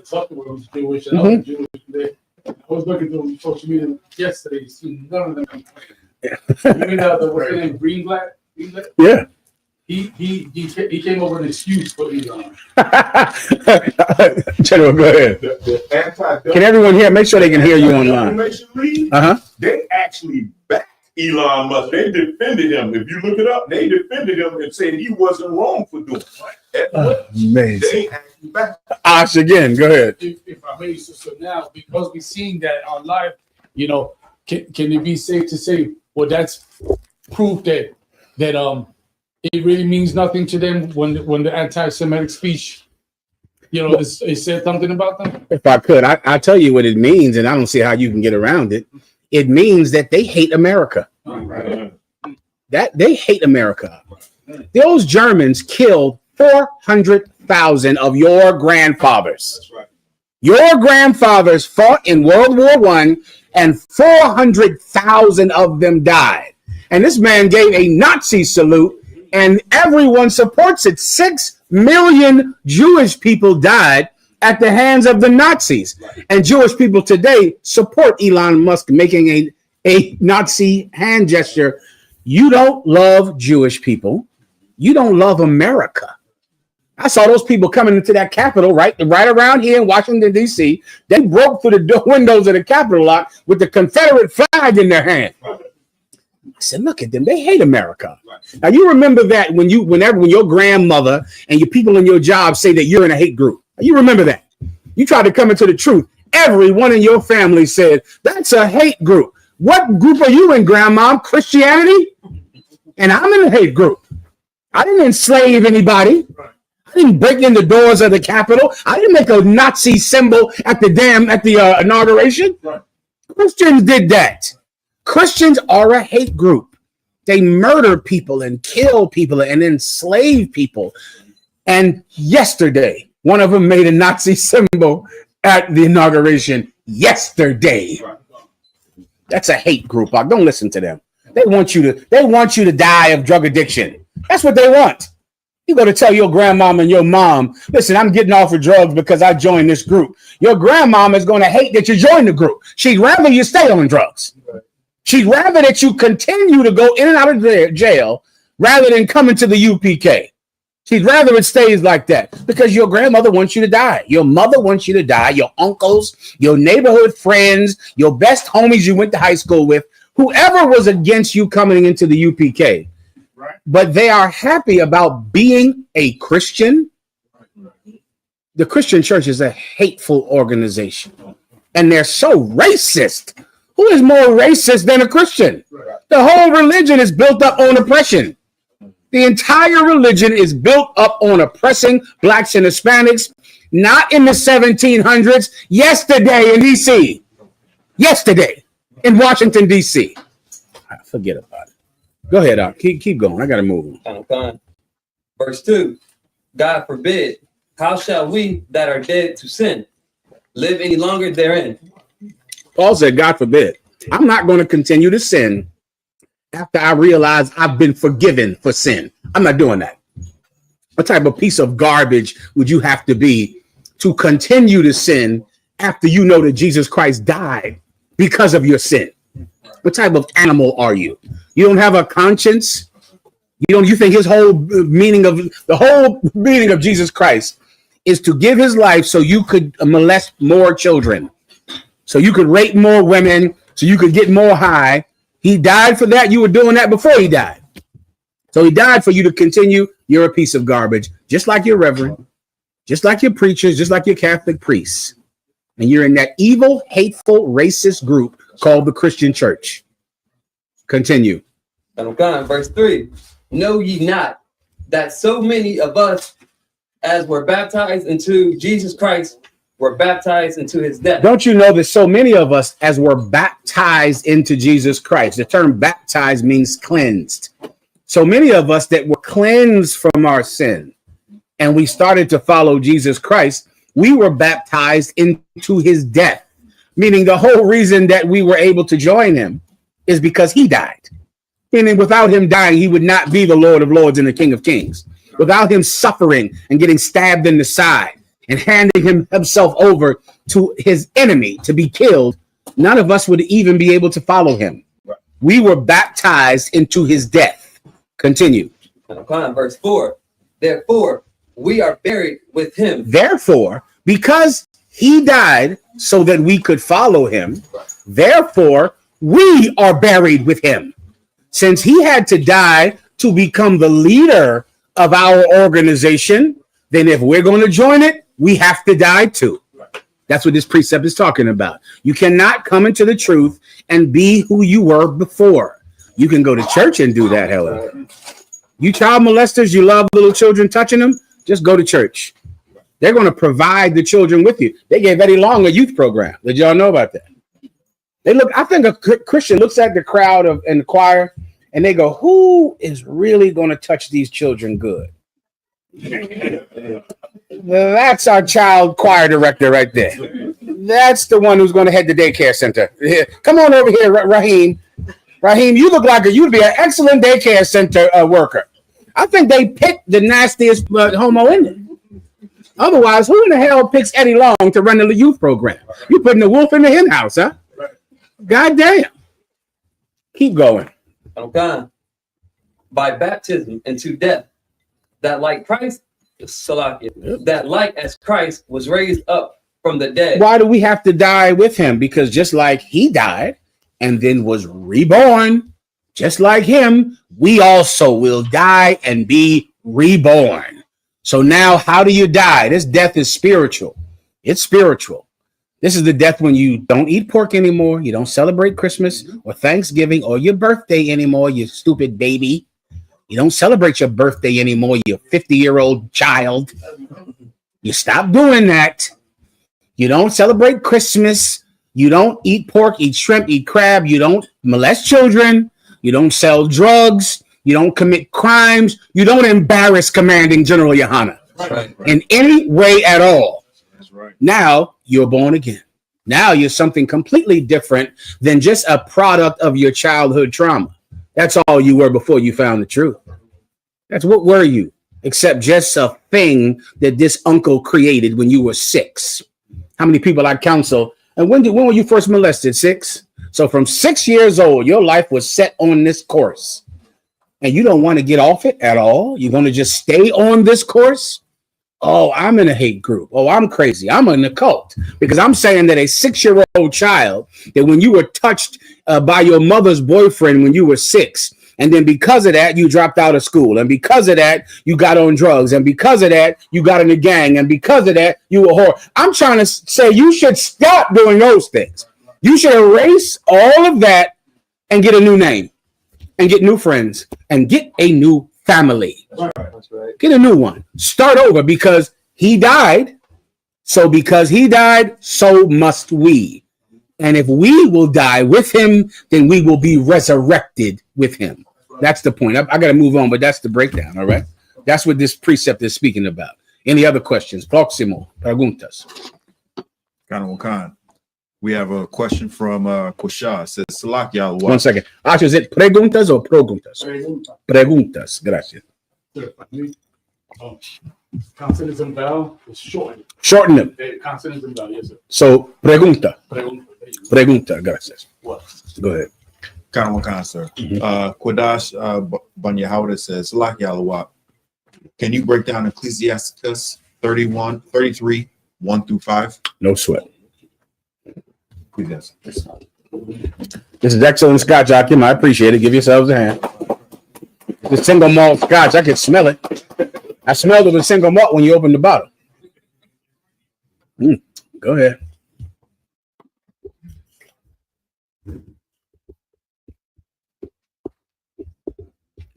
Jeff Zuckerberg was Jewish, and I was Jewish today. I was looking through social media yesterday. See, none of them. Even what's the name, Greenblatt? Yeah. He came over and excused for Elon. General, go ahead. Can everyone hear? Make sure they can hear you online. They actually backed Elon Musk. They defended him. If you look it up, they defended him and said he wasn't wrong for doing it. Amazing. They actually backed. Ash again. Go ahead. If I may, so now because we're seeing that on live, can it be safe to say, well, that's proof that it really means nothing to them when the anti-Semitic speech, it said something about them? If I could, I tell you what it means, and I don't see how you can get around it. It means that they hate America. Right. That they hate America. Those Germans killed 400,000 of your grandfathers. That's right. Your grandfathers fought in World War I, and 400,000 of them died. And this man gave a Nazi salute, and everyone supports it. 6 million Jewish people died at the hands of the Nazis. And Jewish people today support Elon Musk making a Nazi hand gesture. You don't love Jewish people. You don't love America. I saw those people coming into that Capitol right around here in Washington, D.C. They broke through the windows of the Capitol lot with the Confederate flag in their hand. I said, look at them. They hate America. Now, you remember that when your grandmother and your people in your job say that you're in a hate group. You remember that. You try to come into the truth. Everyone in your family said, that's a hate group. What group are you in, Grandma? Christianity? And I'm in a hate group. I didn't enslave anybody. I didn't break in the doors of the Capitol. I didn't make a Nazi symbol at the inauguration. Christians did that. Christians are a hate group. They murder people and kill people and enslave people. And yesterday, one of them made a Nazi symbol at the inauguration. Yesterday. That's a hate group. Don't listen to them. They want you to die of drug addiction. That's what they want. You go to tell your grandmom and your mom, listen, I'm getting off of drugs because I joined this group. Your grandmom is going to hate that you joined the group. She'd rather you stay on drugs. She'd rather that you continue to go in and out of jail rather than come into the UPK. She'd rather it stays like that because your grandmother wants you to die. Your mother wants you to die. Your uncles, your neighborhood friends, your best homies you went to high school with, whoever was against you coming into the UPK. Right. But they are happy about being a Christian. The Christian church is a hateful organization. And they're so racist. Who is more racist than a Christian? The whole religion is built up on oppression. The entire religion is built up on oppressing blacks and Hispanics, not in the 1700s, yesterday in D.C. Yesterday in Washington, D.C. Forget about it. Go ahead, keep going. I got to move on. Verse 2, God forbid, how shall we that are dead to sin live any longer therein? Paul said, God forbid, I'm not going to continue to sin after I realize I've been forgiven for sin. I'm not doing that. What type of piece of garbage would you have to be to continue to sin after you know that Jesus Christ died because of your sin? What type of animal are you? You don't have a conscience? You think the whole meaning of Jesus Christ is to give his life so you could molest more children, so you could rape more women, so you could get more high. He died for that. You were doing that before he died. So he died for you to continue. You're a piece of garbage, just like your reverend, just like your preachers, just like your Catholic priests. And you're in that evil, hateful, racist group called the Christian church. Continue. Verse 3, know ye not that so many of us as were baptized into Jesus Christ were baptized into his death? Don't you know that so many of us as were baptized into Jesus Christ? The term baptized means cleansed. So many of us that were cleansed from our sin and we started to follow Jesus Christ, we were baptized into his death, meaning the whole reason that we were able to join him is because he died. Meaning without him dying, he would not be the Lord of Lords and the King of Kings. Without him suffering and getting stabbed in the side and handing himself over to his enemy to be killed, none of us would even be able to follow him. We were baptized into his death. Continue. Verse 4. Therefore, we are buried with him. Therefore, because he died so that we could follow him, therefore, we are buried with him. Since he had to die to become the leader of our organization, then if we're going to join it, we have to die too. That's what this precept is talking about. You cannot come into the truth and be who you were before. You can go to church and do that, however. You child molesters, you love little children touching them, just go to church. They're going to provide the children with you. They gave Eddie Long a youth program. Did y'all know about that? I think a Christian looks at the crowd in the choir and they go, who is really going to touch these children good? That's our child choir director right there. That's the one who's going to head the daycare center. Come on over here, Raheem. Raheem, you look like you'd be an excellent daycare center worker. I think they picked the nastiest homo in it. Otherwise, who in the hell picks Eddie Long to run the youth program? You're putting the wolf in the hen house, huh? God damn. Keep going. Okay. By baptism into death, that like Christ, that like as Christ was raised up from the dead. Why do we have to die with him? Because just like he died and then was reborn, just like him, we also will die and be reborn. So now, how do you die? This death is spiritual. It's spiritual. This is the death when you don't eat pork anymore. You don't celebrate Christmas or Thanksgiving or your birthday anymore, you stupid baby. You don't celebrate your birthday anymore, you 50-year-old child. You stop doing that. You don't celebrate Christmas. You don't eat pork, eat shrimp, eat crab. You don't molest children. You don't sell drugs. You don't commit crimes. You don't embarrass Commanding General Yohana in any way at all. That's right. Now you're born again. Now you're something completely different than just a product of your childhood trauma. That's all you were before you found the truth. That's what were you, except just a thing that this uncle created when you were 6. How many people I counsel? And when were you first molested? 6. So from 6 years old, your life was set on this course. And you don't want to get off it at all. You're going to just stay on this course. Oh, I'm in a hate group. Oh, I'm crazy. I'm in a cult. Because I'm saying that a 6-year-old child, that when you were touched by your mother's boyfriend when you were 6, and then because of that, you dropped out of school. And because of that, you got on drugs. And because of that, you got in a gang. And because of that, you were a whore. I'm trying to say you should stop doing those things. You should erase all of that and get a new name and get new friends and get a new family. That's right. Get a new one. Start over because he died. So because he died, so must we. And if we will die with him, then we will be resurrected with him. That's the point. I got to move on, but that's the breakdown. All right. That's what this precept is speaking about. Any other questions? Próximo. Preguntas. Khan. We have a question from Kusha. It says, Salak Yahweh. 1 second. Actually, is it preguntas or preguntas? Preguntas. Gracias. Consonants and vowel is shortened. Shorten them. Consonants and vowel, yes, sir. So, pregunta. Pregunta. Gracias. What? Go ahead. Khan, sir. Quadash Banyahawda says, Salak Yahweh. Can you break down Ecclesiasticus 33, 1 through 5? No sweat. Yes. This is excellent scotch, Akim. I appreciate it. Give yourselves a hand. The single malt scotch, I can smell it. I smelled it with single malt when you opened the bottle. Go ahead.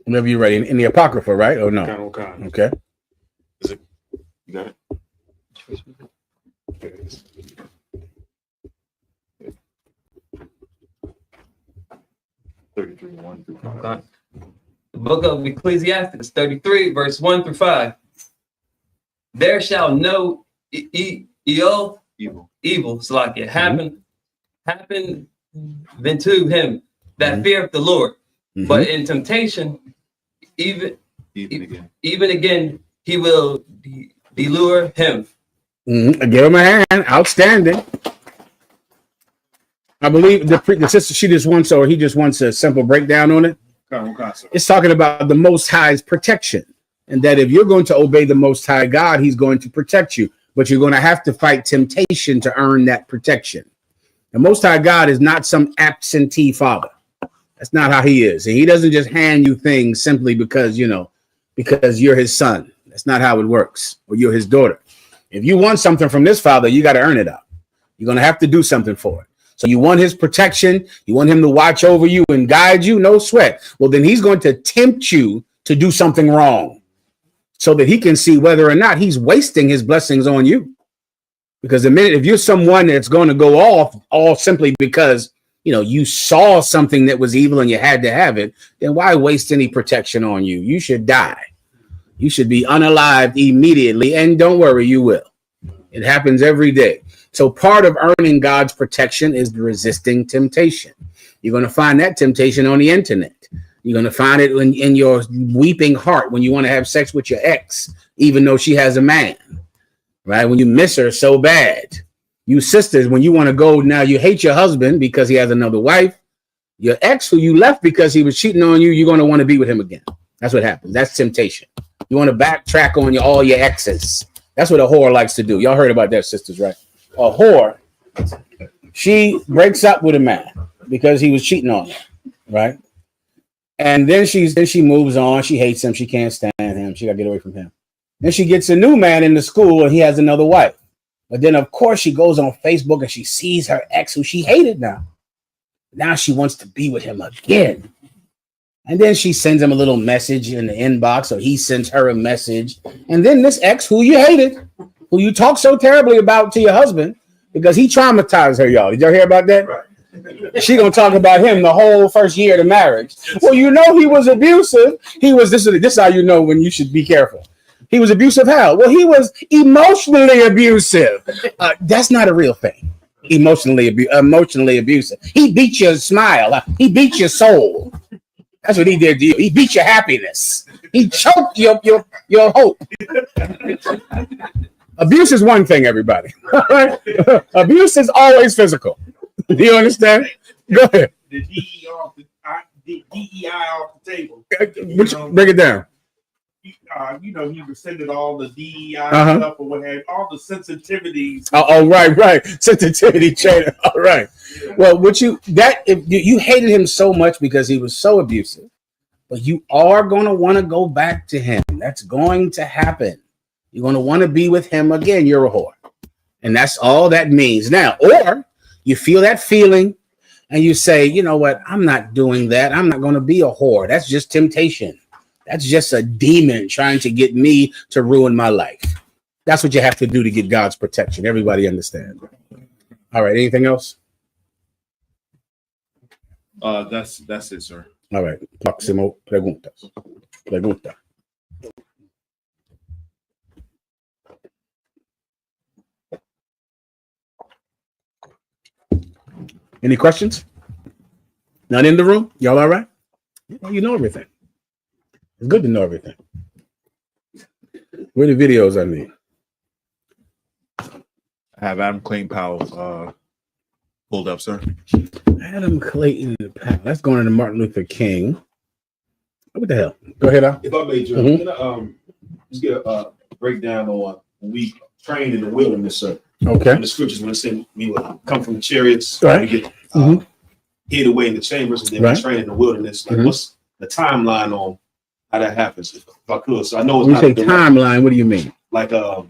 Whenever you're ready. In the Apocrypha, right? Or no? Okay. Is it? You got it? 33, 1 through 5. Okay. The book of Ecclesiastes 33, verse 1 through 5. There shall no evil, Salakia, happen than to him that feareth the Lord. But in temptation, even again, he will delure him. Give him a hand. Outstanding. I believe the sister, she just wants, or he just wants a simple breakdown on it. It's talking about the Most High's protection, and that if you're going to obey the Most High God, he's going to protect you, but you're going to have to fight temptation to earn that protection. The Most High God is not some absentee father. That's not how he is. And he doesn't just hand you things simply because, because you're his son. That's not how it works, or you're his daughter. If you want something from this father, you got to earn it out. You're going to have to do something for it. So you want his protection, you want him to watch over you and guide you, no sweat. Well, then he's going to tempt you to do something wrong so that he can see whether or not he's wasting his blessings on you. Because the minute, if you're someone that's going to go off all simply because, you saw something that was evil and you had to have it, then why waste any protection on you? You should die. You should be unalived immediately. And don't worry, you will. It happens every day. So part of earning God's protection is resisting temptation. You're going to find that temptation on the internet. You're going to find it in your weeping heart when you want to have sex with your ex, even though she has a man, right? When you miss her so bad. You sisters, when you want to go, now you hate your husband because he has another wife. Your ex who you left because he was cheating on you, you're going to want to be with him again. That's what happens. That's temptation. You want to backtrack on all your exes. That's what a whore likes to do. Y'all heard about that, sisters, right? A whore, she breaks up with a man because he was cheating on her, right? And then she moves on. She hates him. She can't stand him. She got to get away from him. Then she gets a new man in the school and he has another wife. But then, of course, she goes on Facebook and she sees her ex who she hated now. Now she wants to be with him again. And then she sends him a little message in the inbox, or he sends her a message. And then this ex who you hated, who you talk so terribly about to your husband, because he traumatized her, y'all. Did y'all hear about that? Right. She gonna talk about him the whole first year of marriage. Well, he was abusive. This is how you know when you should be careful. He was abusive how? Well, he was emotionally abusive. That's not a real thing. Emotionally abusive. He beat your smile. He beat your soul. That's what he did to you. He beat your happiness. He choked your hope. Abuse is one thing, everybody. Abuse is always physical. Do you understand? Go ahead. The DEI off the table. Break it down. He rescinded all the DEI stuff or what have you, all the sensitivities. Oh, right. Sensitivity chain. All right. Yeah. Well, if you hated him so much because he was so abusive, but you are going to want to go back to him. That's going to happen. You're going to want to be with him again. You're a whore. And that's all that means. Now, or you feel that feeling and you say, you know what? I'm not doing that. I'm not going to be a whore. That's just temptation. That's just a demon trying to get me to ruin my life. That's what you have to do to get God's protection. Everybody understand. All right. Anything else? That's it, sir. All right. Próximo preguntas. Pregunta. Any questions? None in the room? Y'all all right? You know everything. It's good to know everything. Where are the videos I need? I have Adam Clayton Powell pulled up, sir. Adam Clayton Powell. That's going into Martin Luther King. What the hell? Go ahead, Al. If I may, Joe, can I just get a breakdown on when we trained in the wilderness, sir? Okay. In the scriptures, when it said we would come from the chariots, right. We get hid away in the chambers, and then we train in the wilderness. Like, what's the timeline on how that happens? If I could, so I know it's when not you say timeline, what do you mean? Like the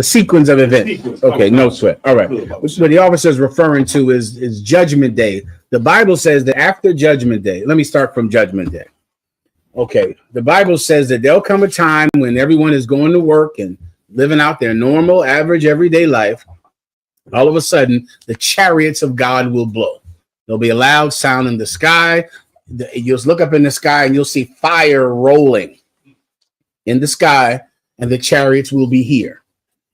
sequence of events. Okay, no sweat. All right. What the officer is referring to is Judgment Day. The Bible says that after Judgment Day, let me start from Judgment Day. Okay, the Bible says that there'll come a time when everyone is going to work and living out their normal, average, everyday life. All of a sudden, the chariots of God will blow. There'll be a loud sound in the sky. You'll look up in the sky and you'll see fire rolling in the sky, and the chariots will be here.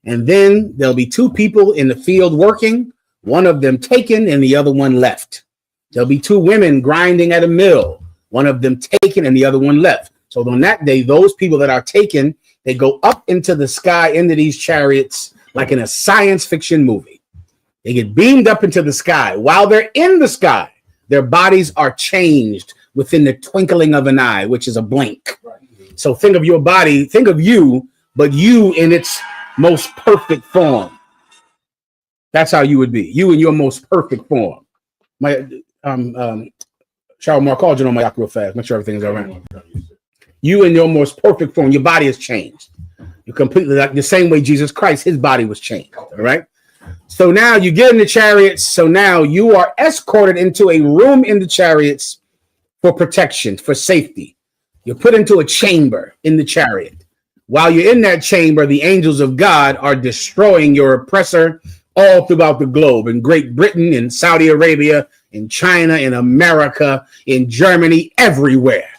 And then there'll be two people in the field working, one of them taken and the other one left. There'll be two women grinding at a mill, one of them taken and the other one left. So on that day, those people that are taken, they go up into the sky, into these chariots, like in a science fiction movie. They get beamed up into the sky. While they're in the sky, their bodies are changed within the twinkling of an eye, which is a blink. So think of your body, think of you, but you in its most perfect form. That's how you would be. You in your most perfect form. My Charles Mark called you on my yak real fast. Make sure everything is all right. You in your most perfect form. Your body has changed. You're completely like the same way Jesus Christ, his body was changed. All right. So now you get in the chariots. So now you are escorted into a room in the chariots for protection, for safety. You're put into a chamber in the chariot. While you're in that chamber, the angels of God are destroying your oppressor all throughout the globe, in Great Britain, in Saudi Arabia, in China, in America, in Germany, everywhere.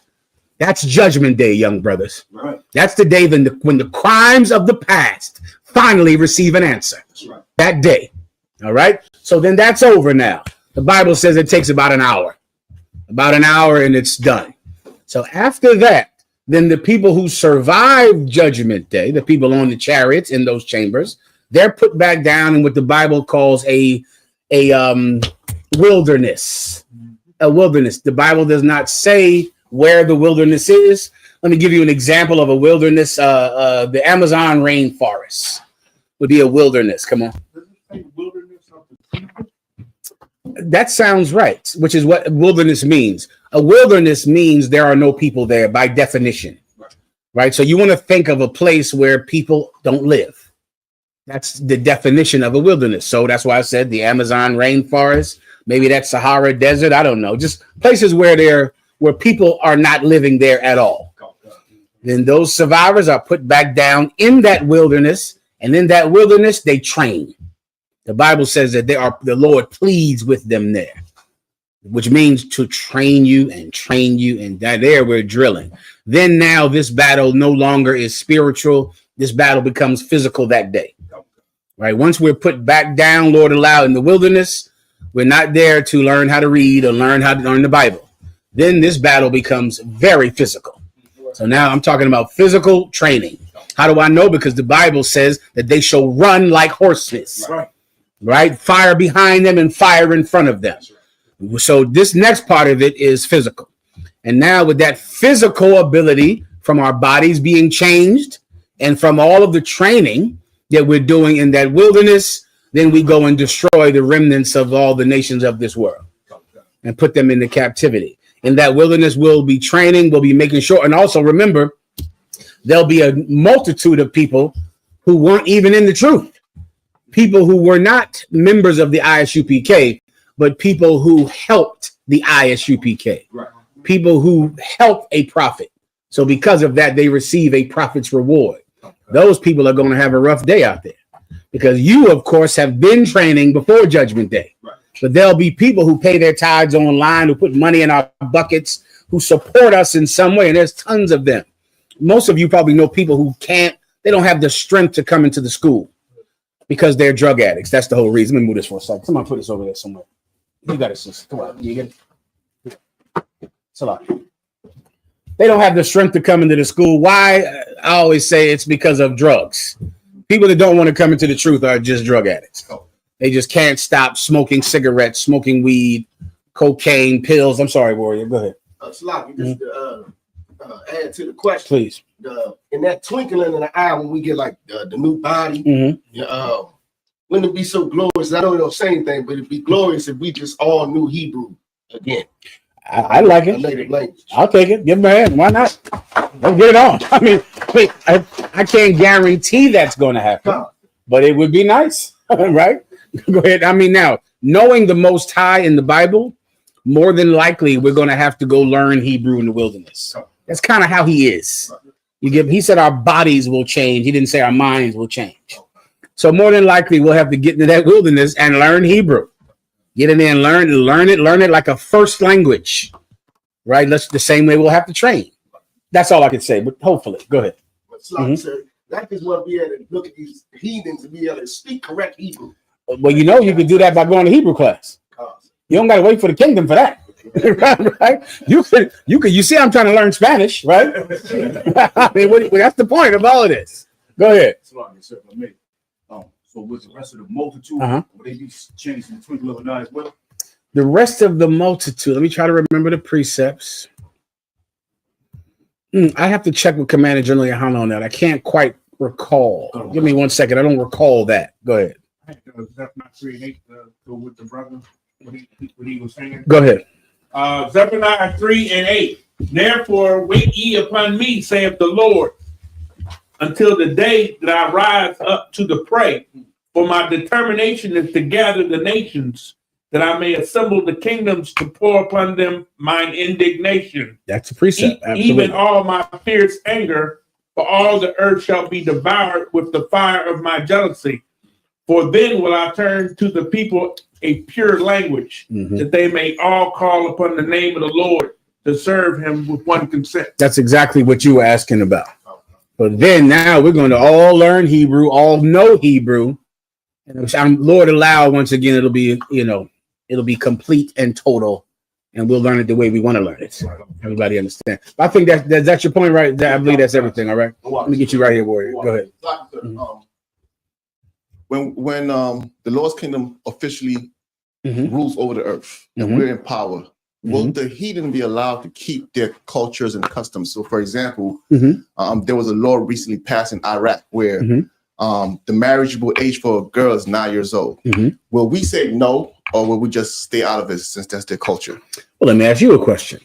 That's Judgment Day, young brothers. Right. That's the day when the crimes of the past finally receive an answer. That's right. That day. All right. So then that's over now. The Bible says it takes about an hour. About an hour and it's done. So after that, then the people who survive Judgment Day, the people on the chariots in those chambers, they're put back down in what the Bible calls a wilderness. A wilderness. The Bible does not say where the wilderness is. Let me give you an example of a wilderness. The Amazon rainforest would be a wilderness. Come on. That sounds right, which is what wilderness means. A wilderness means there are no people there by definition, right? So you want to think of a place where people don't live. That's the definition of a wilderness. So that's why I said the Amazon rainforest, maybe that Sahara desert. I don't know, just places where people are not living there at all. Then those survivors are put back down in that wilderness, and in that wilderness they train. The Bible says that the Lord pleads with them there, which means to train you, and that there we're drilling. Then now this battle no longer is spiritual. This battle becomes physical that day, right? Once we're put back down, Lord allowed, in the wilderness, we're not there to learn how to read or learn how to learn the Bible. Then this battle becomes very physical. So now I'm talking about physical training. How do I know? Because the Bible says that they shall run like horses. Right? Fire behind them and fire in front of them. So this next part of it is physical. And now with that physical ability from our bodies being changed and from all of the training that we're doing in that wilderness, then we go and destroy the remnants of all the nations of this world and put them into captivity. In that wilderness, we'll be training, we'll be making sure. And also remember, there'll be a multitude of people who weren't even in the truth. People who were not members of the ISUPK, but people who helped the ISUPK. Right. People who helped a prophet. So because of that, they receive a prophet's reward. Those people are going to have a rough day out there because you, of course, have been training before Judgment Day. Right. But there'll be people who pay their tithes online, who put money in our buckets, who support us in some way. And there's tons of them. Most of you probably know people who they don't have the strength to come into the school because they're drug addicts. That's the whole reason. Let me move this for a second. Somebody put this over there somewhere. You got it, sis. Come on. You get it? It's a lot. They don't have the strength to come into the school. Why? I always say it's because of drugs. People that don't want to come into the truth are just drug addicts. They just can't stop smoking cigarettes, smoking weed, cocaine, pills. I'm sorry, Warrior. Go ahead. Slot, just add to the question. Please. In that twinkling in the eye, when we get like the new body, wouldn't it be so glorious? I don't know, same thing, but it'd be glorious if we just all knew Hebrew again. I like it. Native language. I'll take it. Give them a hand. Why not? Let's get it on. I mean, I can't guarantee that's going to happen, but it would be nice, right? Go ahead. I mean, now, knowing the Most High in the Bible, more than likely, we're going to have to go learn Hebrew in the wilderness. That's kind of how he is. He said our bodies will change. He didn't say our minds will change. So more than likely, we'll have to get into that wilderness and learn Hebrew. Get in there and learn it like a first language, right? That's the same way we'll have to train. That's all I can say, but hopefully. Go ahead. That is what we had to look at these heathens and be able to speak correct Hebrew. Well, you can do that by going to Hebrew class. You don't got to wait for the kingdom for that. Right? You see, I'm trying to learn Spanish, right? I mean, that's the point of all of this. Go ahead. So So with the rest of the multitude, will they be changed in the twinkling of an eye as well? The rest of the multitude. Let me try to remember the precepts. I have to check with Commander General Yohana on that. I can't quite recall. Give me 1 second. I don't recall that. Go ahead. Zephaniah 3 and 8 go with the brother, what he was saying. Go ahead. Zephaniah 3 and 8. Therefore wait ye upon me, saith the Lord, until the day that I rise up to the prey. For my determination is to gather the nations, that I may assemble the kingdoms to pour upon them mine indignation. That's a precept. Even all my fierce anger, for all the earth shall be devoured with the fire of my jealousy. For then will I turn to the people a pure language, that they may all call upon the name of the Lord to serve him with one consent. That's exactly what you were asking about. But then now we're going to all learn Hebrew, all know Hebrew. And Lord allow, once again, it'll be, it'll be complete and total, and we'll learn it the way we want to learn it. Everybody understand. I think that's your point, right? I believe that's everything. All right. Let me get you right here, Warrior. Go ahead. When the Lord's kingdom officially rules over the earth and we're in power, will the heathen be allowed to keep their cultures and customs? So, for example, there was a law recently passed in Iraq where the marriageable age for a girl is 9 years old. Will we say no, or will we just stay out of it since that's their culture? Well, let me ask you a question.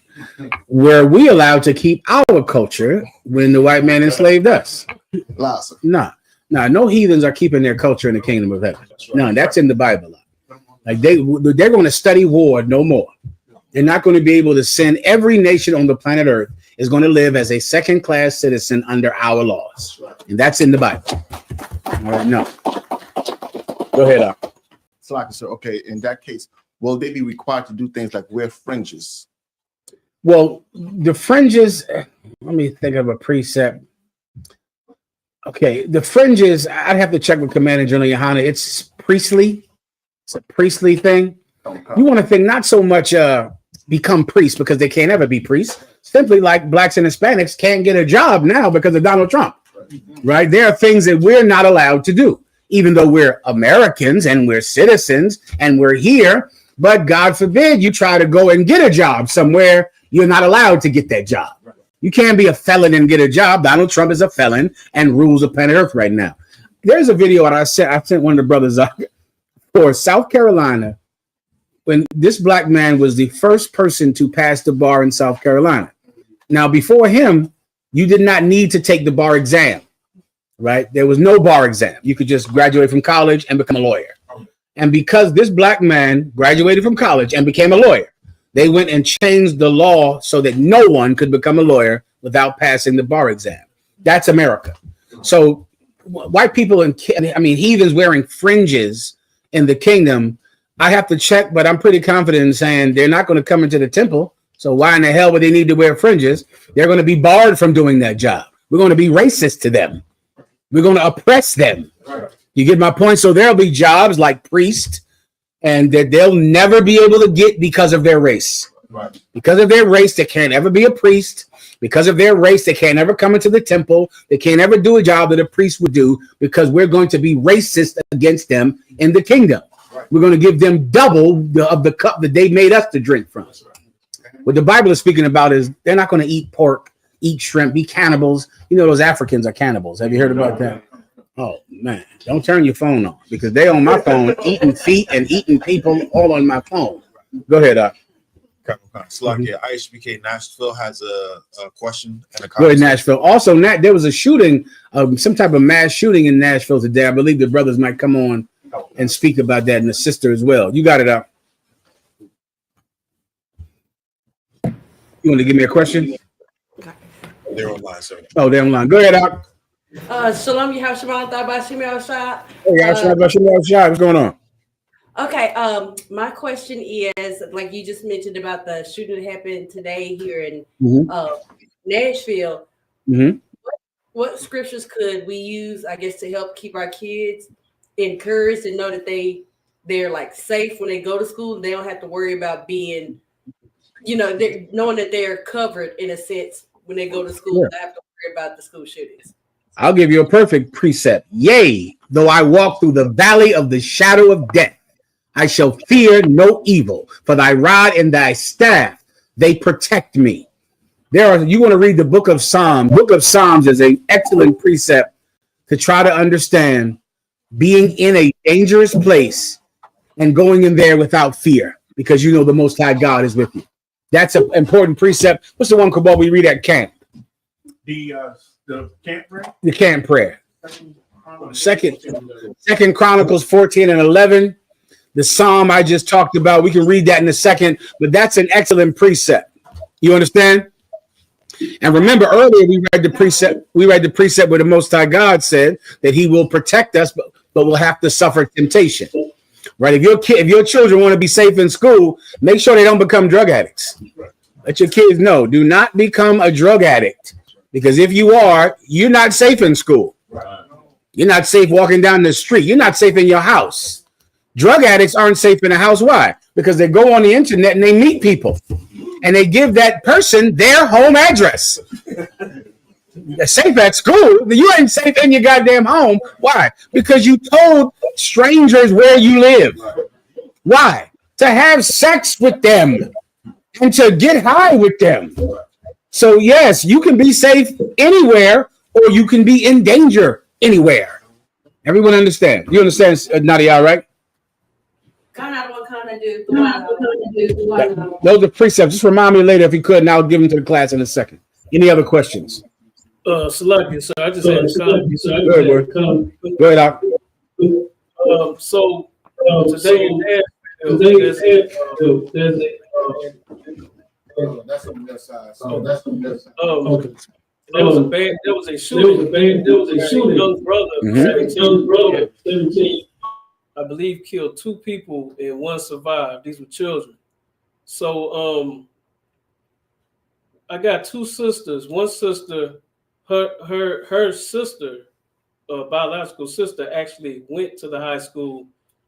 Were we allowed to keep our culture when the white man enslaved us? No heathens are keeping their culture in the kingdom of heaven. No, that's in the Bible. Like they're going to study war no more. They're not going to be able to send every nation on the planet Earth is going to live as a second-class citizen under our laws. And that's in the Bible. All right, no. Go ahead, Sir. Okay, in that case, will they be required to do things like wear fringes? Well, the fringes, let me think of a precept. Okay, the fringes, I'd have to check with Commander General Yohana. It's priestly. It's a priestly thing. You want to think not so much become priests because they can't ever be priests. Simply like blacks and Hispanics can't get a job now because of Donald Trump, right? There are things that we're not allowed to do, even though we're Americans and we're citizens and we're here. But God forbid you try to go and get a job somewhere, you're not allowed to get that job. You can't be a felon and get a job. Donald Trump is a felon and rules the planet Earth right now. There's a video that I sent one of the brothers for South Carolina, when this black man was the first person to pass the bar in South Carolina. Now, before him, you did not need to take the bar exam, right? There was no bar exam. You could just graduate from college and become a lawyer. And because this black man graduated from college and became a lawyer, they went and changed the law so that no one could become a lawyer without passing the bar exam. That's America. So white people and heathens wearing fringes in the kingdom, I have to check, but I'm pretty confident in saying they're not going to come into the temple. So why in the hell would they need to wear fringes? They're going to be barred from doing that job. We're going to be racist to them. We're going to oppress them. You get my point? So there'll be jobs like priest, and that they'll never be able to get because of their race. Because of their race, they can't ever be a priest. Because of their race, they can't ever come into the temple. They can't ever do a job that a priest would do because we're going to be racist against them in the kingdom. We're going to give them double of the cup that they made us to drink from. What the Bible is speaking about is they're not going to eat pork, eat shrimp, be cannibals. You know, those Africans are cannibals. Have you heard about that? Oh, man, don't turn your phone on because they on my phone eating feet and eating people all on my phone. Go ahead, Slakia, IHBK Nashville has a question and a comment. Go ahead, Nashville. Also, there was a shooting, some type of mass shooting in Nashville today. I believe the brothers might come on and speak about that, and the sister as well. You got it out. You want to give me a question? They're online, sir. Oh, they're online. Go ahead, out. Shalom, you have Shabbat Shimei Shah. What's going on? Okay, my question is, like you just mentioned about the shooting that happened today here in Nashville. What scriptures could we use, I guess, to help keep our kids encouraged and know that they're like safe when they go to school? They don't have to worry about being, knowing that they're covered in a sense when they go to school. They have to worry about the school shootings. I'll give you a perfect precept. Yea, Though I walk through the valley of the shadow of death, I shall fear no evil, for thy rod and thy staff, they protect me. You want to read the book of Psalms. Book of Psalms is an excellent precept to try to understand being in a dangerous place and going in there without fear, because you know the Most High God is with you. That's an important precept. What's the one, Kabal, we read at camp? The camp prayer. The camp prayer. Second Chronicles 14 and 11. The Psalm I just talked about. We can read that in a second, but that's an excellent precept. You understand? And remember, earlier we read the precept. We read the precept where the Most High God said that He will protect us, but we'll have to suffer temptation. Right? If your children want to be safe in school, make sure they don't become drug addicts. Let your kids know, do not become a drug addict, because if you are, you're not safe in school. You're not safe walking down the street. You're not safe in your house. Drug addicts aren't safe in a house. Why? Because they go on the internet and they meet people and they give that person their home address. They're safe at school. You ain't safe in your goddamn home. Why? Because you told strangers where you live. Why? To have sex with them and to get high with them. So yes, you can be safe anywhere, or you can be in danger anywhere. Everyone understand? You understand, Nadia, right? Those are precepts. Just remind me later if you could, and I'll give them to the class in a second. Any other questions? Selected, so I just had a comment. Go ahead, Doc. So today there's that's on the left side. So that's on the left side. Okay. There was a shooting. Young brother, 17, I believe, killed 2 people and 1 survived. These were children. So I got 2 sisters. One sister, her sister, biological sister, actually went to the high school,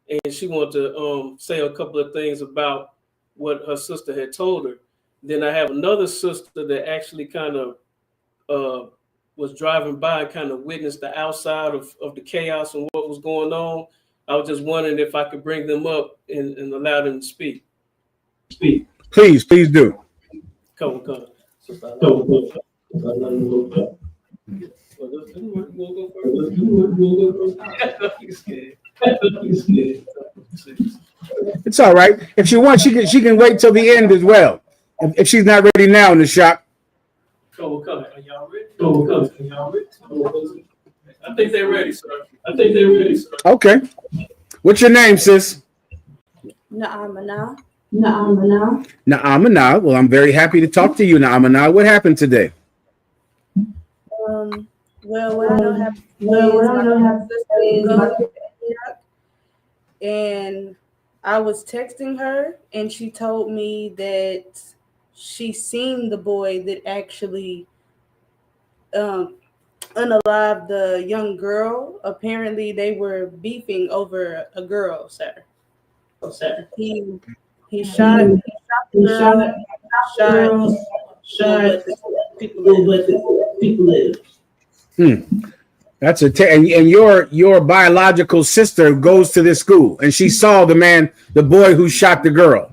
and she wanted to say a couple of things about what her sister had told her. Then I have another sister that actually kind of was driving by and kind of witnessed the outside of the chaos and what was going on. I was just wondering if I could bring them up and allow them to speak. Please do. Come. It's all right. If she wants, she can wait till the end as well. If she's not ready now in the shop. Come. Are y'all ready? I think they're ready, sir. Okay. What's your name, sis? Naamana. Well, I'm very happy to talk to you, Naamana. What happened today? Well, what I know happened my sister goes to Antioch, and I was texting her, and she told me that she seen the boy that actually unalived the young girl. Apparently, they were beefing over a girl, sir. He shot the girl, shot people live. That's and your biological sister goes to this school, and she saw the boy who shot the girl.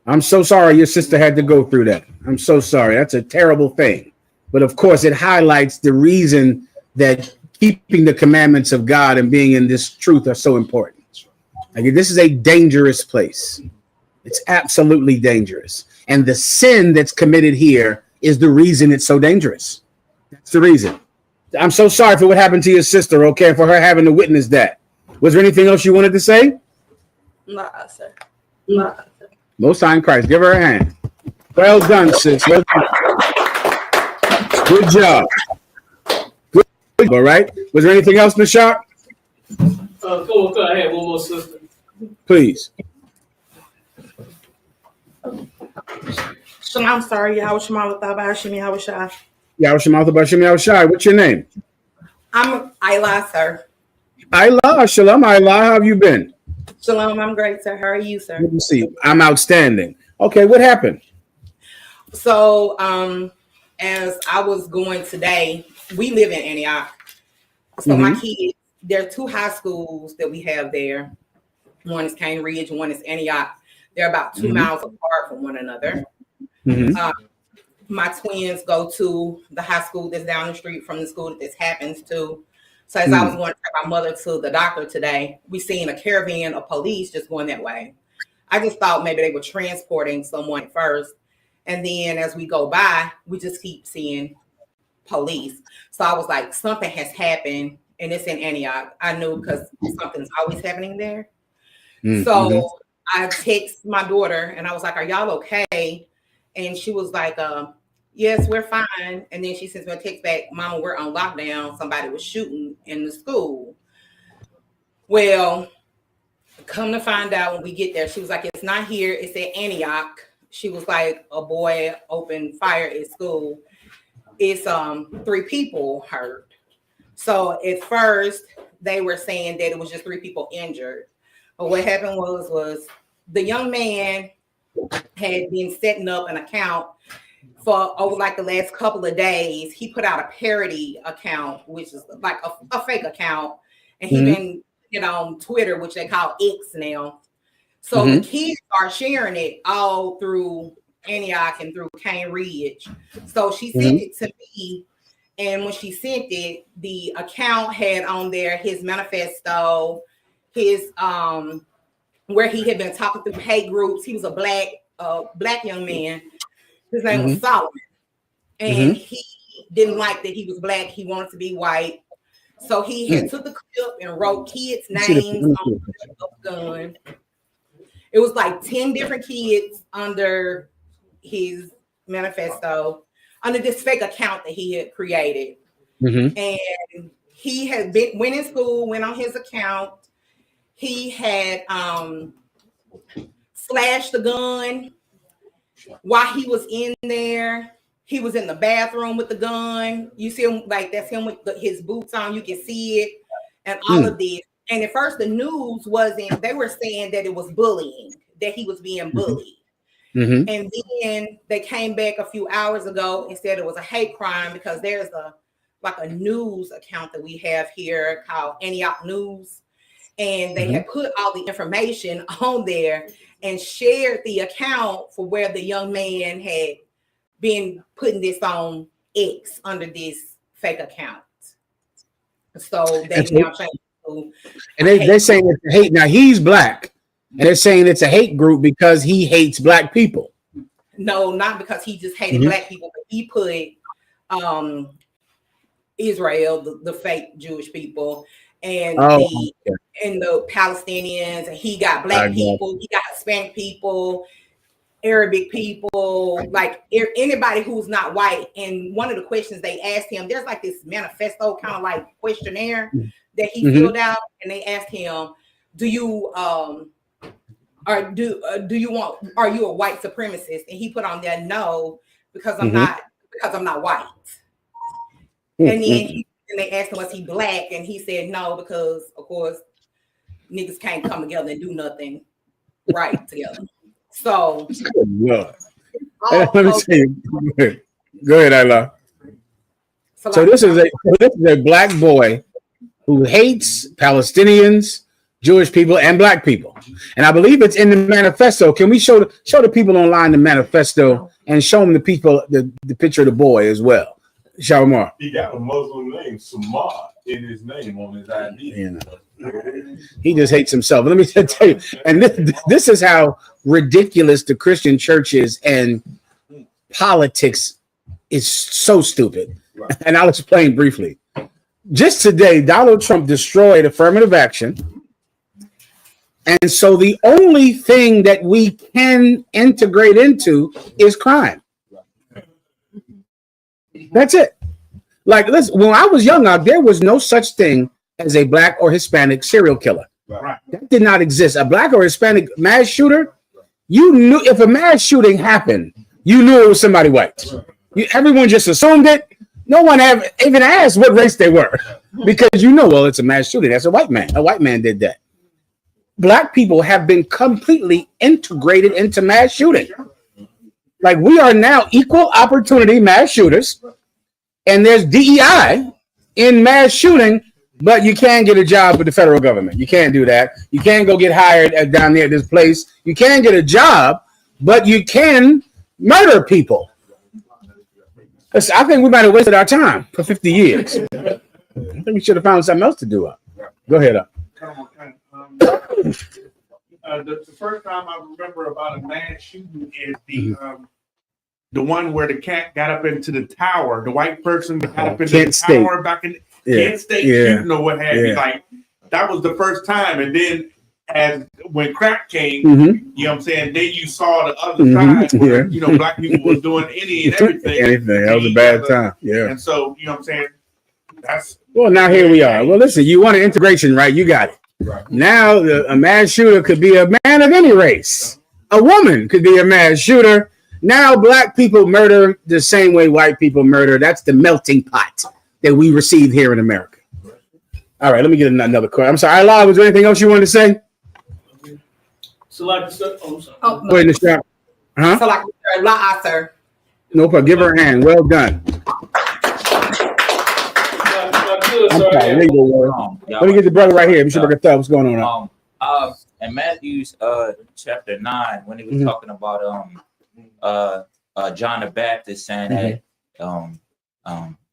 I'm so sorry your sister had to go through that. I'm so sorry. That's a terrible thing. But of course, it highlights the reason that keeping the commandments of God and being in this truth are so important. Like, this is a dangerous place. It's absolutely dangerous. And the sin that's committed here is the reason it's so dangerous. That's the reason. I'm so sorry for what happened to your sister, okay, for her having to witness that. Was there anything else you wanted to say? Nah, sir. Most High in Christ. Give her a hand. Well done, sis. Well done. Good job. Good. All right. Was there anything else, Nishak? Go. I had one more sister. Please. I'm sorry. Yahweh What's your name? I'm Ayla, sir. Ayla. Shalom, Ayla. How have you been? Shalom, I'm great, sir. How are you, sir? Let me see. I'm outstanding. Okay, what happened? So, as I was going today, we live in Antioch, So my kids, there are 2 high schools that we have there. One is Cane Ridge and one is Antioch. They're about 2 miles apart from one another. My twins go to the high school that's down the street from the school that this happens to. So as I was going to take my mother to the doctor today, we seen a caravan of police just going that way. I just thought maybe they were transporting someone first. And then as we go by, we just keep seeing police. So I was like, something has happened, and it's in Antioch. I knew because something's always happening there. So I text my daughter and I was like, are y'all okay? And she was like, yes, we're fine. And then she sends me a text back, Mama, we're on lockdown. Somebody was shooting in the school. Well, come to find out when we get there, she was like, it's not here. It's at Antioch. She was like, a boy opened fire at school. It's 3 people hurt. So at first they were saying that it was just 3 people injured. But what happened was the young man had been setting up an account for over like the last couple of days. He put out a parody account, which is like a fake account. And he been, on Twitter, which they call X now. So the kids are sharing it all through Antioch and through Cane Ridge. So she sent it to me. And when she sent it, the account had on there his manifesto, his where he had been talking through hate groups. He was a black young man. His name was Solomon. And he didn't like that he was black. He wanted to be white. So he had took the clip and wrote kids' names on the gun. It was like 10 different kids under his manifesto, under this fake account that he had created. And he had went in school, went on his account. He had slashed the gun while he was in there. He was in the bathroom with the gun. You see him, like that's him with his boots on. You can see it and all of this. And at first the news wasn't, they were saying that it was bullying, that he was being bullied. And then they came back a few hours ago and said it was a hate crime because there's a news account that we have here called Antioch News. And they had put all the information on there and shared the account for where the young man had been putting this on X under this fake account. So they now changed to and they're saying it's a hate. Now he's black, and they're saying it's a hate group because he hates black people. No, not because he just hated black people, but he put Israel, the fake Jewish people, and the Palestinians, and he got black people, he got Hispanic people, Arabic people, like anybody who's not white. And one of the questions they asked him, there's like this manifesto kind of like questionnaire that he filled out, and they asked him, do you are you a white supremacist? And he put on there, no, because I'm not white. And then they asked him, was he black? And he said no, because of course niggas can't come together and do nothing right together. So let me see. Go ahead, Ayla. So this is a black boy who hates Palestinians, Jewish people, and black people. And I believe it's in the manifesto. Can we show the people online the manifesto and show them the people the picture of the boy as well? Shalomar. He got a Muslim name, Samad, in his name on his ID. He just hates himself. Let me tell you, and this is how ridiculous the Christian church is, and politics is so stupid. Right. And I'll explain briefly. Just today, Donald Trump destroyed affirmative action. And so the only thing that we can integrate into is crime. That's it. Like, listen, when I was young, there was no such thing as a black or Hispanic serial killer. Right. That did not exist. A black or Hispanic mass shooter, you knew if a mass shooting happened, you knew it was somebody white. Everyone just assumed it. No one even asked what race they were, because well, it's a mass shooting. That's a white man. A white man did that. Black people have been completely integrated into mass shooting. Like, we are now equal opportunity mass shooters, and there's DEI in mass shooting But you can get a job with the federal government. You can't do that. You can't go get hired down there at this place. You can get a job, but you can murder people. I think we might have wasted our time for 50 years. I think we should have found something else to do. Go ahead. The first time I remember about a mass shooting is the one where the cat got up into the tower. The white person got up into the tower back in Kent State shooting or what have you. Like that was the first time, and then when crack came, you know what I'm saying, then you saw the other side where you know black people was doing any and everything. That was a bad time. Yeah. And so you know what I'm saying. That's well. Now here we are. Well, listen, you wanted integration, right? You got it. Right. Now a mass shooter could be a man of any race. A woman could be a mass shooter. Now black people murder the same way white people murder. That's the melting pot that we receive here in America. All right, let me get another question. I'm sorry, Allah, was there anything else you wanted to say? So like, I'm sorry. Oh, Go ahead, Nisha. Huh? So like, sir. No problem. Give her a hand. Well done. Okay, let me get the brother right here. What's going on? In Matthew's chapter 9, when he was talking about John the Baptist saying that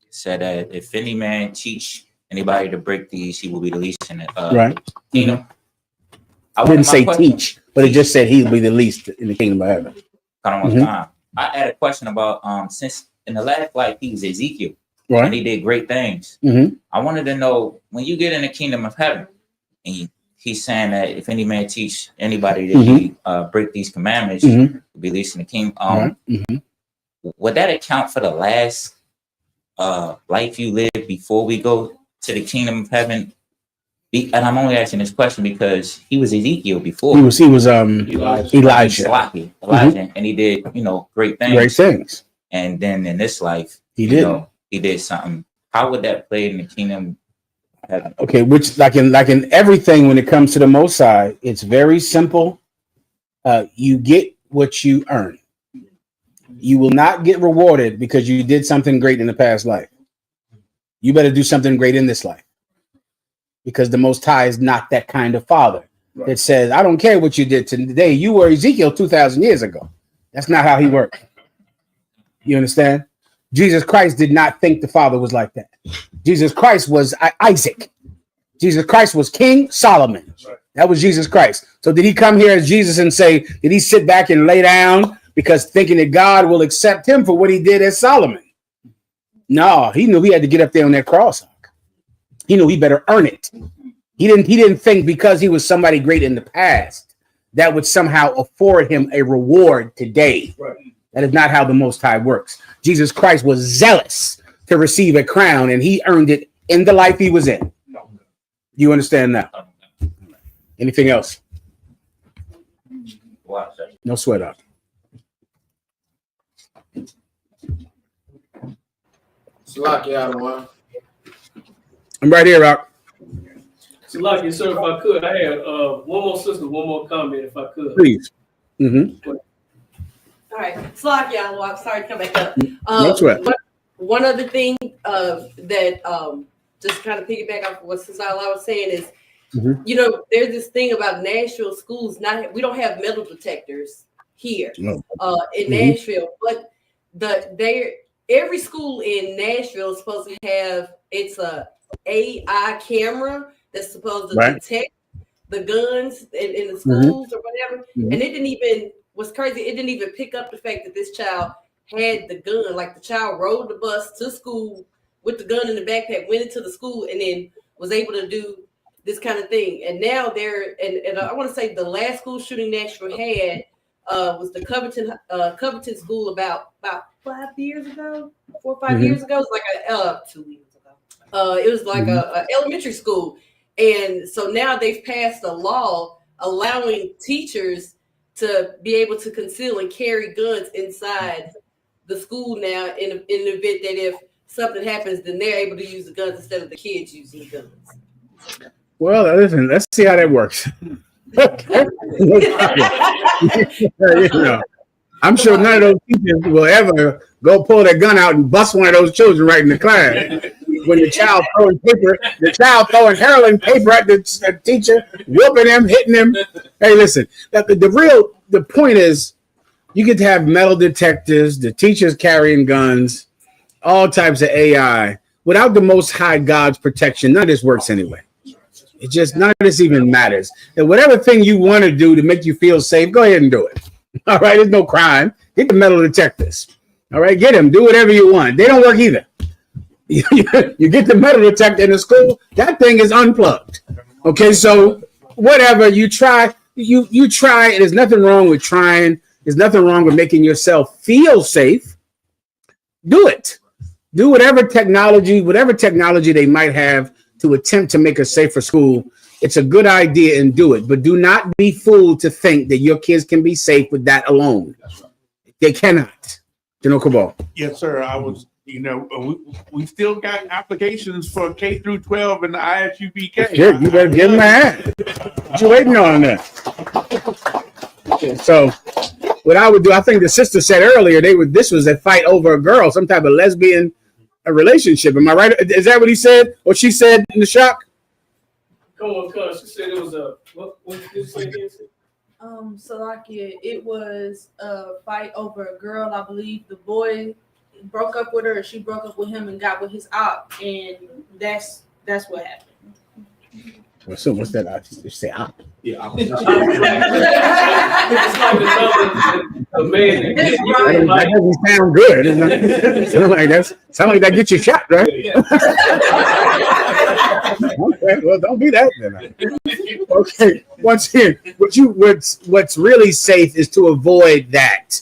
said that if any man teach anybody to break these, he will be the least in the kingdom. I didn't say teach, but it just said he'll be the least in the kingdom of heaven. I had a question about since in the last life he was Ezekiel. Right. And he did great things. I wanted to know, when you get in the kingdom of heaven, and he's saying that if any man teach anybody that he break these commandments, will be least in the kingdom. Would that account for the last life you live before we go to the kingdom of heaven? And I'm only asking this question because he was Ezekiel before. He was Elijah. And he did, great things. Great things. And then in this life, he did. He did something. How would that play in the kingdom of heaven? Okay, which like in everything when it comes to the Most High, it's very simple. You get what you earn. You will not get rewarded because you did something great in the past life. You better do something great in this life. Because the Most High is not that kind of father that says, I don't care what you did today. You were Ezekiel 2,000 years ago. That's not how he worked. You understand? Jesus Christ did not think the Father was like that. Jesus Christ was Isaac. Jesus Christ was King Solomon. That was Jesus Christ. So did he come here as Jesus and say, did he sit back and lay down because thinking that God will accept him for what he did as Solomon? No, he knew he had to get up there on that cross. He knew he better earn it. He didn't think because he was somebody great in the past that would somehow afford him a reward today. That is not how the Most High works. Jesus Christ was zealous to receive a crown, and he earned it in the life he was in. You understand now? Anything else? No sweat up. I'm right here, Rock. So, lucky, sir, if I could, I had one more sister, one more comment, if I could. Please. All right, Slack, y'all. I'm sorry to come back up. No sweat. One other thing that just kind of piggyback off what Sister Allah was saying is, there's this thing about Nashville schools. We don't have metal detectors here in Nashville, but every school in Nashville is supposed to have a AI camera that's supposed to detect the guns in the schools or whatever. And it didn't even. What's crazy, it didn't even pick up the fact that this child had the gun. Like the child rode the bus to school with the gun in the backpack, went into the school, and then was able to do this kind of thing. And now and I want to say the last school shooting Nashville had was the Covington school about 5 years ago, 4 or 5 years ago. It was like 2 years ago. It was like a elementary school. And so now they've passed a law allowing teachers to be able to conceal and carry guns inside the school now in the event that if something happens, then they're able to use the guns instead of the kids using the guns. Well, listen, let's see how that works. I'm sure none of those teachers will ever go pull their gun out and bust one of those children right in the class. when the child throwing heroin paper at the teacher, whooping him, hitting him. Hey, listen, the point is, you get to have metal detectors, the teachers carrying guns, all types of AI. Without the Most High God's protection, none of this works anyway. It just, none of this even matters. And whatever thing you want to do to make you feel safe, go ahead and do it. All right, there's no crime. Get the metal detectors. All right, get them. Do whatever you want. They don't work either. You get the metal detector in the school, that thing is unplugged. Okay, so whatever you try, you try. There's nothing wrong with trying. There's nothing wrong with making yourself feel safe. Do it. Do whatever technology they might have to attempt to make a safer school. It's a good idea and do it. But do not be fooled to think that your kids can be safe with that alone. They cannot. General Cabal. Yes, sir. I was, we still got applications for K through 12 in the ISUPK. Shit, you better give them a hand. What you waiting on that? So what I would do, I think the sister said earlier, this was a fight over a girl, some type of lesbian relationship. Am I right? Is that what he said? Or she said in the shock? Come on, cuz. She said it was what did you say, Nancy? Salakia, it was a fight over a girl. I believe the boy broke up with her, and she broke up with him and got with his op, and that's what happened. So what's that? You say op? Yeah, op. It's like that doesn't sound good. Sound like that gets you shot, right? Yeah. Okay, well, don't be that then. Okay, once again, what's really safe is to avoid that.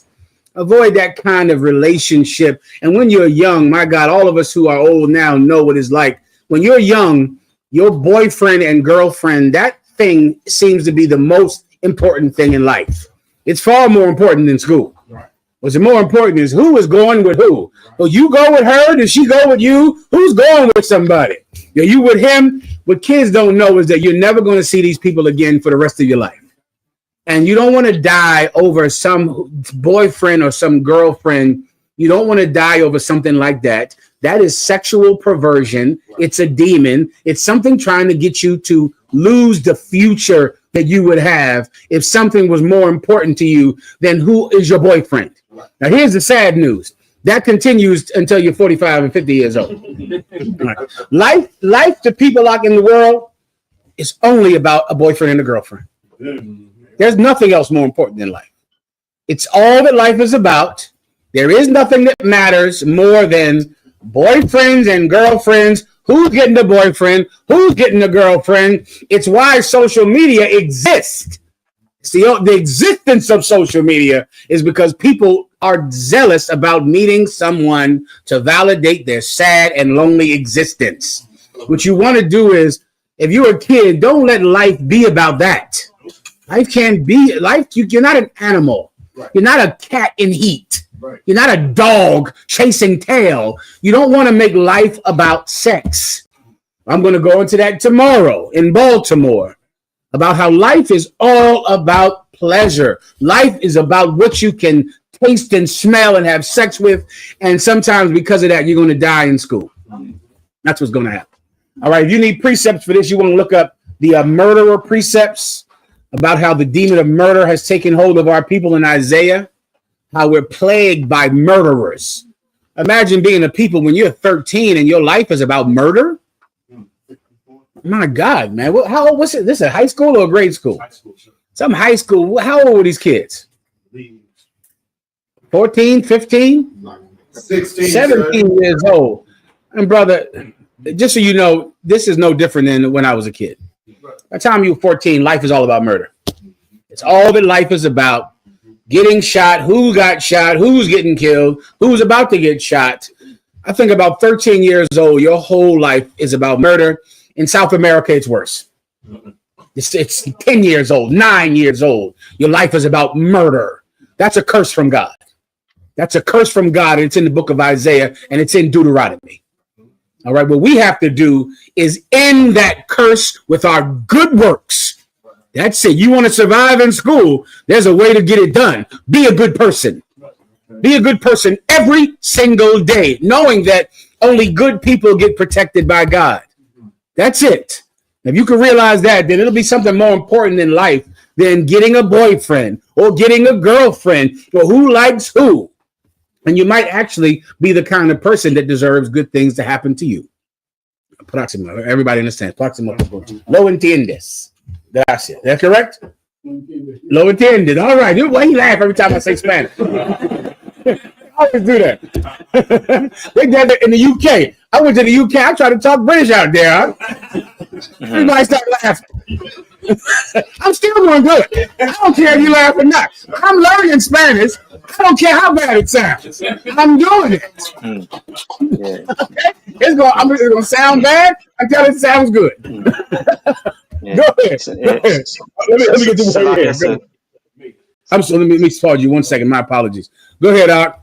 Avoid that kind of relationship. And when you're young, my God, all of us who are old now know what it's like. When you're young, your boyfriend and girlfriend, that thing seems to be the most important thing in life. It's far more important than school. Right. What's more important is who is going with who. Well, you go with her, does she go with you? Who's going with somebody? Are you with him? What kids don't know is that you're never going to see these people again for the rest of your life. And you don't want to die over some boyfriend or some girlfriend. You don't want to die over something like that. That is sexual perversion. It's a demon. It's something trying to get you to lose the future that you would have if something was more important to you than who is your boyfriend. Now, here's the sad news. That continues until you're 45 and 50 years old. Right. Life to people out in the world is only about a boyfriend and a girlfriend. There's nothing else more important than life. It's all that life is about. There is nothing that matters more than boyfriends and girlfriends. Who's getting a boyfriend? Who's getting a girlfriend? It's why social media exists. See, the existence of social media is because people are zealous about meeting someone to validate their sad and lonely existence. What you want to do is, if you're a kid, don't let life be about that. Life can't be life. You're not an animal. Right. You're not a cat in heat. Right. You're not a dog chasing tail. You don't want to make life about sex. I'm going to go into that tomorrow in Baltimore about how life is all about pleasure. Life is about what you can taste and smell and have sex with. And sometimes because of that, you're going to die in school. That's what's going to happen. All right. If you need precepts for this, you want to look up the murderer precepts about how the demon of murder has taken hold of our people in Isaiah, how we're plagued by murderers. Imagine being a people when you're 13 and your life is about murder. My God, man. How old was it? This is a high school or a grade school? High school, sure. Some high school. How old were these kids? 14, 15? 16, 17 years old. And brother, just so you know, this is no different than when I was a kid. By the time you were 14, life is all about murder. It's all that life is about. Getting shot, who got shot, who's getting killed, who's about to get shot. I think about 13 years old, your whole life is about murder. In South America, it's worse. It's 10 years old, 9 years old. Your life is about murder. That's a curse from God. That's a curse from God. And it's in the book of Isaiah and it's in Deuteronomy. All right, what we have to do is end that curse with our good works. That's it. You want to survive in school, there's a way to get it done. Be a good person. Be a good person every single day, knowing that only good people get protected by God. That's it. If you can realize that, then it'll be something more important in life than getting a boyfriend or getting a girlfriend or who likes who. And you might actually be the kind of person that deserves good things to happen to you. Próximo. Everybody understands. Próximo. Lo entiendes. That's it. That's correct? Lo entiendes. All right. Why you laugh every time I say Spanish? I always do that. They did that in the UK. I went to the UK. I tried to talk British out there. Everybody started laughing. I'm still doing good. I don't care if you laugh or not. I'm learning Spanish. I don't care how bad it sounds. I'm doing it. Okay? It's going to sound bad until it sounds good. Go ahead. Go ahead. Let me get to one here. I'm sorry. Let me pause you 1 second. My apologies. Go ahead, Doc.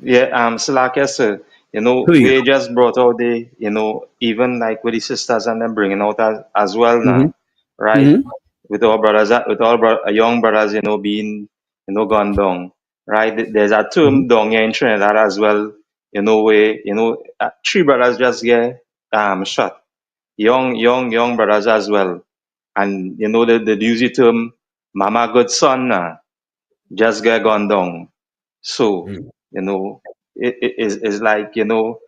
Yeah, Salakia, sir. You know, Please. we just brought out the, you know, even like with the sisters and them bringing out as well now, right? With our brothers, with all young brothers, you know, being, you know, gone down, right? There's a term down here in Trinidad as well, you know, where, you know, 3 brothers just get shot. Young brothers as well. And, you know, they use the term, Mama good son, just get gone down. So, you know, it's like, you know,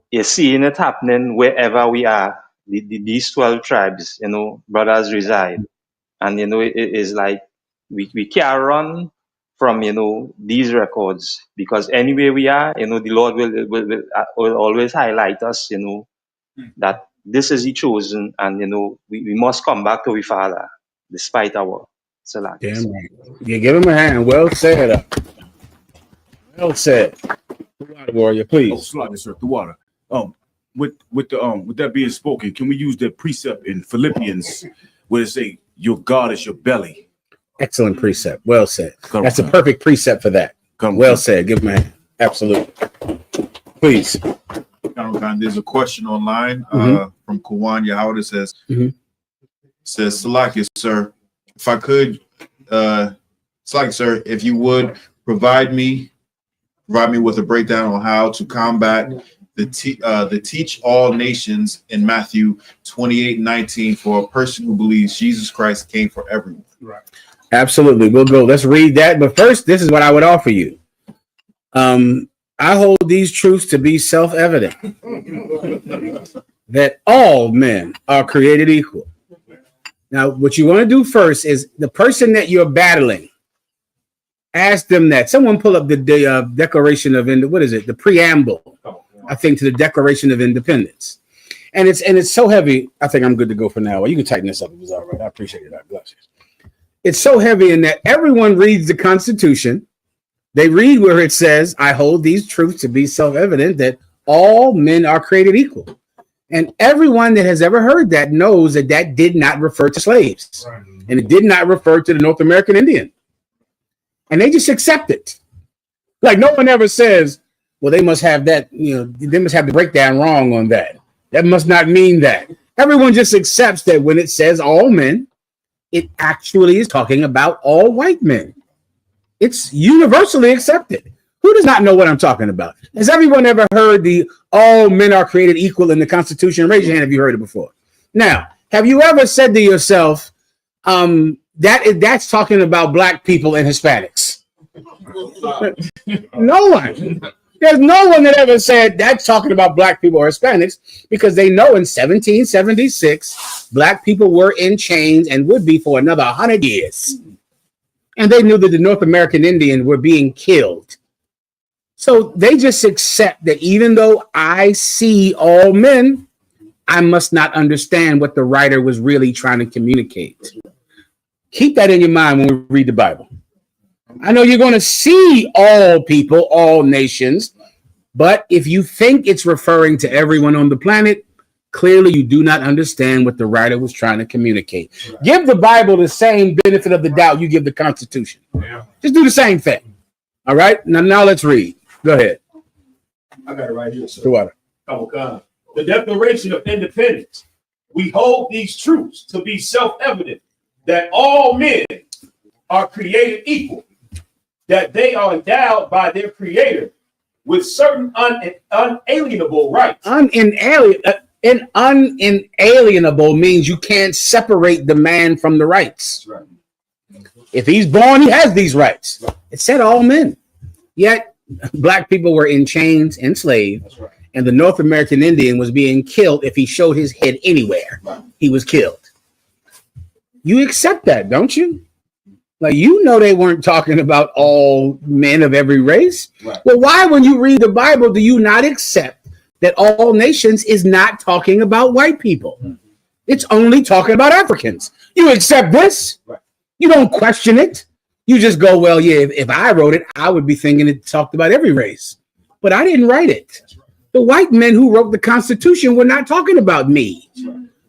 you're seeing it happening wherever we are. These 12 tribes, you know, brothers reside. And, you know, it is like we can't run from, you know, these records because anywhere we are, you know, the Lord will always highlight us, you know, that this is the chosen and, you know, we must come back to the Father despite our select. Damn right. You give him a hand. Well said. Well said. Warrior, please. Oh, slide this, sir. The water. With that being spoken, can we use that precept in Philippians where it say, "Your God is your belly"? Excellent precept. Well said. That's a perfect precept for that. Well said. Give him a hand. Absolutely. Please. There's a question online from Kawan Yahweh says, Salaki, sir, if I could, Salaki, sir, if you would provide me with a breakdown on how to combat the teach all nations in Matthew 28:19 for a person who believes Jesus Christ came for everyone. Right. Absolutely. We'll go. Let's read that. But first, this is what I would offer you. I hold these truths to be self-evident that all men are created equal. Now, what you want to do first is the person that you're battling, ask them that. Someone pull up the Declaration of what is it? The preamble, I think, to the Declaration of Independence. And it's so heavy. I think I'm good to go for now. Well, you can tighten this up if it's all right. I appreciate it. God bless you. It's so heavy in that everyone reads the Constitution. They read where it says, I hold these truths to be self-evident that all men are created equal. And everyone that has ever heard that knows that that did not refer to slaves. Right. And it did not refer to the North American Indian. And they just accept it. Like no one ever says, well, they must have that, you know, they must have the breakdown wrong on that. That must not mean that. Everyone just accepts that when it says all men, it actually is talking about all white men. It's universally accepted. Who does not know what I'm talking about? Has everyone ever heard the all men are created equal in the Constitution? Raise your hand if you heard it before. Now, have you ever said to yourself, that's talking about black people and Hispanics? No one. There's no one that ever said that's talking about black people or Hispanics because they know in 1776, black people were in chains and would be for another 100 years. And they knew that the North American Indians were being killed. So they just accept that even though I see all men, I must not understand what the writer was really trying to communicate. Keep that in your mind when we read the Bible. I know you're going to see all people, all nations, but if you think it's referring to everyone on the planet, clearly you do not understand what the writer was trying to communicate. Right. Give the Bible the same benefit of the doubt you give the Constitution. Yeah. Just do the same thing. All right? Now let's read. Go ahead. I got it right here, sir. The Declaration of Independence. We hold these truths to be self-evident that all men are created equal, that they are endowed by their Creator with certain unalienable rights. Unalienable means you can't separate the man from the rights. Right. If he's born, he has these rights. It said all men. Yet black people were in chains, enslaved, Right. and the North American Indian was being killed if he showed his head anywhere. Right. He was killed. You accept that, don't you? Like, you know, they weren't talking about all men of every race. Right. Well, why, when you read the Bible, do you not accept that all nations is not talking about white people? It's only talking about Africans. You accept this. Right. You don't question it. You just go, well, yeah, if I wrote it, I would be thinking it talked about every race. But I didn't write it. The white men who wrote the Constitution were not talking about me.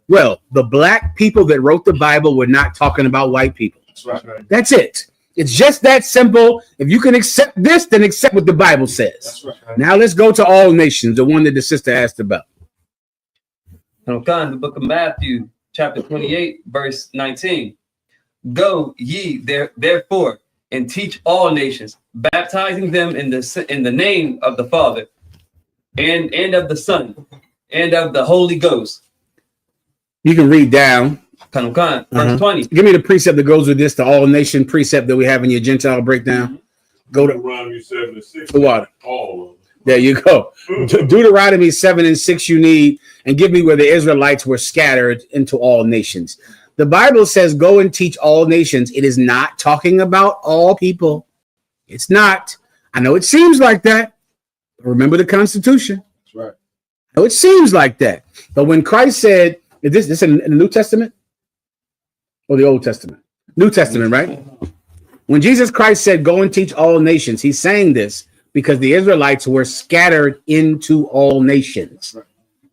Well, the black people that wrote the Bible were not talking about white people. Right. That's it. It's just that simple. If you can accept this, then accept what the Bible says. Right. Now let's go to all nations, the one that the sister asked about. Okay, the book of Matthew, chapter 28, verse 19. Go ye therefore and teach all nations, baptizing them in the name of the Father and of the Son and of the Holy Ghost. You can read down. Verse 20. Give me the precept that goes with this, the all nation precept that we have in your Gentile breakdown. Go to Deuteronomy 7 and 6. the water. All of them. There you go. Deuteronomy 7 and 6 you need, and give me where the Israelites were scattered into all nations. The Bible says, go and teach all nations. It is not talking about all people. It's not. I know it seems like that. Remember the Constitution. That's right. I know it seems like that. But when Christ said, is this in the New Testament or the Old Testament? New Testament, right? When Jesus Christ said, go and teach all nations, he's saying this because the Israelites were scattered into all nations. Right.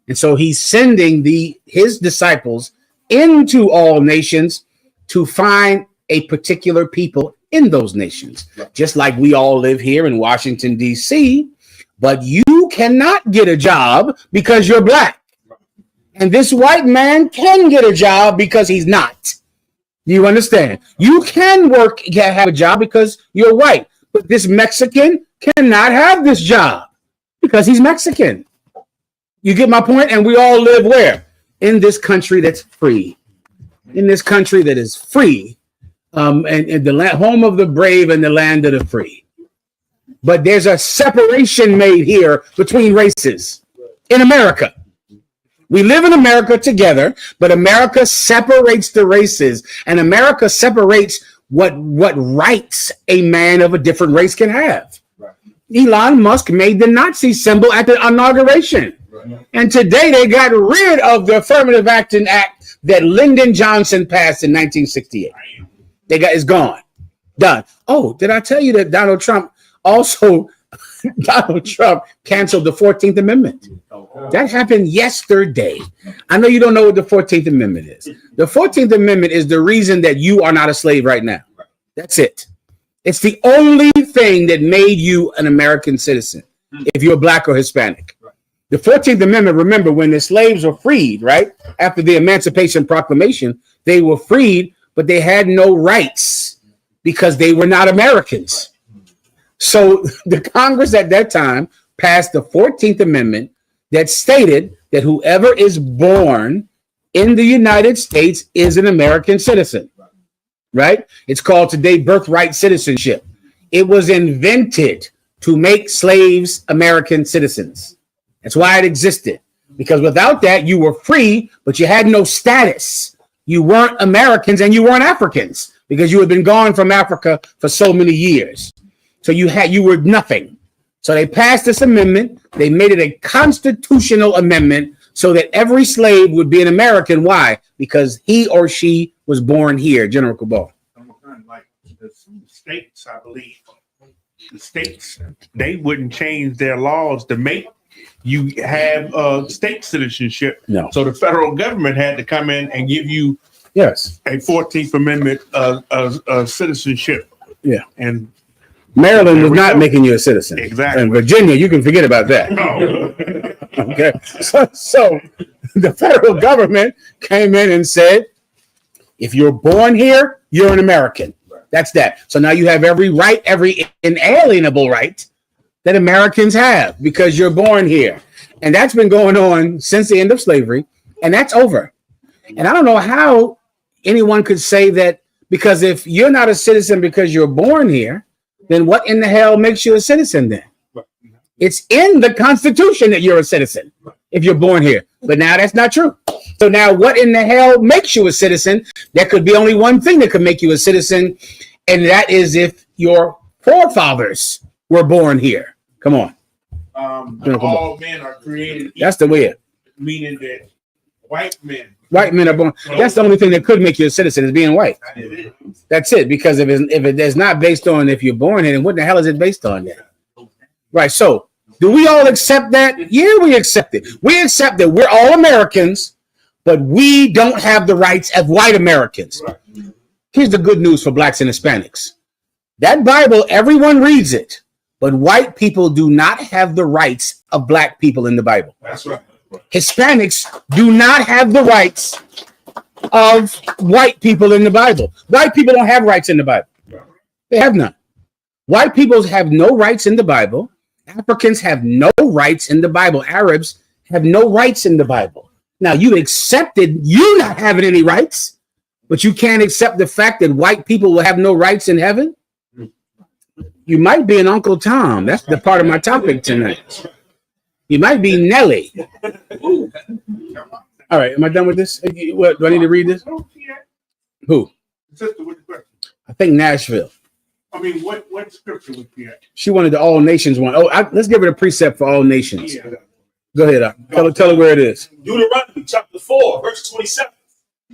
And so he's sending his disciples into all nations to find a particular people in those nations. Right. Just like we all live here in Washington, D.C., but you cannot get a job because you're black. Right. And this white man can get a job because he's not. You understand? You can have a job because you're white, but this Mexican cannot have this job because he's Mexican. You get my point? And we all live where? In this country that's free. In this country that is free. And the home of the brave and the land of the free. But there's a separation made here between races in America. We live in America together, but America separates the races, and America separates what rights a man of a different race can have. Right. Elon Musk made the Nazi symbol at the inauguration. Right. And today they got rid of the Affirmative Action Act that Lyndon Johnson passed in 1968. It's gone. Done. Oh, did I tell you that Donald Trump canceled the 14th Amendment? That happened yesterday. I know you don't know what the 14th Amendment is. The 14th Amendment is the reason that you are not a slave right now. That's it. It's the only thing that made you an American citizen if you're black or Hispanic. The 14th Amendment, remember, when the slaves were freed, right? After the Emancipation Proclamation, they were freed, but they had no rights because they were not Americans. So the Congress at that time passed the 14th Amendment that stated that whoever is born in the United States is an American citizen, right? It's called today birthright citizenship. It was invented to make slaves American citizens. That's why it existed, because without that, you were free, but you had no status. You weren't Americans and you weren't Africans because you had been gone from Africa for so many years. So you were nothing. So they passed this amendment. They made it a constitutional amendment so that every slave would be an American. Why? Because he or she was born here. General Cabal. Like the states, I believe, the states, they wouldn't change their laws to make you have state citizenship. No. So the federal government had to come in and give you a 14th Amendment citizenship. Yeah. And Maryland was not making you a citizen. Exactly. And Virginia, you can forget about that. Okay. So the federal government came in and said, if you're born here, you're an American. That's that. So now you have every right, every inalienable right that Americans have because you're born here. And that's been going on since the end of slavery, and that's over. And I don't know how anyone could say that, because if you're not a citizen because you're born here, then what in the hell makes you a citizen then? It's in the Constitution that you're a citizen if you're born here. But now that's not true. So now what in the hell makes you a citizen? There could be only one thing that could make you a citizen, and that is if your forefathers were born here. Come on. All men are created equal. That's the way it. Meaning that white men are born. That's the only thing that could make you a citizen, is being white. That's it. Because if it is not based on if you're born here, then what the hell is it based on then? Right. So do we all accept that? Yeah, we accept it. We accept that we're all Americans, but we don't have the rights of white Americans. Here's the good news for blacks and Hispanics. That Bible, everyone reads it, but white people do not have the rights of black people in the Bible. That's right. Hispanics do not have the rights of white people in the Bible. White people don't have rights in the Bible. They have none. White people have no rights in the Bible. Africans have no rights in the Bible. Arabs have no rights in the Bible. Now, you accepted you not having any rights, but you can't accept the fact that white people will have no rights in heaven? You might be an Uncle Tom. That's the part of my topic tonight. You might be Nelly. All right, am I done with this? What, do I need to read this? Who? I think Nashville. I mean, what scripture was here? She wanted the all nations one. Oh, let's give her a precept for all nations. Yeah. Go ahead. Tell her where it is. Deuteronomy chapter 4, verse 27.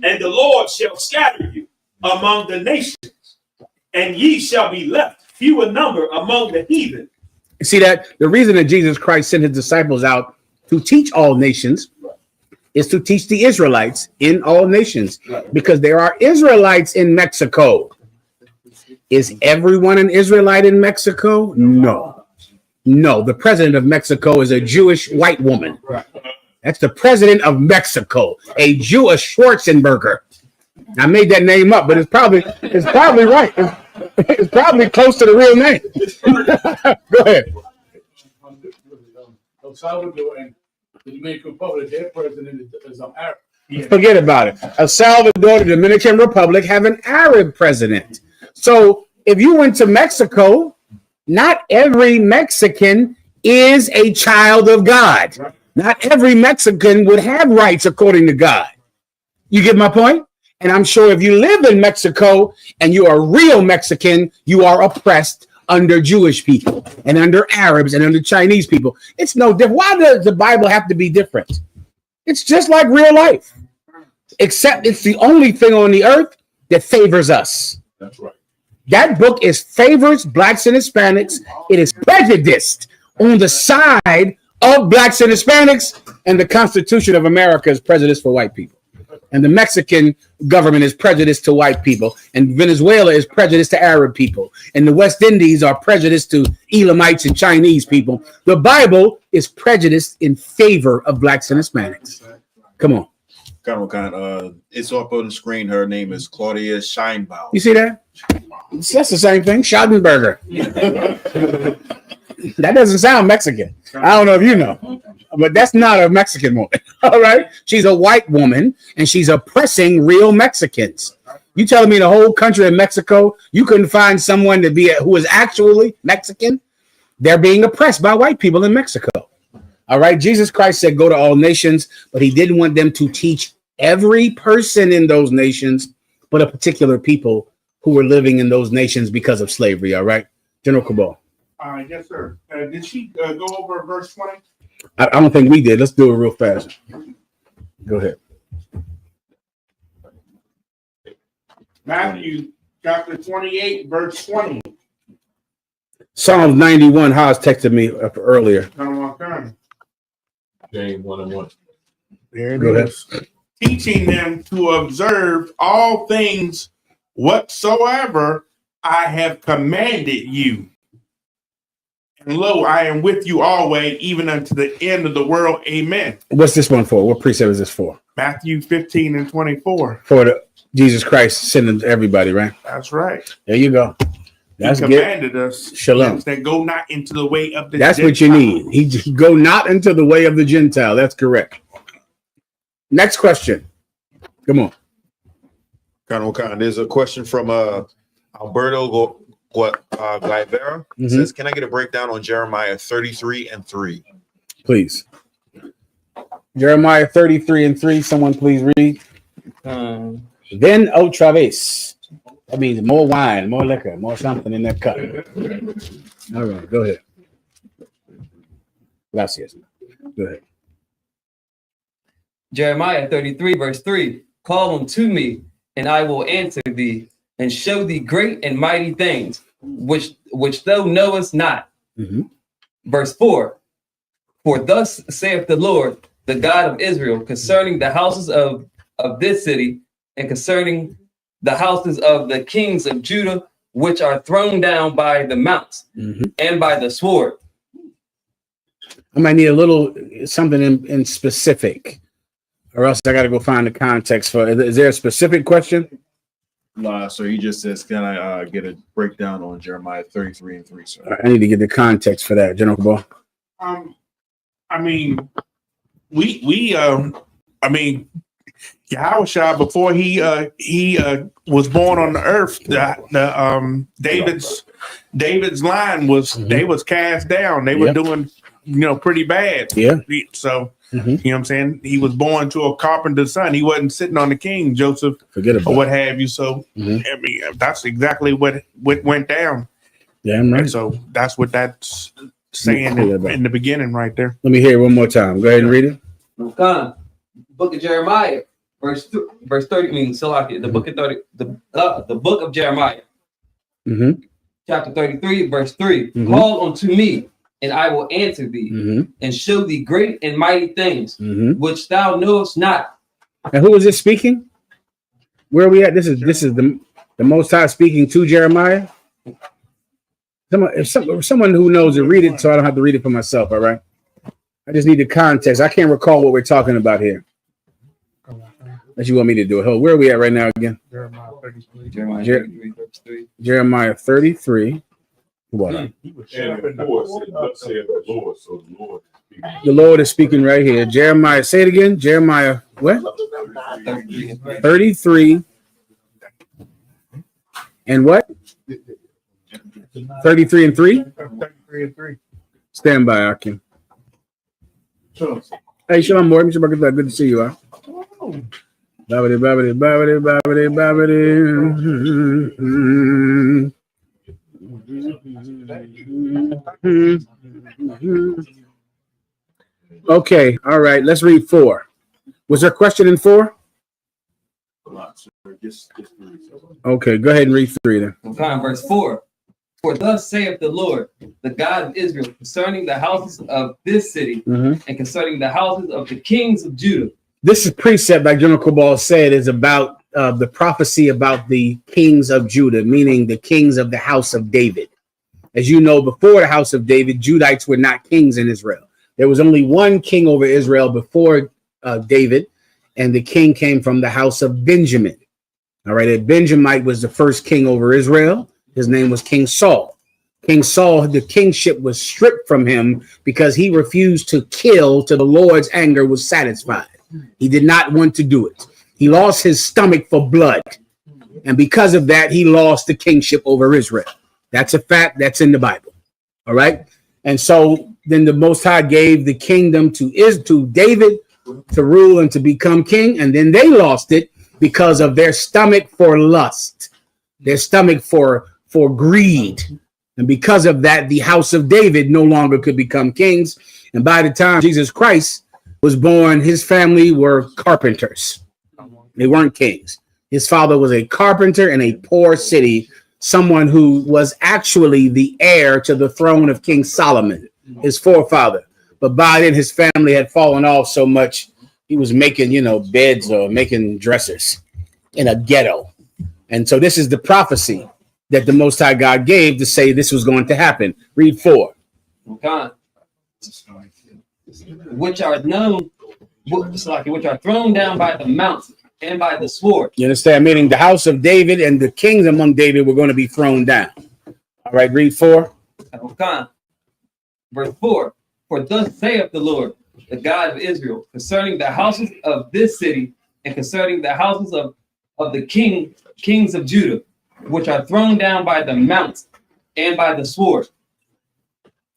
And the Lord shall scatter you among the nations, and ye shall be left few in number among the heathen. See that the reason that Jesus Christ sent his disciples out to teach all nations is to teach the Israelites in all nations, because there are Israelites in Mexico. Is everyone an Israelite in Mexico? No. No, the president of Mexico is a Jewish white woman. That's the president of Mexico, a Jewish Schwarzenberger. I made that name up, but it's probably right. It's probably close to the real name. Go ahead. El Salvador and the Dominican Republic, their president is Arab. Forget about it. El Salvador, the Dominican Republic have an Arab president. So if you went to Mexico, not every Mexican is a child of God. Not every Mexican would have rights according to God. You get my point? And I'm sure if you live in Mexico and you are a real Mexican, you are oppressed under Jewish people and under Arabs and under Chinese people. It's no different. Why does the Bible have to be different? It's just like real life, except it's the only thing on the earth that favors us. That's right. That book favors blacks and Hispanics. It is prejudiced on the side of blacks and Hispanics, and the Constitution of America is prejudiced for white people. And the Mexican government is prejudiced to white people, and Venezuela is prejudiced to Arab people, and the West Indies are prejudiced to Elamites and Chinese people. The Bible is prejudiced in favor of blacks and Hispanics. Come on. It's up on the screen. Her name is Claudia Scheinbaum. You see that? That's the same thing. Schaudenberger. That doesn't sound Mexican. I don't know if you know, but that's not a Mexican woman. All right. She's a white woman, and she's oppressing real Mexicans. You telling me the whole country of Mexico, you couldn't find someone who is actually Mexican? They're being oppressed by white people in Mexico. All right. Jesus Christ said, go to all nations, but he didn't want them to teach every person in those nations, but a particular people who were living in those nations because of slavery. All right. General Cabal. Yes, sir. Did she go over verse 20? I don't think we did. Let's do it real fast. Go ahead. Matthew chapter 28, verse 20. Psalms 91. Haas texted me earlier. James 1:1. There Go it is. Teaching them to observe all things whatsoever I have commanded you. And lo, I am with you always, even unto the end of the world. Amen. What's this one for? What precept is this for? Matthew 15 and 24. For Jesus Christ sending to everybody, right? That's right. There you go. That's he commanded us. Shalom. That go not into the way of the That's Gentile. what you need. He go not into the way of the Gentile. That's correct. Next question. Come on. There's a question from Alberto Guevara. Says, can I get a breakdown on Jeremiah 33:3? Please. Jeremiah 33:3. Someone please read. Then otra vez. That means more wine, more liquor, more something in that cup. All right, go ahead. Gracias. Go ahead. Jeremiah 33, verse 3. Call unto me, and I will answer thee, and show thee great and mighty things, which thou knowest not. Verse 4. For thus saith the Lord, the God of Israel, concerning the houses of this city, and concerning the houses of the kings of Judah, which are thrown down by the mounts and by the sword. I might need a little something in specific, or else I got to go find the context for it. Is there a specific question? No, so he just says, can I get a breakdown on Jeremiah 33:3, sir? I need to get the context for that, General Ball. I mean, Yahushua, before he was born on the earth, David's line was they was cast down. They were doing pretty bad. Yeah. So you know what I'm saying? He was born to a carpenter's son. He wasn't sitting on the king, Joseph, or what have you. So I mean, that's exactly what went down. Yeah, I'm right. And so that's what that's saying in the beginning right there. Let me hear it one more time. Go ahead and read it. Book of Jeremiah, verse 30 means Salakia. The book of 30, the book of Jeremiah, chapter 33, verse 3. Call unto me, and I will answer thee, and show thee great and mighty things, which thou knowest not. And who is this speaking? Where are we at? This is the Most High speaking to Jeremiah. Someone who knows it, read it so I don't have to read it for myself. All right. I just need the context. I can't recall what we're talking about here. Unless you want me to do it. Hold, where are we at right now again? Jeremiah 33, verse 3. Jeremiah 33. What? The Lord is speaking right here. Jeremiah, say it again. Jeremiah, what? 33. And what? 33:3? 33:3. Stand by, Akim. Hey, Shalom, Morton. Good to see you. Huh? Babbity, babbity, babbity, babbity, babbity. Okay, all right. Let's read 4. Was there a question in 4? Okay, go ahead and read 3 then. Verse 4. For thus saith the Lord, the God of Israel, concerning the houses of this city, and concerning the houses of the kings of Judah. This is precept, like General Kobal said, is about the prophecy about the kings of Judah, meaning the kings of the house of David. As you know, before the house of David, Judites were not kings in Israel. There was only one king over Israel before David, and the king came from the house of Benjamin. All right, and Benjamite was the first king over Israel. His name was King Saul. King Saul, the kingship was stripped from him because he refused to kill till the Lord's anger was satisfied. He did not want to do it. He lost his stomach for blood. And because of that, he lost the kingship over Israel. That's a fact. That's in the Bible. All right. And so then the Most High gave the kingdom to David to rule and to become king. And then they lost it because of their stomach for lust, their stomach for greed. And because of that, the house of David no longer could become kings. And by the time Jesus Christ was born, his family were carpenters. They weren't kings. His father was a carpenter in a poor city, someone who was actually the heir to the throne of King Solomon, his forefather. But by then his family had fallen off so much, he was making, beds or making dressers in a ghetto. And so this is the prophecy that the Most High God gave to say this was going to happen. Read 4. Okay. Which are known, which are thrown down by the mountain and by the sword. You understand? Meaning the house of David and the kings among David were going to be thrown down. All right, read 4. Okay. Verse 4. For thus saith the Lord, the God of Israel, concerning the houses of this city, and concerning the houses of the kings of Judah, which are thrown down by the mounts and by the sword.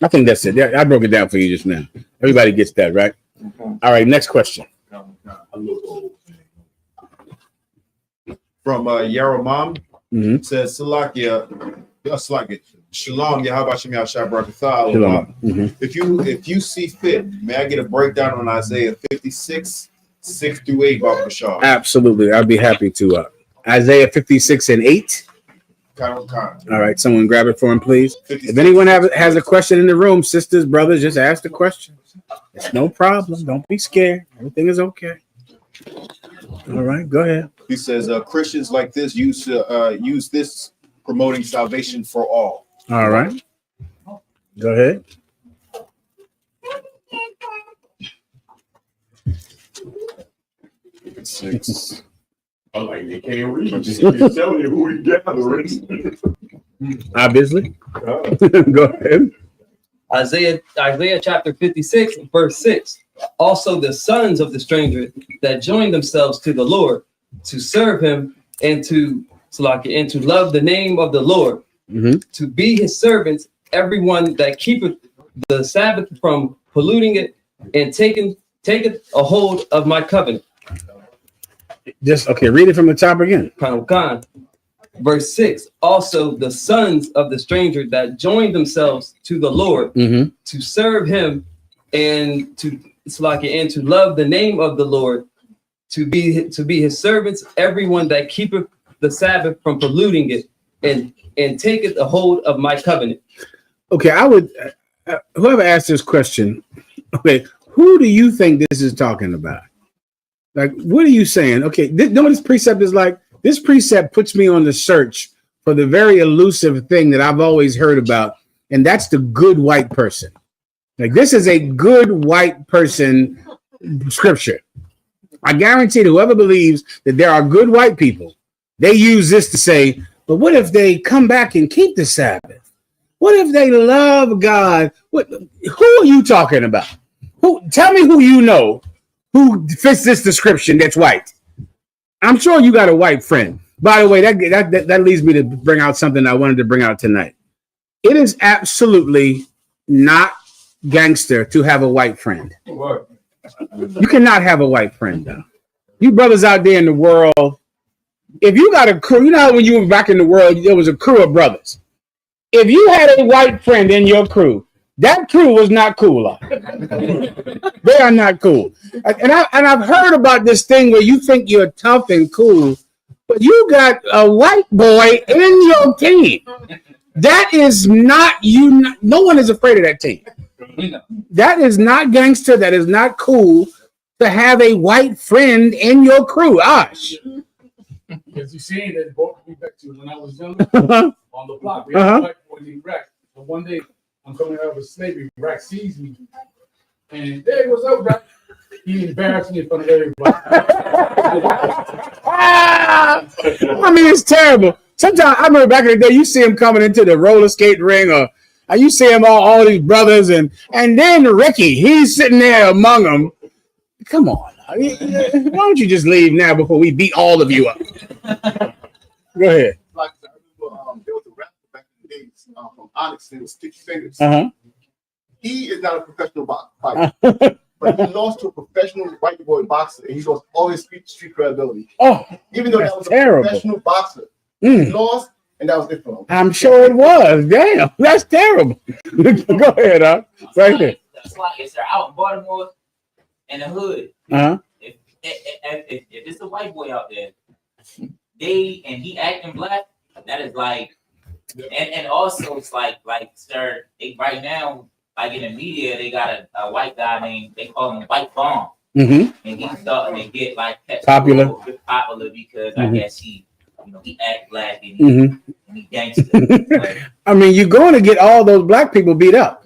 I think that's it. Yeah, I broke it down for you just now. Everybody gets that, right? Okay. All right, next question. From Yaramam, says Salakia, Shalom, Yahweh Shem Yahshua Barakatah. If you see fit, may I get a breakdown on Isaiah 56, 6 through 8, Baba Bashar? Absolutely, I'd be happy to. Isaiah 56 and 8. All right, someone grab it for him, please. If anyone has a question in the room, sisters, brothers, just ask the question. It's no problem. Don't be scared. Everything is okay. All right, go ahead. He says Christians like this use this promoting salvation for all. All right. Go ahead. Six. I like they can't read. Just tell you who we gathering. Obviously. Go ahead. Isaiah chapter 56, verse 6. Also the sons of the stranger that join themselves to the Lord to serve him and to love the name of the Lord, to be his servants, everyone that keepeth the Sabbath from polluting it and taketh a hold of my covenant. Just read it from the top again. Verse 6. Also the sons of the stranger that join themselves to the Lord to serve him and to love the name of the Lord, to be his servants, everyone that keepeth the Sabbath from polluting it and taketh a hold of my covenant. Okay, I would whoever asked this question, okay, who do you think this is talking about? Like, what are you saying? Okay, know what this precept is like? This precept puts me on the search for the very elusive thing that I've always heard about, and that's the good white person. Like, this is a good white person scripture. I guarantee that whoever believes that there are good white people, they use this to say, but what if they come back and keep the Sabbath? What if they love God? Who are you talking about? Tell me who you know who fits this description that's white. I'm sure you got a white friend. By the way, that leads me to bring out something I wanted to bring out tonight. It is absolutely not gangster to have a white friend. You cannot have a white friend, though. You brothers out there in the world, if you got a crew, you know how when you were back in the world, there was a crew of brothers. If you had a white friend in your crew, that crew was not cool. They are not cool. And I've heard about this thing where you think you're tough and cool, but you got a white boy in your team. That is not you. No one is afraid of that team. That is not gangster. That is not cool to have a white friend in your crew. Osh. Because you see, that brought me back to when I was younger on the block. We had a white boy named Rack. So one day I'm coming out of slavery. Rack sees me, and hey, what's up, Rack? He embarrassed me in front of everybody. I mean, it's terrible. Sometimes I remember back in the day, you see him coming into the roller skate ring, or you see him all these brothers, and then Ricky, he's sitting there among them. Come on, why don't you just leave now before we beat all of you up? Go ahead. Like I remember, there was a rapper back in the days from Onyx and Sticky Fingers. He is not a professional fighter, but he lost to a professional white boy boxer, and he lost all his street credibility. Oh, even though that was terrible. A professional boxer, he lost, and that was it for him. I'm sure it was. Damn, that's terrible. Go ahead, right there. That's like it's out in Baltimore in the hood. If it's a white boy out there, and he acting black, that is like, and also it's like sir, right now, like in the media, they got a white guy named, they call him White Bomb, and he's starting to get like popular because I guess he act black and he gangster. I mean, you're going to get all those black people beat up.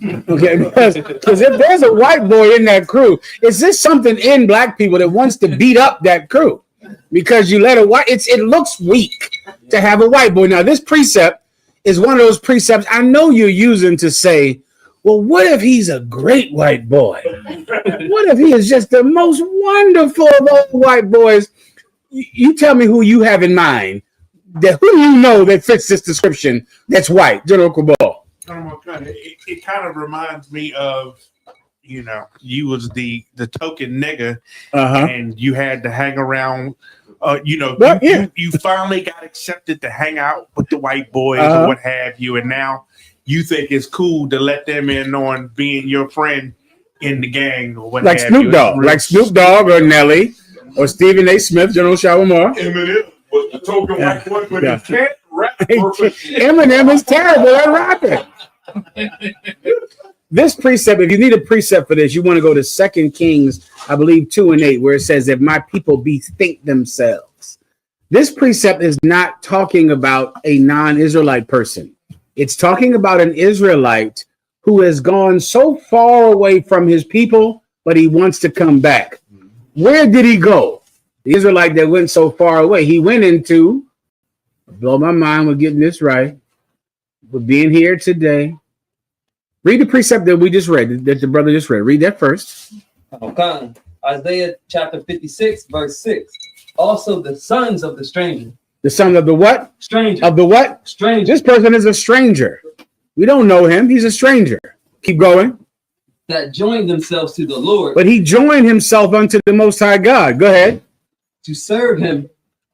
Okay, because if there's a white boy in that crew, is this something in black people that wants to beat up that crew? Because you let a white, it looks weak to have a white boy. Now, this precept is one of those precepts I know you're using to say, well, what if he's a great white boy? What if he is just the most wonderful of all white boys? You tell me who you have in mind. Who do you know that fits this description that's white, General Cabal? It kind of reminds me of, you was the token nigga, and you had to hang around. You finally got accepted to hang out with the white boys or what have you, and now you think it's cool to let them in on being your friend in the gang or what like have Snoop you. Dogg, like Snoop Dogg or Nelly or Stephen A. Smith, General Shawamar. Eminem was the token white boy, but he can't rap perfect. Eminem is terrible at rapping. This precept, if you need a precept for this, you want to go to 2 Kings, I believe 2:8, where it says, if my people bethink themselves. This precept is not talking about a non-Israelite person. It's talking about an Israelite who has gone so far away from his people, but he wants to come back. Where did he go? The Israelite that went so far away, he went into, blow my mind with getting this right, with being here today. Read the precept that we just read, that the brother just read. Read that first. Okay. Isaiah chapter 56, verse 6. Also the sons of the stranger. The son of the what? Stranger. Of the what? Stranger. This person is a stranger. We don't know him. He's a stranger. Keep going. That joined themselves to the Lord. But he joined himself unto the Most High God. Go ahead. To serve him.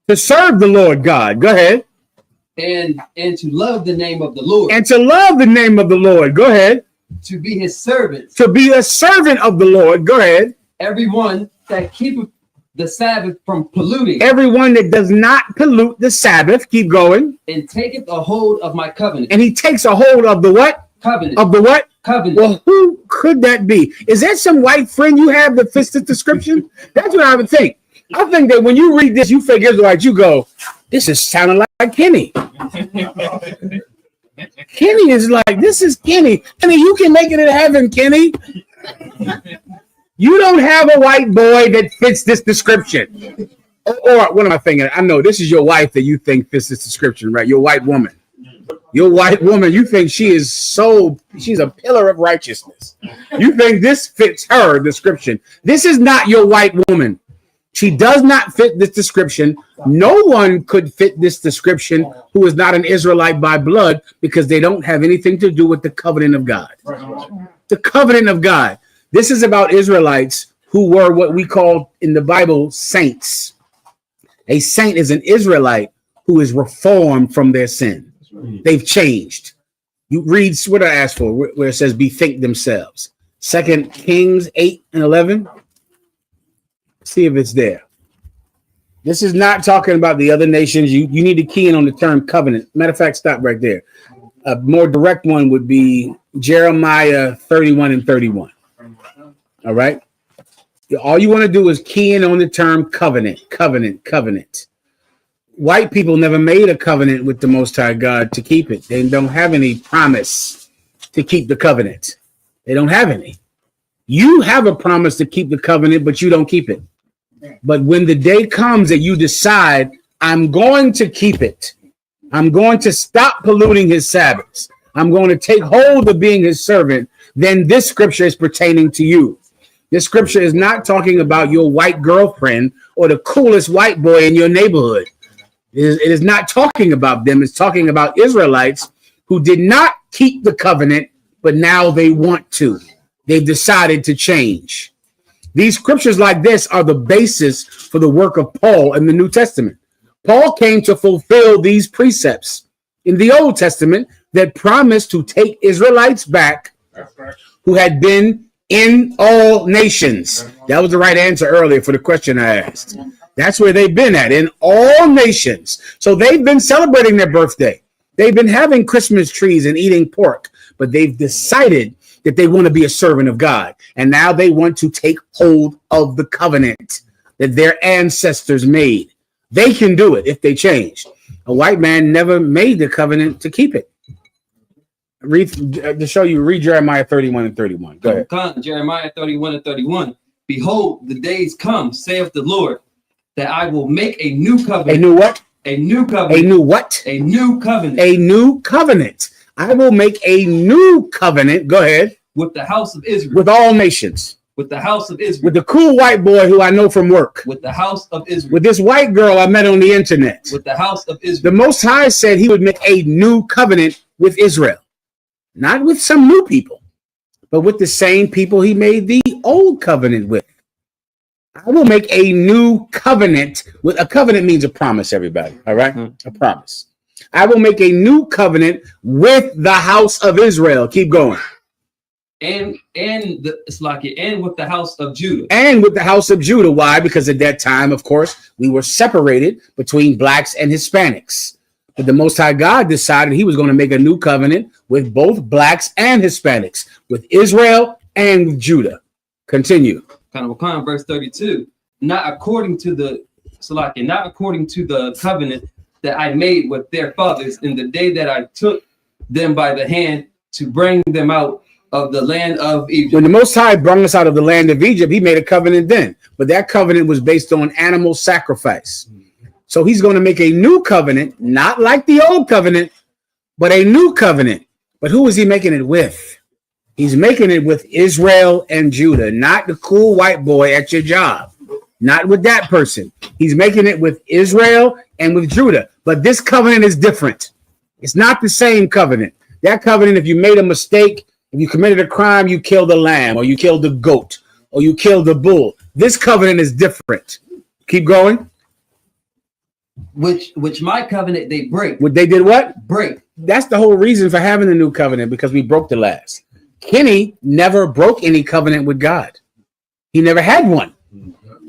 To serve the Lord God. Go ahead. And to love the name of the Lord. And to love the name of the Lord. Go ahead. To be his servant. To be a servant of the Lord. Go ahead. Everyone that keepeth the Sabbath from polluting. Everyone that does not pollute the Sabbath. Keep going. And taketh a hold of my covenant. And he takes a hold of the what? Covenant. Of the what? Covenant. Well, who could that be? Is that some white friend you have that fits this description? That's what I would think. I think that when you read this, you figure Israelites, you go, this is sounding like Kenny. Kenny is like, this is Kenny. Kenny, you can make it in heaven, Kenny. You don't have a white boy that fits this description. Or what am I thinking? I know this is your wife that you think fits this description, right? Your white woman. Your white woman, you think she's a pillar of righteousness. You think this fits her description. This is not your white woman. She does not fit this description. No one could fit this description who is not an Israelite by blood, because they don't have anything to do with the covenant of God. The covenant of God. This is about Israelites who were what we call in the Bible saints. A saint is an Israelite who is reformed from their sin. They've changed. You read what I asked for, where it says bethink themselves. 2 Kings 8:11. See if it's there. This is not talking about the other nations. You need to key in on the term covenant. Matter of fact, stop right there. A more direct one would be Jeremiah 31:31. All right. All you want to do is key in on the term covenant, covenant, covenant. White people never made a covenant with the Most High God to keep it. They don't have any promise to keep the covenant. They don't have any. You have a promise to keep the covenant, but you don't keep it. But when the day comes that you decide, I'm going to keep it, I'm going to stop polluting his Sabbaths, I'm going to take hold of being his servant, then this scripture is pertaining to you. This scripture is not talking about your white girlfriend or the coolest white boy in your neighborhood. It is not talking about them. It's talking about Israelites who did not keep the covenant, but now they want to. They've decided to change. These scriptures like this are the basis for the work of Paul in the New Testament. Paul came to fulfill these precepts in the Old Testament that promised to take Israelites back who had been in all nations. That was the right answer earlier for the question I asked. That's where they've been at, in all nations. So they've been celebrating their birthday. They've been having Christmas trees and eating pork, but they've decided that they want to be a servant of God. And now they want to take hold of the covenant that their ancestors made. They can do it if they change. A white man never made the covenant to keep it. To show you, read Jeremiah 31:31. Go ahead. Jeremiah 31:31. Behold, the days come, saith the Lord, that I will make a new covenant. A new what? A new covenant. A new what? A new covenant. A new covenant. I will make a new covenant. Go ahead. With the house of Israel. With all nations. With the house of Israel. With the cool white boy who I know from work. With the house of Israel. With this white girl I met on the internet. With the house of Israel. The Most High said he would make a new covenant with Israel. Not with some new people, but with the same people he made the old covenant with. I will make a new covenant with, a covenant means a promise, everybody. All right? A promise. I will make a new covenant with the house of Israel. Keep going. And with the house of Judah. And with the house of Judah. Why? Because at that time, of course, we were separated between blacks and Hispanics. But the Most High God decided he was going to make a new covenant with both blacks and Hispanics, with Israel and with Judah. Continue. Verse 32. Not according to the covenant that I made with their fathers in the day that I took them by the hand to bring them out of the land of Egypt. When the Most High brought us out of the land of Egypt, he made a covenant then. But that covenant was based on animal sacrifice. So he's going to make a new covenant, not like the old covenant, but a new covenant. But who is he making it with? He's making it with Israel and Judah, not the cool white boy at your job. Not with that person. He's making it with Israel and with Judah. But this covenant is different. It's not the same covenant. That covenant, if you made a mistake, if you committed a crime, you killed a lamb, or you killed a goat, or you killed a bull. This covenant is different. Keep going. Which my covenant they break. What they did what? Break. That's the whole reason for having the new covenant, because we broke the last. Kenny never broke any covenant with God. He never had one.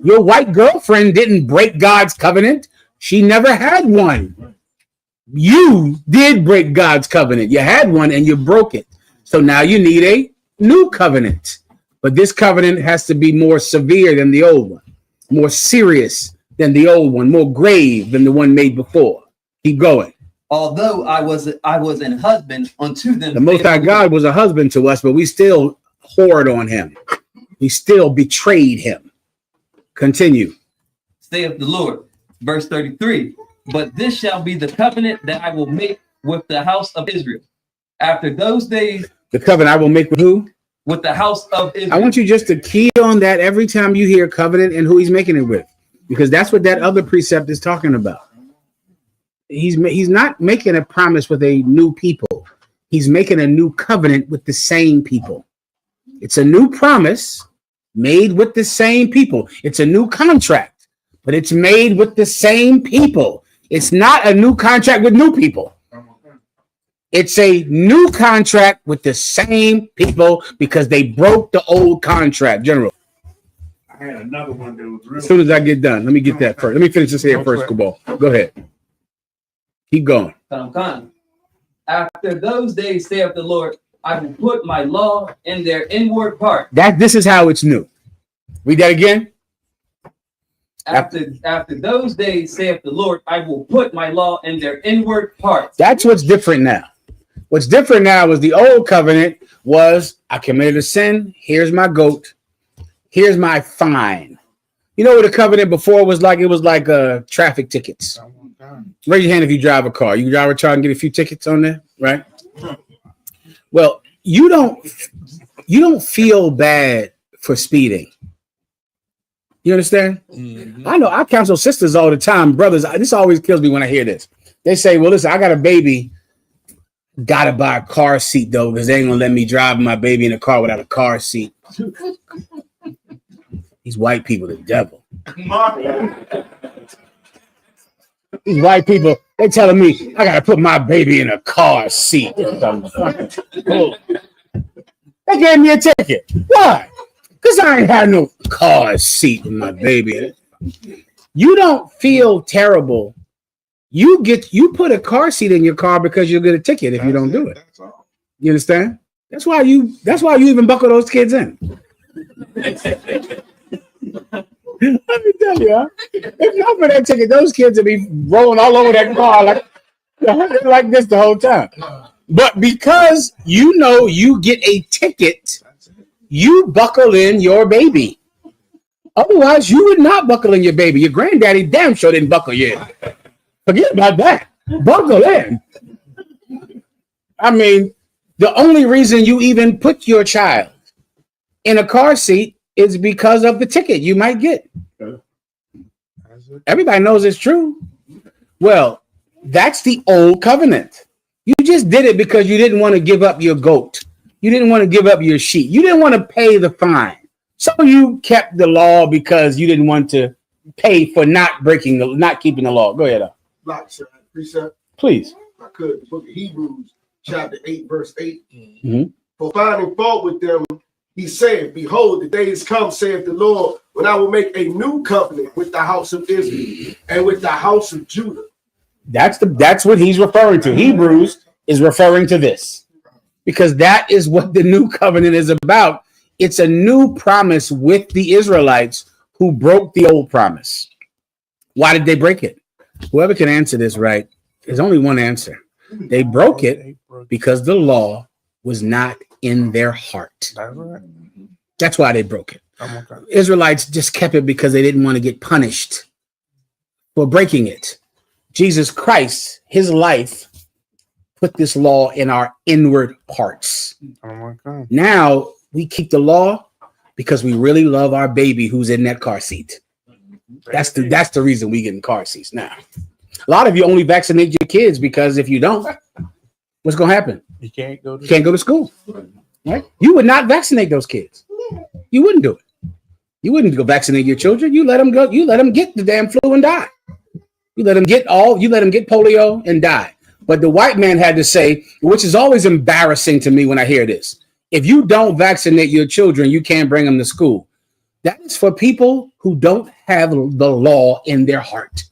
Your white girlfriend didn't break God's covenant. She never had one. You did break God's covenant. You had one and you broke it. So now you need a new covenant. But this covenant has to be more severe than the old one, more serious than the old one, more grave than the one made before. Keep going. Although I was an husband unto them. The Most High God was a husband to us, but we still whored on him. We still betrayed him. Continue. Saith the Lord. Verse 33. But this shall be the covenant that I will make with the house of Israel. After those days. The covenant I will make with who? With the house of Israel. I want you just to key on that every time you hear covenant and who he's making it with, because that's what that other precept is talking about. He's not making a promise with a new people. He's making a new covenant with the same people. It's a new promise made with the same people. It's a new contract, but it's made with the same people. It's not a new contract with new people. It's a new contract with the same people because they broke the old contract, General. I had another one that was real. As soon as I get done, let me get that first. Let me finish this here first, Cabal. Go ahead. Keep going. After those days, saith the Lord, I will put my law in their inward part. This is how it's new. Read that again. After those days, saith the Lord, I will put my law in their inward part. That's what's different now. What's different now is the old covenant was, I committed a sin. Here's my goat. Here's my fine. You know what a covenant before was like? It was like traffic tickets. Raise your hand if you drive a car. You can drive a car and get a few tickets on there, right? Well, you don't feel bad for speeding. You understand? Mm-hmm. I know I counsel sisters all the time, brothers. This always kills me when I hear this. They say, well, listen, I got a baby. Gotta buy a car seat though, because they ain't gonna let me drive my baby in a car without a car seat. These white people, the devil. These white people, they telling me I gotta put my baby in a car seat. They gave me a ticket. Why? Because I ain't had no car seat with my baby. You don't feel terrible. You put a car seat in your car because you'll get a ticket if you don't do it. You understand? That's why you even buckle those kids in. Let me tell you, huh? If not for that ticket, those kids would be rolling all over that car like this the whole time. But because you know you get a ticket, you buckle in your baby. Otherwise, you would not buckle in your baby. Your granddaddy damn sure didn't buckle you in. Forget about that. Buckle in. I mean, the only reason you even put your child in a car seat is because of the ticket you might get. Everybody knows it's true. Well, that's the old covenant. You just did it because you didn't want to give up your goat. You didn't want to give up your sheep. You didn't want to pay the fine. So you kept the law because you didn't want to pay for not keeping the law. Go ahead. Like, sir, precept. Please. If I could, the book of Hebrews, chapter 8, verse 8. Mm-hmm. For finding fault with them, he said, behold, the days come, saith the Lord, when I will make a new covenant with the house of Israel and with the house of Judah. That's what he's referring to. Hebrews is referring to this because that is what the new covenant is about. It's a new promise with the Israelites who broke the old promise. Why did they break it? Whoever can answer this right, there's only one answer. They broke it because the law was not in their heart. That's why they broke it. Israelites just kept it because they didn't want to get punished for breaking it. Jesus Christ, his life, put this law in our inward parts. Now we keep the law because we really love our baby who's in that car seat. That's the reason we get in car seats now. A lot of you only vaccinate your kids because if you don't, what's going to happen? You can't go to school. Right? You would not vaccinate those kids. You wouldn't do it. You wouldn't go vaccinate your children. You let them go. You let them get the damn flu and die. You let them get polio and die. But the white man had to say, which is always embarrassing to me when I hear this. If you don't vaccinate your children, you can't bring them to school. That is for people who don't have the law in their heart.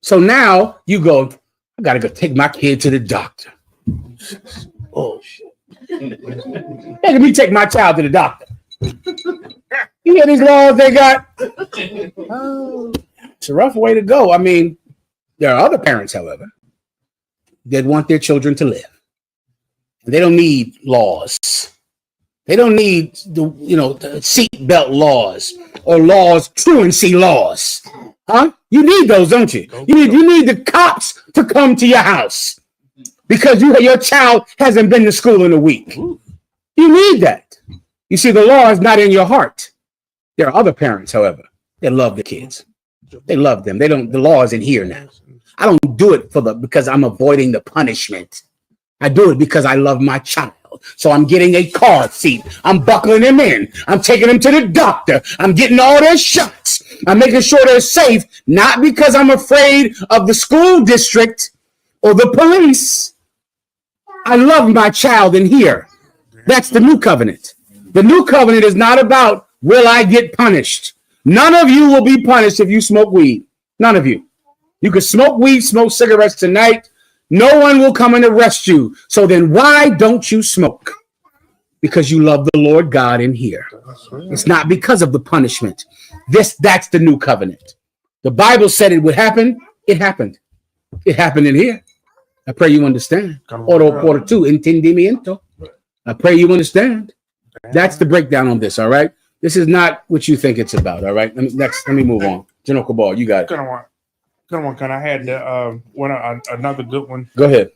So now you go, I got to go take my kid to the doctor. Oh, shit. Let me take my child to the doctor. You hear these laws they got? Oh, it's a rough way to go. I mean, there are other parents, however, that want their children to live. They don't need laws. They don't need the seatbelt laws or truancy laws. Huh? You need those, don't you? You need the cops to come to your house because your child hasn't been to school in a week. You need that. You see, the law is not in your heart. There are other parents, however, that love the kids. They love them. The law isn't here now. I don't do it because I'm avoiding the punishment. I do it because I love my child. So I'm getting a car seat. I'm buckling them in. I'm taking them to the doctor. I'm getting all their shots. I'm making sure they're safe, not because I'm afraid of the school district or the police. I love my child in here. That's the new covenant. The new covenant is not about will I get punished. None of you will be punished if you smoke weed. None of you. You can smoke weed, smoke cigarettes tonight. No one will come and arrest you. So then why don't you smoke? Because you love the Lord God in here. It's not because of the punishment. That's the new covenant. The Bible said it would happen. It happened. It happened in here. I pray you understand. Order 2, entendimiento. I pray you understand. That's the breakdown on this, all right? This is not what you think it's about, all right? Let me move on. General Cabal, you got it. Good one. Can I had another good one? Go ahead.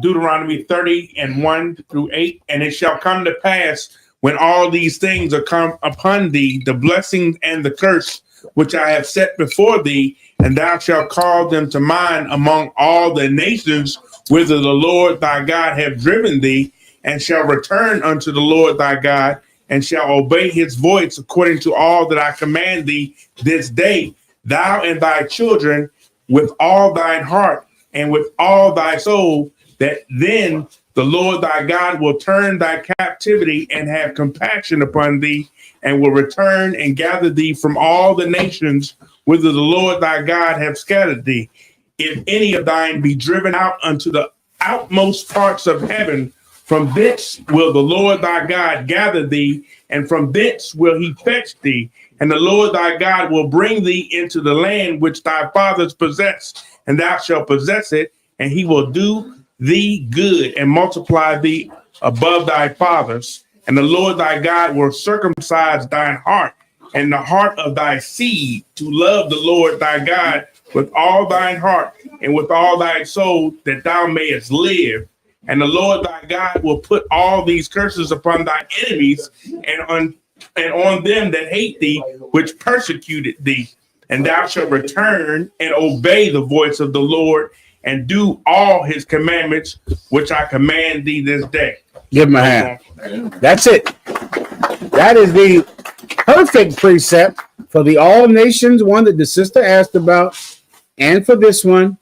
Deuteronomy 30:1-8, and it shall come to pass when all these things are come upon thee, the blessing and the curse which I have set before thee, and thou shalt call them to mind among all the nations whither the Lord thy God hath driven thee, and shall return unto the Lord thy God, and shall obey his voice according to all that I command thee this day, thou and thy children, with all thine heart and with all thy soul, that then the Lord thy God will turn thy captivity and have compassion upon thee, and will return and gather thee from all the nations whither the Lord thy God hath scattered thee. If any of thine be driven out unto the outmost parts of heaven, from thence will the Lord thy God gather thee, and from thence will he fetch thee. And the Lord thy God will bring thee into the land which thy fathers possessed, and thou shalt possess it, and he will do thee good and multiply thee above thy fathers. And the Lord thy God will circumcise thine heart and the heart of thy seed to love the Lord thy God with all thine heart and with all thy soul, that thou mayest live. And the Lord thy God will put all these curses upon thy enemies and on them that hate thee, which persecuted thee. And thou shalt return and obey the voice of the Lord and do all his commandments, which I command thee this day. Give him a hand. That's it. That is the perfect precept for the all nations one that the sister asked about. And for this one,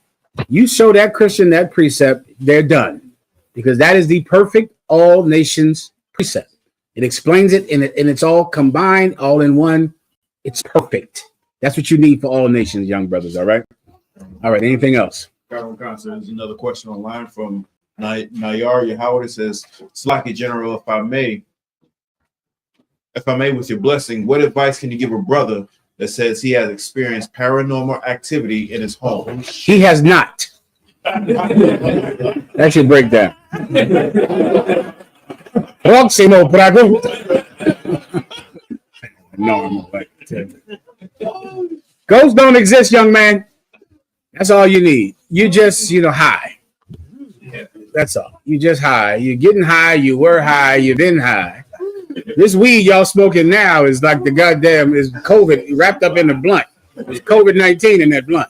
you show that Christian that precept, they're done. Because that is the perfect all nations precept. It explains it and it's all combined, all in one. It's perfect. That's what you need for all nations, young brothers. All right. All right. Anything else? There's another question online from Nayar Yahweh. It says, Slaki General, if I may, with your blessing, what advice can you give a brother that says he has experienced paranormal activity in his home? He has not. That should break down. Próximo pregunta. No, ghosts don't exist, young man. That's all you need. You just, high. That's all. You just high. You're getting high. You were high. You've been high. This weed y'all smoking now is like the goddamn is COVID wrapped up in the blunt. It's COVID-19 in that blunt.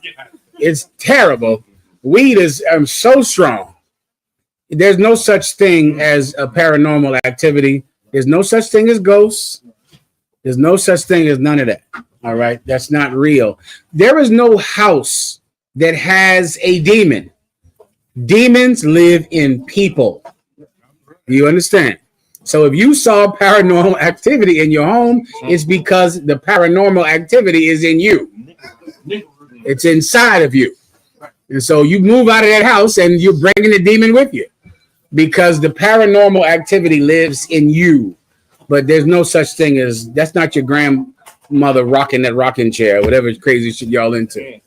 It's terrible. Weed is so strong. There's no such thing as a paranormal activity. There's no such thing as ghosts. There's no such thing as none of that. All right. That's not real. There is no house that has a demon. Demons live in people. You understand? So if you saw paranormal activity in your home, it's because the paranormal activity is in you. It's inside of you. And so you move out of that house and you're bringing the demon with you because the paranormal activity lives in you. But there's no such thing as, that's not your grandmother rocking that rocking chair, whatever crazy shit y'all into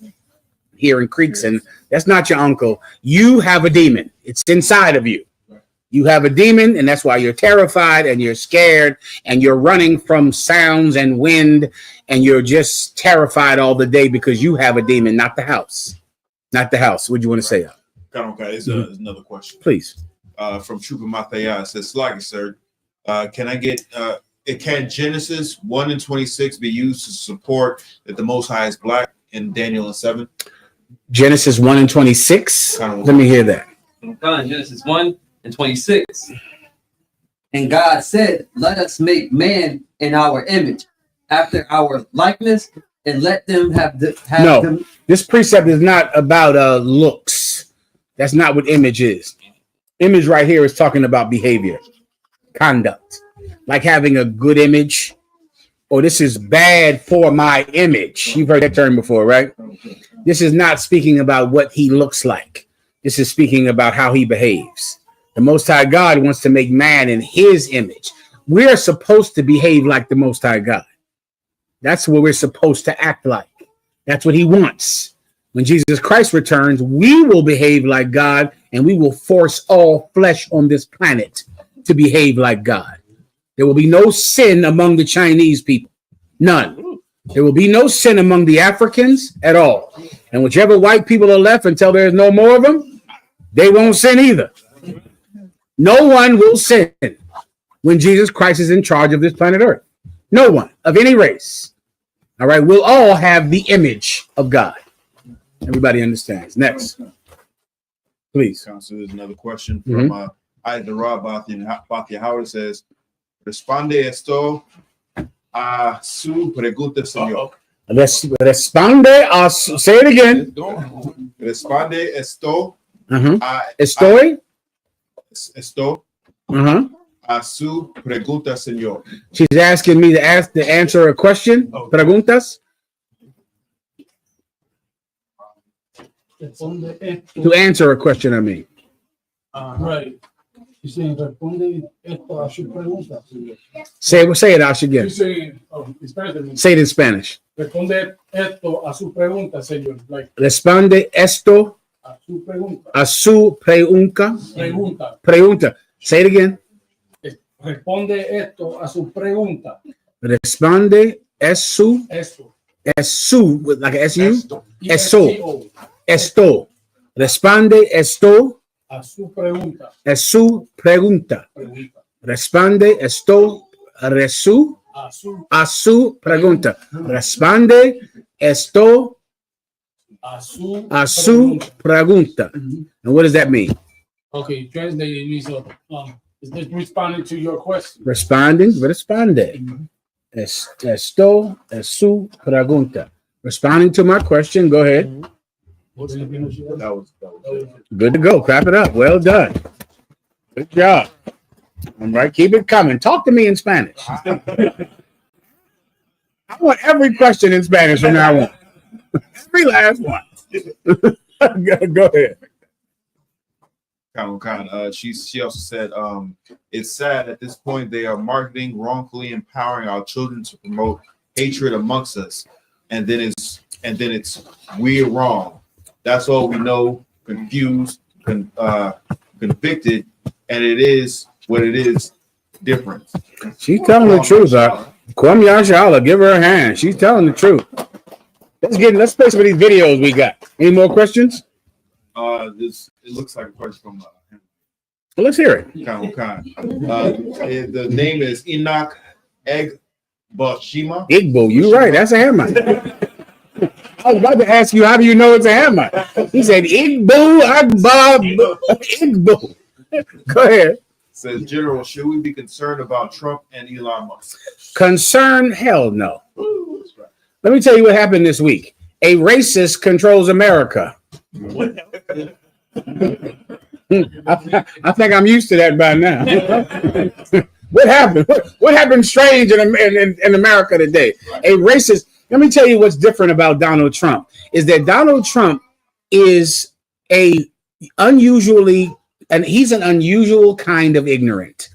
here in Creeks. And that's not your uncle. You have a demon. It's inside of you. You have a demon, and that's why you're terrified and you're scared and you're running from sounds and wind and you're just terrified all the day because you have a demon, not the house. Not the house. What do you want to say? Okay, it's another question. Please. From Trooper Mathaya, it says, Slaggy, sir, can I get, can Genesis 1 and 26 be used to support that the Most High is black in Daniel and 7? Genesis 1 and 26? Let me hear that. Genesis 1 and 26. And God said, let us make man in our image, after our likeness, and let them have them. This precept is not about looks. That's not what image is. Image right here is talking about behavior, conduct, like having a good image. Oh, this is bad for my image. You've heard that term before, right? This is not speaking about what he looks like. This is speaking about how he behaves. The Most High God wants to make man in his image. We are supposed to behave like the Most High God. That's what we're supposed to act like. That's what he wants. When Jesus Christ returns, we will behave like God, and we will force all flesh on this planet to behave like God. There will be no sin among the Chinese people. None. There will be no sin among the Africans at all. And whichever white people are left until there's no more of them, they won't sin either. No one will sin when Jesus Christ is in charge of this planet Earth. No one of any race. All right. We'll all have the image of God. Everybody understands. Next. Please. So there's another question from Aydara Bathia Howard. Says, responde esto a su pregunta, señor. Responde a su, say it again. Responde esto. Estoy. Esto. A su pregunta, señor. She's asking me to answer a question. Preguntas. To answer a question, I mean. Right. She's saying, responde esto a su pregunta. Say it, Ash, again. She's saying, say it in Spanish. Responde esto a su pregunta, señor. Like, responde esto a su pregunta. A su pregunta. Pregunta. Say it again. Responde esto a su pregunta. Responde esto. Esto. Esu, like an SU. Eso. Esto. Responde esto. A su pregunta. Es su pregunta. Responde esto. A su pregunta. Responde esto. A su pregunta. And what does that mean? Okay, translated it means is this responding to your question? Responding, responde. Esto es su pregunta. Responding to my question. Go ahead. That was Good to go. Clap it up. Well done. Good job. All right, keep it coming. Talk to me in Spanish. I want every question in Spanish from now on. Every last one. Go ahead. She also said, it's sad at this point they are marketing, wrongfully empowering our children to promote hatred amongst us, and then it's we're wrong. That's all we know, confused, convicted, and it is what it is, different. She's telling the truth, Kwame Yashala, give her a hand. She's telling the truth. Let's play some of these videos we got. Any more questions? It looks like a question from Well, let's hear it. The name is Enoch Egbashima. Igbo, you're right. That's a Hamite. I was about to ask you, how do you know it's a Hamite? He said, Igbo, Agba, Igbo. Go ahead. Says, General, should we be concerned about Trump and Elon Musk? Concern? Hell no. Let me tell you what happened this week. A racist controls America. I think I'm used to that by now. What happened? What happened strange in America today? A racist. Let me tell you what's different about Donald Trump is that Donald Trump is he's an unusual kind of ignorant.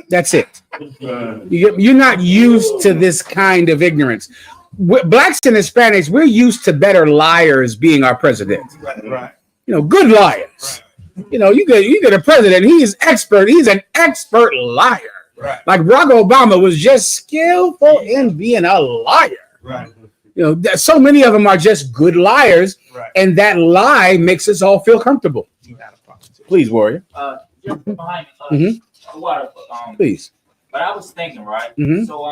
That's it. You're not used to this kind of ignorance. Blacks and Hispanics, we're used to better liars being our president. Right. Good liars. Right. You get a president, he's expert. He's an expert liar. Right. Like Barack Obama was just skillful in being a liar. Right. So many of them are just good liars, right. And that lie makes us all feel comfortable. Please, Warrior. You're behind water. Please. But I was thinking, right? Mm-hmm. So,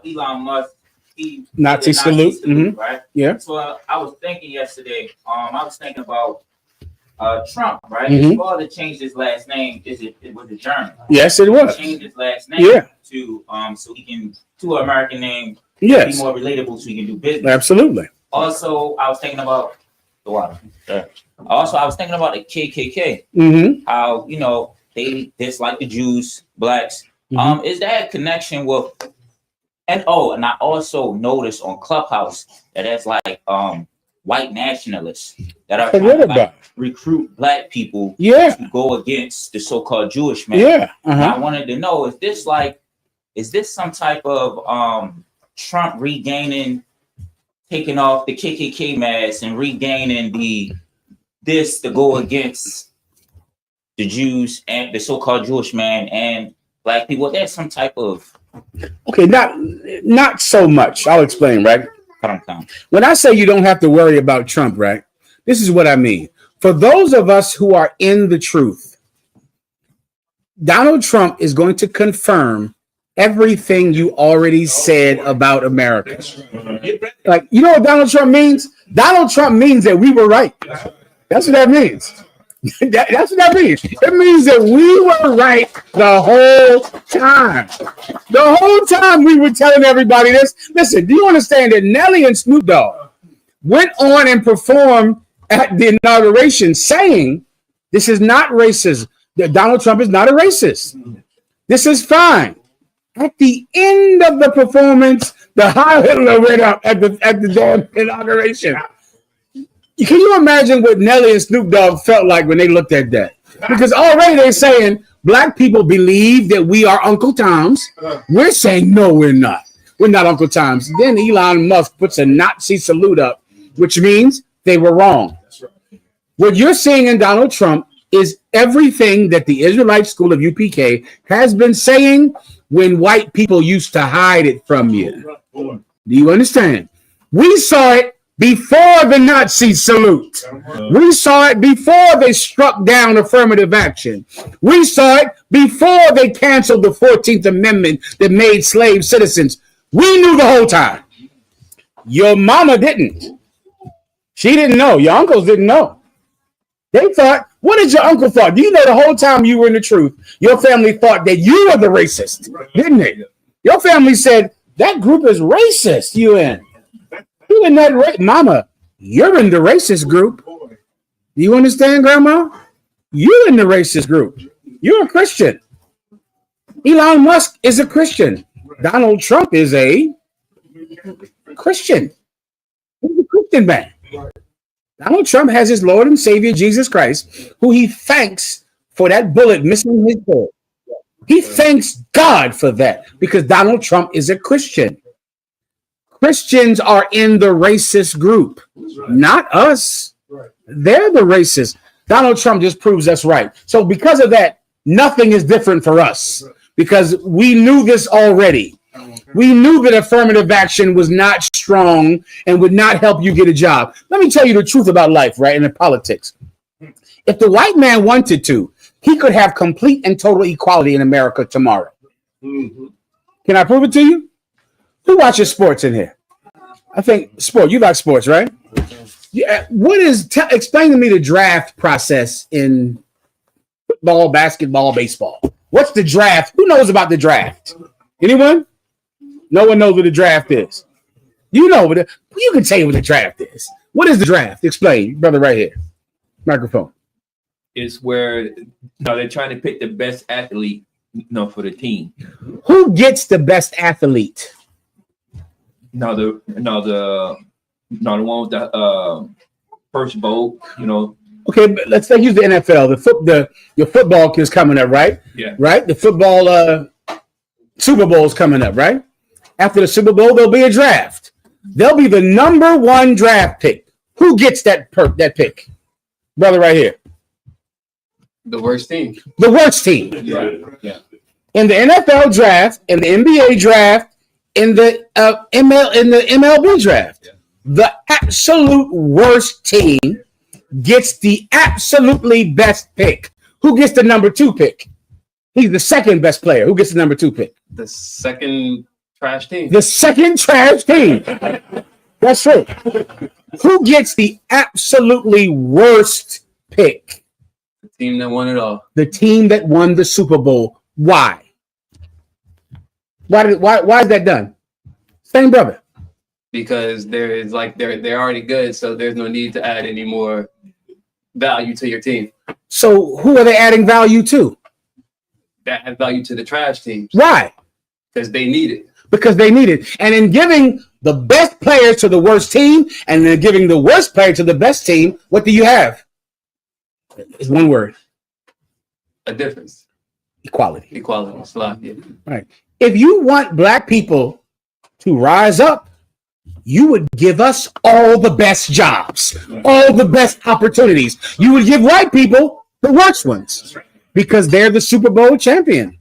Elon Musk, he Nazi salute, mm-hmm. Right? Yeah. So I was thinking yesterday. I was thinking about Trump, right? Mm-hmm. His father changed his last name. It was a German? Yes, it was. He changed his last name to so he can to an American name. Yes. Be more relatable so he can do business. Absolutely. Also, I was thinking about the water. Also, I was thinking about the KKK. Mm-hmm. How they dislike the Jews, blacks. Mm-hmm. Is that a connection with? And I also noticed on Clubhouse that there's like white nationalists that are trying to recruit black people to go against the so-called Jewish man. Yeah. And I wanted to know, is this some type of Trump taking off the KKK mask and regaining to go against the Jews and the so-called Jewish man and black people? There's some type of not so much. I'll explain, right? When I say you don't have to worry about Trump, right? This is what I mean. For those of us who are in the truth, Donald Trump is going to confirm everything you already said about America. Like, you know what Donald Trump means? Donald Trump means that we were right. That's what that means. That's what that means. It means that we were right the whole time. The whole time we were telling everybody this. Listen, do you understand that Nelly and Snoop Dogg went on and performed at the inauguration saying this is not racist. That Donald Trump is not a racist. This is fine. At the end of the performance, the Heil Hitler went up at the damn inauguration. Can you imagine what Nelly and Snoop Dogg felt like when they looked at that? Because already they're saying black people believe that we are Uncle Toms. We're saying, no, we're not. We're not Uncle Toms. Then Elon Musk puts a Nazi salute up, which means they were wrong. What you're seeing in Donald Trump is everything that the Israelite School of UPK has been saying when white people used to hide it from you. Do you understand? We saw it before the Nazi salute. We saw it before they struck down affirmative action. We saw it before they canceled the 14th Amendment that made slave citizens. We knew the whole time. Your mama didn't. She didn't know. Your uncles didn't know. They thought, what did your uncle thought? Do you know the whole time you were in the truth, your family thought that you were the racist, didn't they? Your family said, that group is racist, you in. You in that mama, you're in the racist group. Do you understand, Grandma? You're in the racist group. You're a Christian. Elon Musk is a Christian. Donald Trump is a Christian. He's a Christian man. Donald Trump has his Lord and Savior, Jesus Christ, who he thanks for that bullet missing his head. He thanks God for that because Donald Trump is a Christian. Christians are in the racist group, not us. They're the racists. Donald Trump just proves us right. So because of that, nothing is different for us because we knew this already. We knew that affirmative action was not strong and would not help you get a job. Let me tell you the truth about life, right? And in politics. If the white man wanted to, he could have complete and total equality in America tomorrow. Can I prove it to you? Who watches sports in here? I think sport. You like sports, right? Yeah. What is? Explain to me the draft process in football, basketball, baseball. What's the draft? Who knows about the draft? Anyone? No one knows what the draft is. You know, but you can tell you what the draft is. What is the draft? Explain, brother, right here. Microphone. It's where they're trying to pick the best athlete, for the team. Who gets the best athlete? The one with the first vote. Okay, but let's use the NFL. Your football is coming up, right? Yeah. Right. The football Super Bowl is coming up, right? After the Super Bowl, there'll be a draft. There'll be the number one draft pick. Who gets that pick? Brother right here. The worst team. The worst team. Yeah. In the NFL draft, in the NBA draft, in the MLB draft, the absolute worst team gets the absolutely best pick. Who gets the number 2 pick? He's the second best player. Who gets the number 2 pick? The second trash team. The second trash team. That's right. Who gets the absolutely worst pick? The team that won it all. The team that won the Super Bowl. Why? Why is that done? Same brother. Because they're already good, so there's no need to add any more value to your team. So who are they adding value to? That adds value to the trash teams. Why? Because they need it. Because they need it. And in giving the best player to the worst team and then giving the worst player to the best team, what do you have? It's one word. A difference. Equality. Equality. It's a lot, yeah. Right. If you want black people to rise up, you would give us all the best jobs, all the best opportunities. You would give white people the worst ones because they're the Super Bowl champion.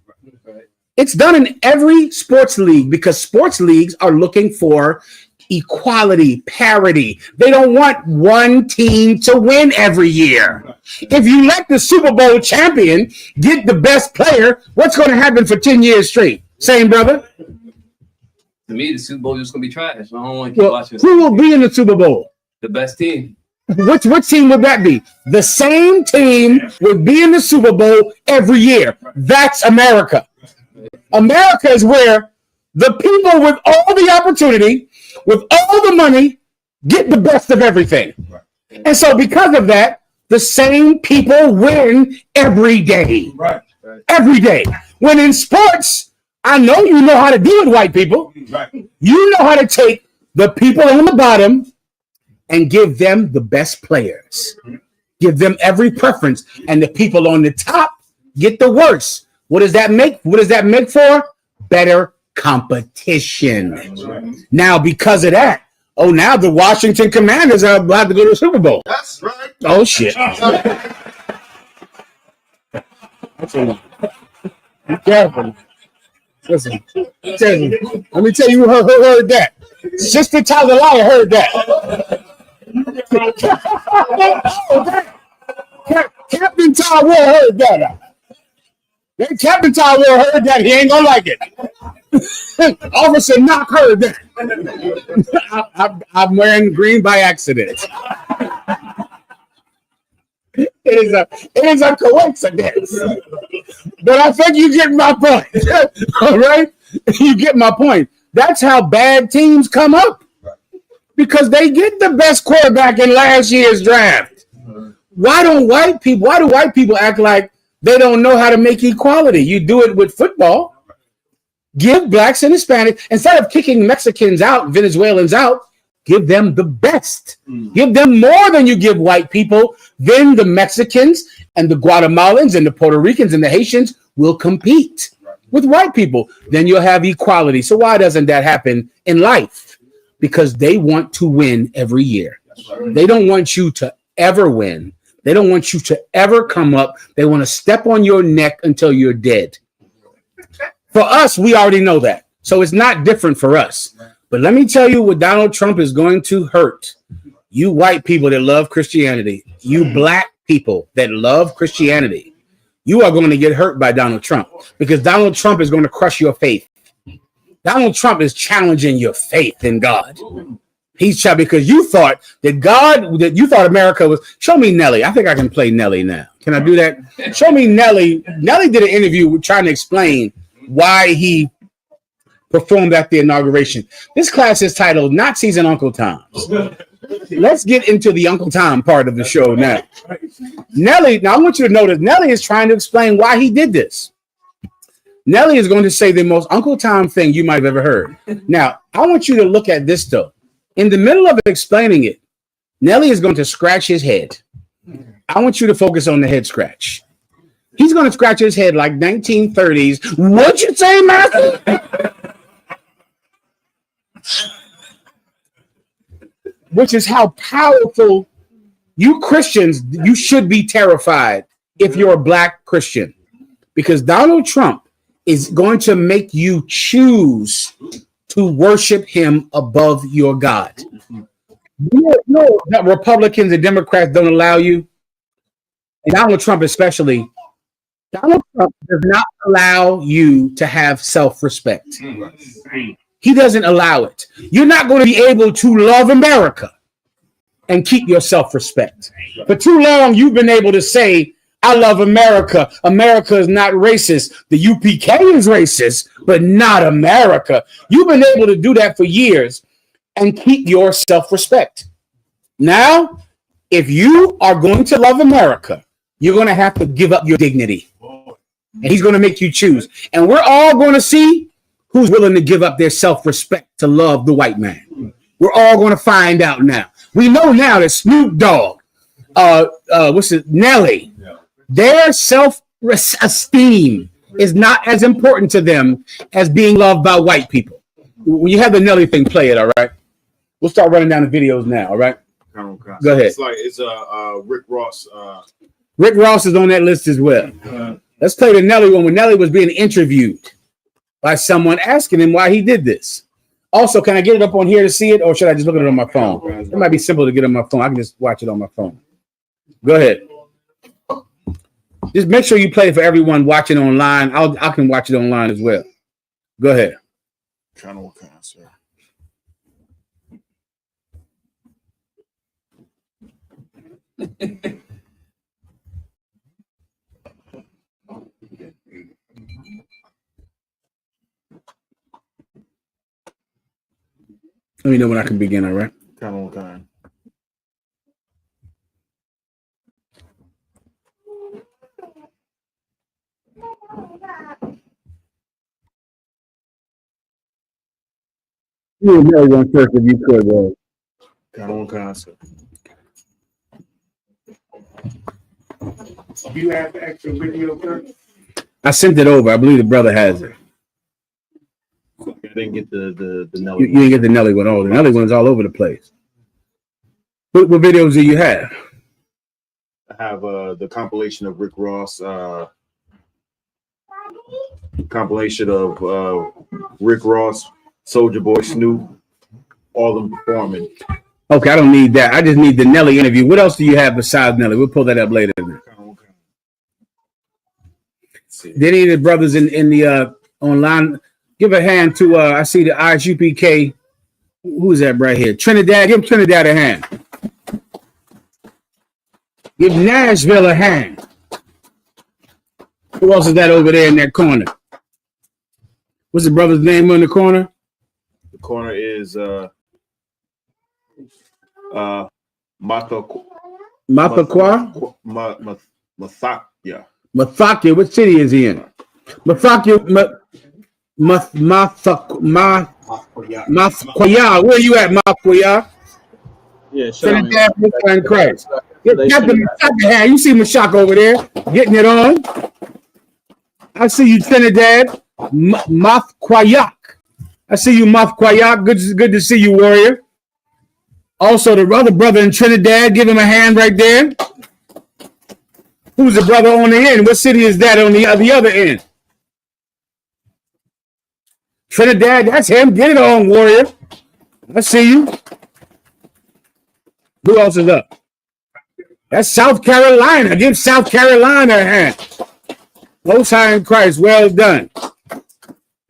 It's done in every sports league because sports leagues are looking for equality, parity. They don't want one team to win every year. If you let the Super Bowl champion get the best player, what's going to happen for 10 years straight? Same, brother? To me, the Super Bowl is just going to be trash. I don't want to keep watching. Who will be in the Super Bowl? The best team. Which team would that be? The same team would be in the Super Bowl every year. That's America. America is where the people with all the opportunity, with all the money, get the best of everything. And so because of that, the same people win every day. Every day. When in sports, I know you know how to deal with white people. You know how to take the people on the bottom and give them the best players. Give them every preference. And the people on the top get the worst. What does that make? What does that make for? Better competition. Now, because of that, now the Washington Commanders are about to go to the Super Bowl. That's right. Oh, shit. Be careful. Listen, let me tell you who heard that. Sister Tyler heard that. Captain Tyrell heard that. Then Captain Tyrell heard that. He ain't gonna like it. Officer Knock heard that. I'm wearing green by accident. It is a coincidence. But I think you get my point. All right? You get my point. That's how bad teams come up. Because they get the best quarterback in last year's draft. Why do white people act like they don't know how to make equality? You do it with football. Give blacks and Hispanics, instead of kicking Mexicans out, Venezuelans out, give them the best. Give them more than you give white people. Then the Mexicans and the Guatemalans and the Puerto Ricans and the Haitians will compete with white people. Then you'll have equality. So why doesn't that happen in life? Because they want to win every year. They don't want you to ever win. They don't want you to ever come up. They want to step on your neck until you're dead. For us, we already know that. So it's not different for us. But let me tell you what Donald Trump is going to hurt. You white people that love Christianity, you black people that love Christianity, you are going to get hurt by Donald Trump because Donald Trump is going to crush your faith. Donald Trump is challenging your faith in God. He's trying because you thought that you thought America was. Show me Nelly. I think I can play Nelly now. Can I do that? Show me Nelly. Nelly did an interview trying to explain why he performed at the inauguration. This class is titled Nazis and Uncle Toms. Let's get into the Uncle Tom part of the show now. Nelly, now I want you to notice Nelly is trying to explain why he did this. Nelly is going to say the most Uncle Tom thing you might have ever heard. Now, I want you to look at this though. In the middle of explaining it, Nelly is going to scratch his head. I want you to focus on the head scratch. He's going to scratch his head like 1930s. What'd you say, Master? Which is how powerful you Christians, you should be terrified if you're a black Christian. Because Donald Trump is going to make you choose to worship him above your God. You know that Republicans and Democrats don't allow you, and Donald Trump especially. Donald Trump does not allow you to have self-respect. He doesn't allow it. You're not going to be able to love America and keep your self-respect. For too long, you've been able to say, I love America. America is not racist. The UPK is racist, but not America. You've been able to do that for years and keep your self-respect. Now, if you are going to love America, you're going to have to give up your dignity. And he's going to make you choose. And we're all going to see who's willing to give up their self-respect to love the white man. We're all going to find out now. We know now that Snoop Dogg, Nelly, their self-esteem is not as important to them as being loved by white people. When you have the Nelly thing, play it, all right? We'll start running down the videos now, all right? Go ahead. It's Rick Ross. Rick Ross is on that list as well. Let's play the Nelly one when Nelly was being interviewed by someone asking him why he did this. Also, can I get it up on here to see it, or should I just look at it on my phone? It might be simple to get on my phone. I can just watch it on my phone. Go ahead. Just make sure you play it for everyone watching online. I can watch it online as well. Go ahead. Channel cancer. Let me know when I can begin, all right? Channel time. You would know one first if you could. Channel cancer. Do you have the extra video first? I sent it over. I believe the brother has it. I didn't get the Nelly. You didn't get the Nelly one. Oh, the Nelly one's all over the place. What videos do you have? I have the compilation of Rick Ross, compilation of Rick Ross, Soulja Boy, Snoop, all of them performing. Okay, I don't need that. I just need the Nelly interview. What else do you have besides Nelly? We'll pull that up later. Did any of the brothers in the online give a hand to I see the UPK. Who's that right here? Trinidad. Give Trinidad a hand. Give Nashville a hand. Who else is that over there in that corner? What's the brother's name in the corner? The corner is Mathakwa. Mathakya. Mathakya. What city is he in? Mathakya. Mathakya. Where you at, Mathakya? Yeah, Trinidad and Christ. Captain Mashaka, you see Mashaka over there getting it on. I see you, Trinidad. Mathquayak. I see you, Mathquayak. Good to see you, warrior. Also, the other brother in Trinidad, give him a hand right there. Who's the brother on the end? What city is that on the other end? Trinidad, that's him. Get it on, warrior. I see you. Who else is up? That's South Carolina. Give South Carolina a hand. Most High in Christ, well done.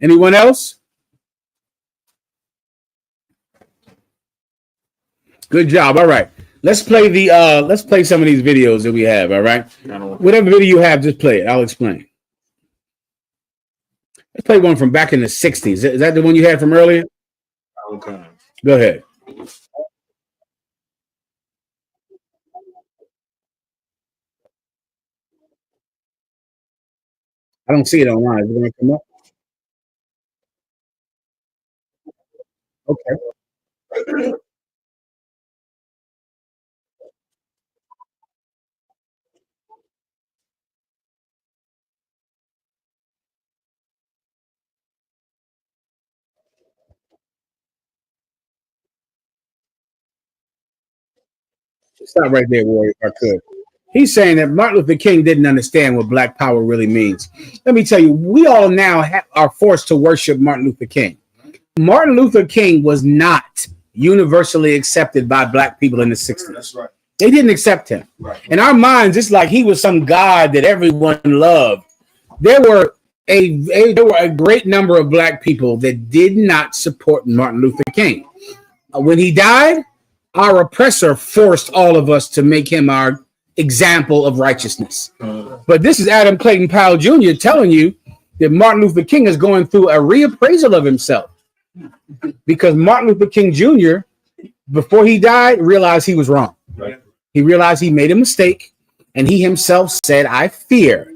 Anyone else? Good job. All right. Let's play some of these videos that we have, all right? Whatever video you have, just play it. I'll explain. Let's play one from back in the 60s. Is that the one you had from earlier? Okay. Go ahead. I don't see it online. Is it going to come up? Okay. Stop right there, warrior, if I could. He's saying that Martin Luther King didn't understand what Black Power really means. Let me tell you, we all now are forced to worship Martin Luther King. Martin Luther King was not universally accepted by Black people in the 60s. That's right. They didn't accept him. Right. In our minds, it's like he was some god that everyone loved. There were a great number of Black people that did not support Martin Luther King. When he died, our oppressor forced all of us to make him our example of righteousness. But this is Adam Clayton Powell Jr. telling you that Martin Luther King is going through a reappraisal of himself, because Martin Luther King Jr., before he died, realized he was wrong. Right. He realized he made a mistake, and he himself said, "I fear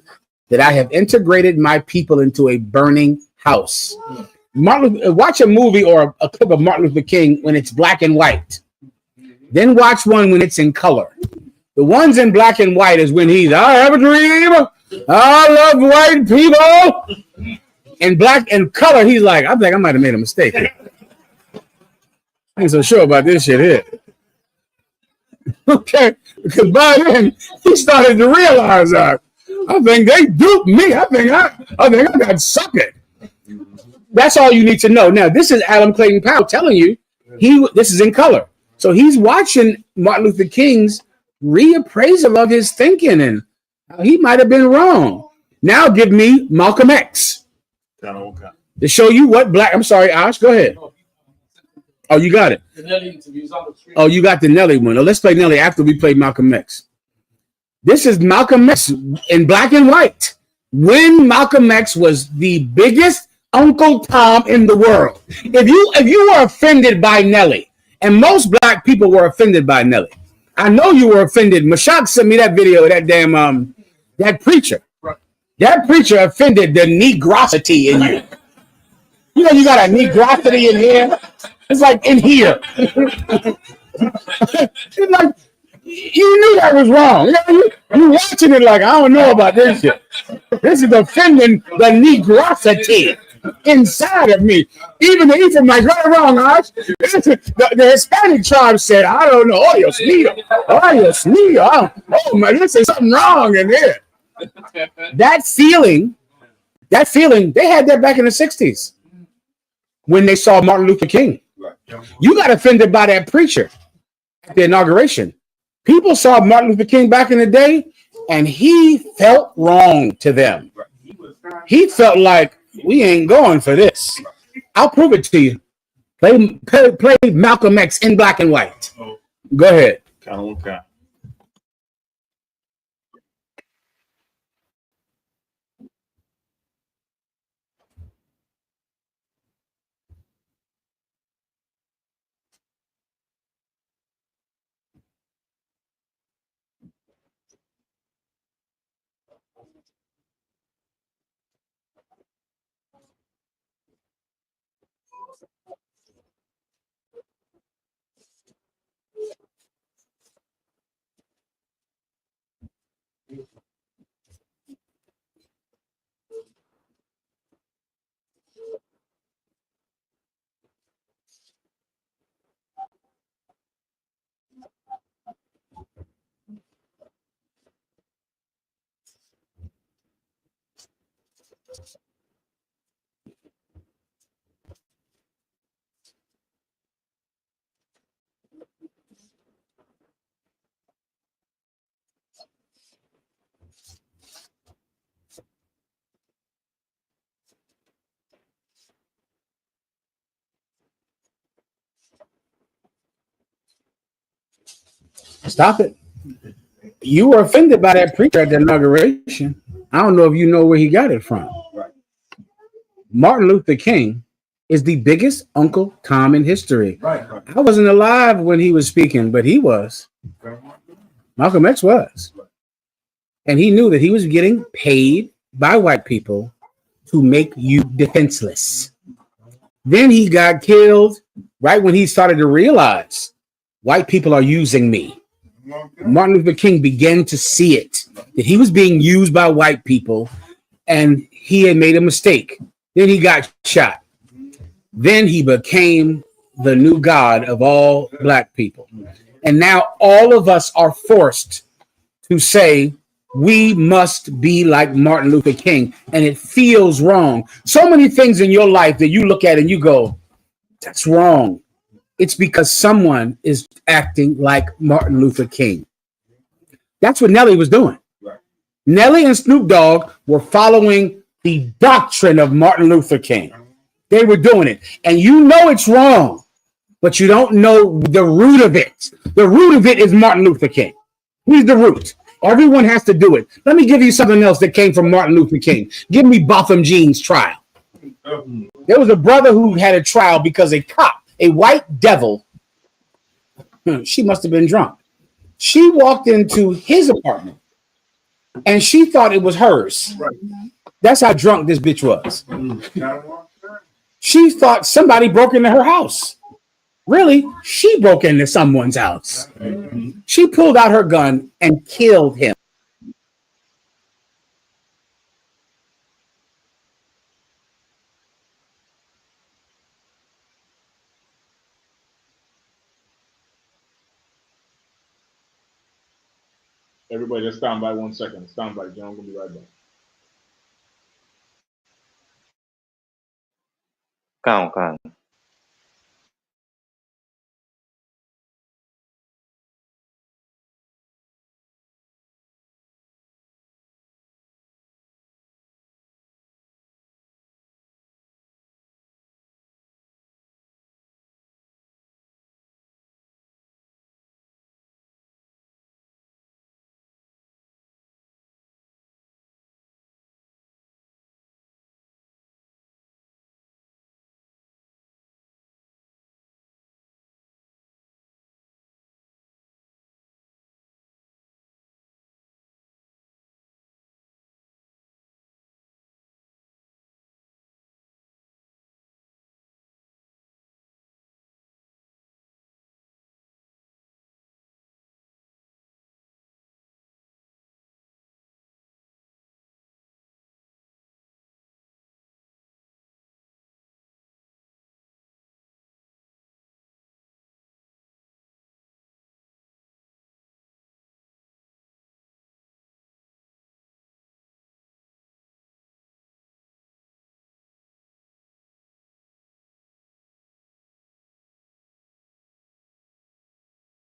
that I have integrated my people into a burning house." Watch a movie or a clip of Martin Luther King when it's black and white. Then watch one when it's in color. The ones in black and white is when he's, "I have a dream. I love white people." In black and color, he's like, "I think I might have made a mistake. I ain't so sure about this shit here." Okay, because by then he started to realize, I think they duped me. I think I got suckered. That's all you need to know. Now, this is Adam Clayton Powell telling you this is in color. So he's watching Martin Luther King's reappraisal of his thinking, and he might have been wrong. Now give me Malcolm X to show you what black. I'm sorry, Ash. Go ahead. Oh, you got it. Oh, you got the Nelly one. Oh, let's play Nelly after we play Malcolm X. This is Malcolm X in black and white. When Malcolm X was the biggest Uncle Tom in the world. If you were offended by Nelly, and most black people were offended by Nelly, I know you were offended. Mashak sent me that video of that damn that preacher. That preacher offended the negrosity in you. You know you got a negrosity in here. It's like in here. It's like you knew that was wrong. You watching it like, I don't know about this shit. This is offending the negrosity inside of me. Even the Ephraimites, right or wrong, Arch? The Hispanic tribe said, I don't know. Oh, you're sneer. Oh, man, this is something wrong in here. That feeling, they had that back in the 60s when they saw Martin Luther King. You got offended by that preacher. at the inauguration. People saw Martin Luther King back in the day, and he felt wrong to them. He felt like, we ain't going for this. I'll prove it to you. Play Malcolm X in black and white. Go ahead. Okay. Stop it. You were offended by that preacher at the inauguration. I don't know if you know where he got it from. Martin Luther King is the biggest Uncle Tom in history. I wasn't alive when he was speaking, but he was. Malcolm X was. And he knew that he was getting paid by white people to make you defenseless. Then he got killed right when he started to realize white people are using me. Martin Luther King began to see it, that he was being used by white people and he had made a mistake. Then he got shot. Then he became the new god of all black people. And now all of us are forced to say, we must be like Martin Luther King. And it feels wrong. So many things in your life that you look at and you go, that's wrong. It's because someone is acting like Martin Luther King. That's what Nelly was doing. Nelly and Snoop Dogg were following the doctrine of Martin Luther King. They were doing it. And you know it's wrong, but you don't know the root of it. The root of it is Martin Luther King. He's the root. Everyone has to do it. Let me give you something else that came from Martin Luther King. Give me Botham Jean's trial. There was a brother who had a trial because a cop, a white devil, she must have been drunk. She walked into his apartment and she thought it was hers. That's how drunk this bitch was. She thought somebody broke into her house. Really, she broke into someone's house. She pulled out her gun and killed him. Everybody just stand by 1 second. Stand by, John. I'm gonna be right back. Count.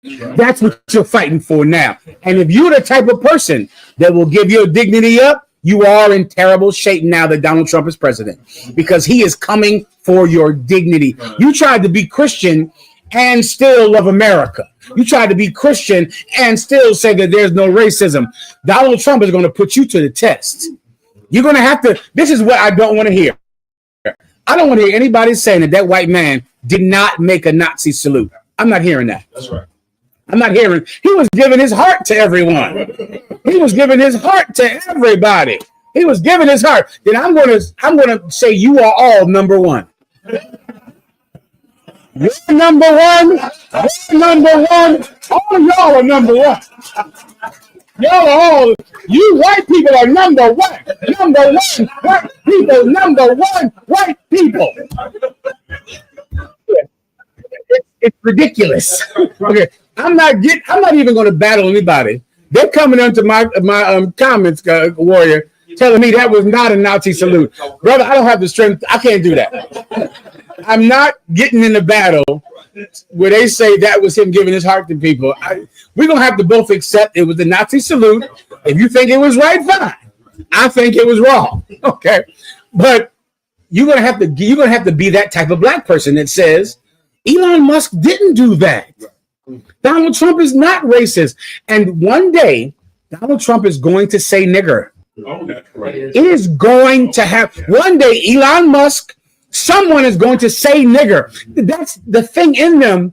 That's what you're fighting for now. And if you're the type of person that will give your dignity up, you are in terrible shape now that Donald Trump is president, because he is coming for your dignity. You tried to be Christian and still love America. You tried to be Christian and still say that there's no racism. Donald Trump is going to put you to the test. You're going to have to. This is what I don't want to hear. I don't want to hear anybody saying that white man did not make a Nazi salute. I'm not hearing that. That's right. I'm not hearing. He was giving his heart to everyone. He was giving his heart to everybody. He was giving his heart. Then I'm gonna say you are all number one. You're number one. You're number one. All of y'all are number one. Y'all are all. You white people are number one. Number one. White people. Number one. White people. It's ridiculous. Okay. I'm not even going to battle anybody. They're coming into my comments, Warrior, telling me that was not a Nazi salute. Brother, I don't have the strength. I can't do that. I'm not getting in the battle where they say that was him giving his heart to people. We're going to have to both accept it was the Nazi salute. If you think it was right, fine. I think it was wrong. Okay. But you're going to have to be that type of black person that says Elon Musk didn't do that. Donald Trump is not racist. And one day, Donald Trump is going to say nigger. Oh, that's right. It is going to happen. One day, Elon Musk, someone is going to say nigger. That's the thing in them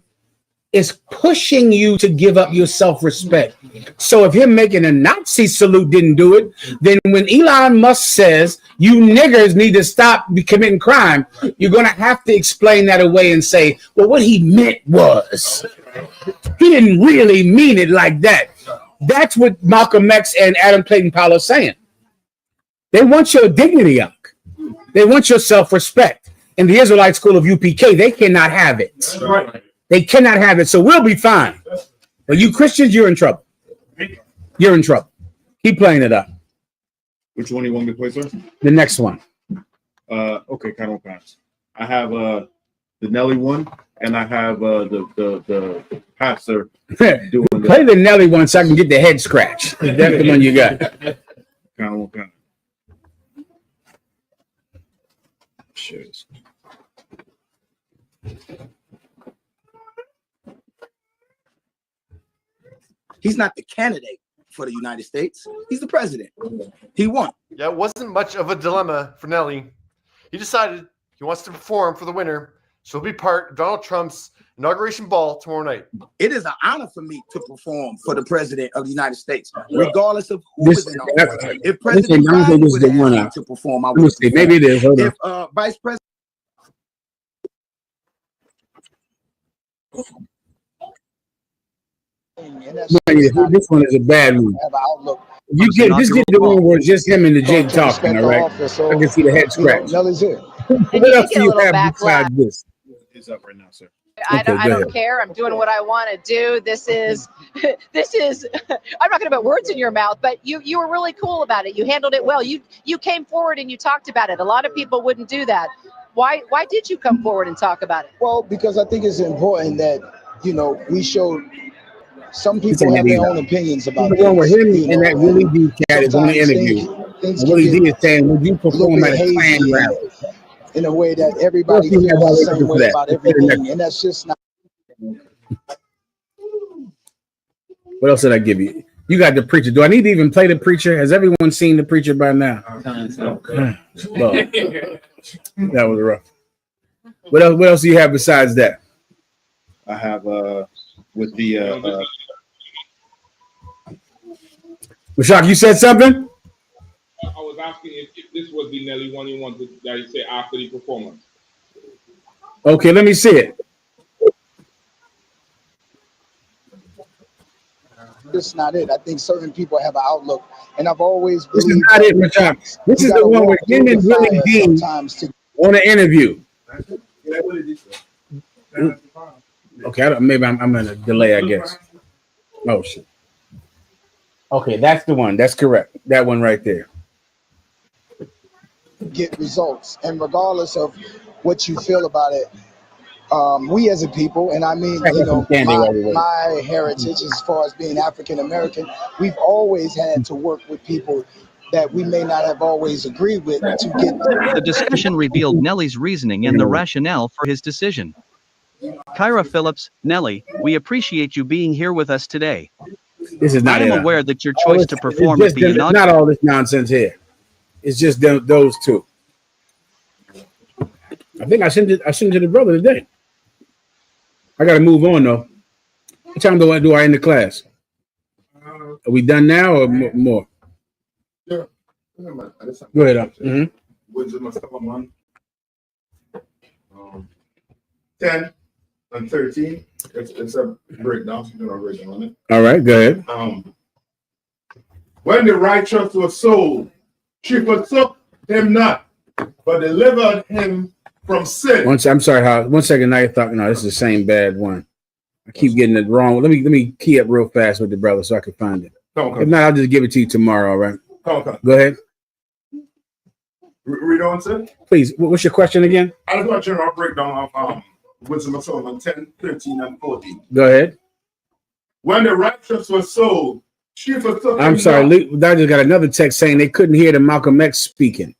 is pushing you to give up your self-respect. So if him making a Nazi salute didn't do it, then when Elon Musk says you niggers need to stop committing crime, you're going to have to explain that away and say, well, what he meant was he didn't really mean it like that. That's what Malcolm X and Adam Clayton Powell are saying. They want your dignity up. They want your self-respect. In the Israelite School of UPK, they cannot have it. Right. They cannot have it. So we'll be fine. But you Christians, you're in trouble. You're in trouble. Keep playing it up. Which one do you want me to play, sir? The next one. Okay, kind of pass. I have the Nelly one, and I have the pastor doing Play the Nelly one so I can get the head scratch. That's the one you got. Kind of. Shit. He's not the candidate for the United States. He's the president. He won. Yeah, it wasn't much of a dilemma for Nelly. He decided he wants to perform for the winner, so he'll be part of Donald Trump's inauguration ball tomorrow night. It is an honor for me to perform for the president of the United States, regardless of who is in office. If President Biden would ask me to perform, I would. Maybe it is. Hold if Vice President. This one is a bad one. You get the one where it's just him and the jig talking, all right? I can see the head scratch. What else do you have besides this? It's up right now, sir. I don't care. I'm doing what I want to do. This is I'm not going to put words in your mouth, but you were really cool about it. You handled it well. You came forward and you talked about it. A lot of people wouldn't do that. Why did you come forward and talk about it? Well, because I think it's important that, we show some people have their own opinions about the one where him and that Willie D cat is on the interview. Willie D is saying, would you perform at a Klan rally? In a way that everybody feels the same way about everything, and that's just not. What else did I give you? You got the preacher. Do I need to even play the preacher? Has everyone seen the preacher by now? Well, that was rough. What else do you have besides that? I have with the Rashad, you said something? I was asking if this was the Nelly one you wanted that you say after the performance. Okay, let me see it. This is not it. I think certain people have an outlook, and I've always believed. This is not it, Rashad. This is the one where him and Willie Dean on an interview. Okay, maybe I'm in a delay, I guess. Oh shit. Okay, that's the one. That's correct. That one right there. Get results, and regardless of what you feel about it, we as a people, and I mean, you know, my heritage as far as being African American, we've always had to work with people that we may not have always agreed with to get. The discussion revealed Nelly's reasoning and the rationale for his decision. Kyra Phillips, Nelly, we appreciate you being here with us today. This is not I am it. aware that your choice to perform at the It's not all this nonsense here. It's just those two. I think I sent it to the brother today. I got to move on though. What time do I end the class? Are we done now or more? Yeah. Go ahead. Wisdom of Solomon. 10 and 13. It's a breakdown. So you're gonna break down on it. All right, go ahead. When the righteous was sold, she forsook him not, but delivered him from sin. I'm sorry, Howard. 1 second. Now you're talking. No, this is the same bad one. I keep getting it wrong. Let me key up real fast with the brother so I can find it. Okay. If not, I'll just give it to you tomorrow. All right. Okay. Go ahead. Read on, sir. Please. What's your question again? I just want to general breakdown of Wisdom of Solomon 10, 13, and 14. Go ahead. When the righteous was sold, she forsook I'm him sorry. not. I just got another text saying they couldn't hear the Malcolm X speaking.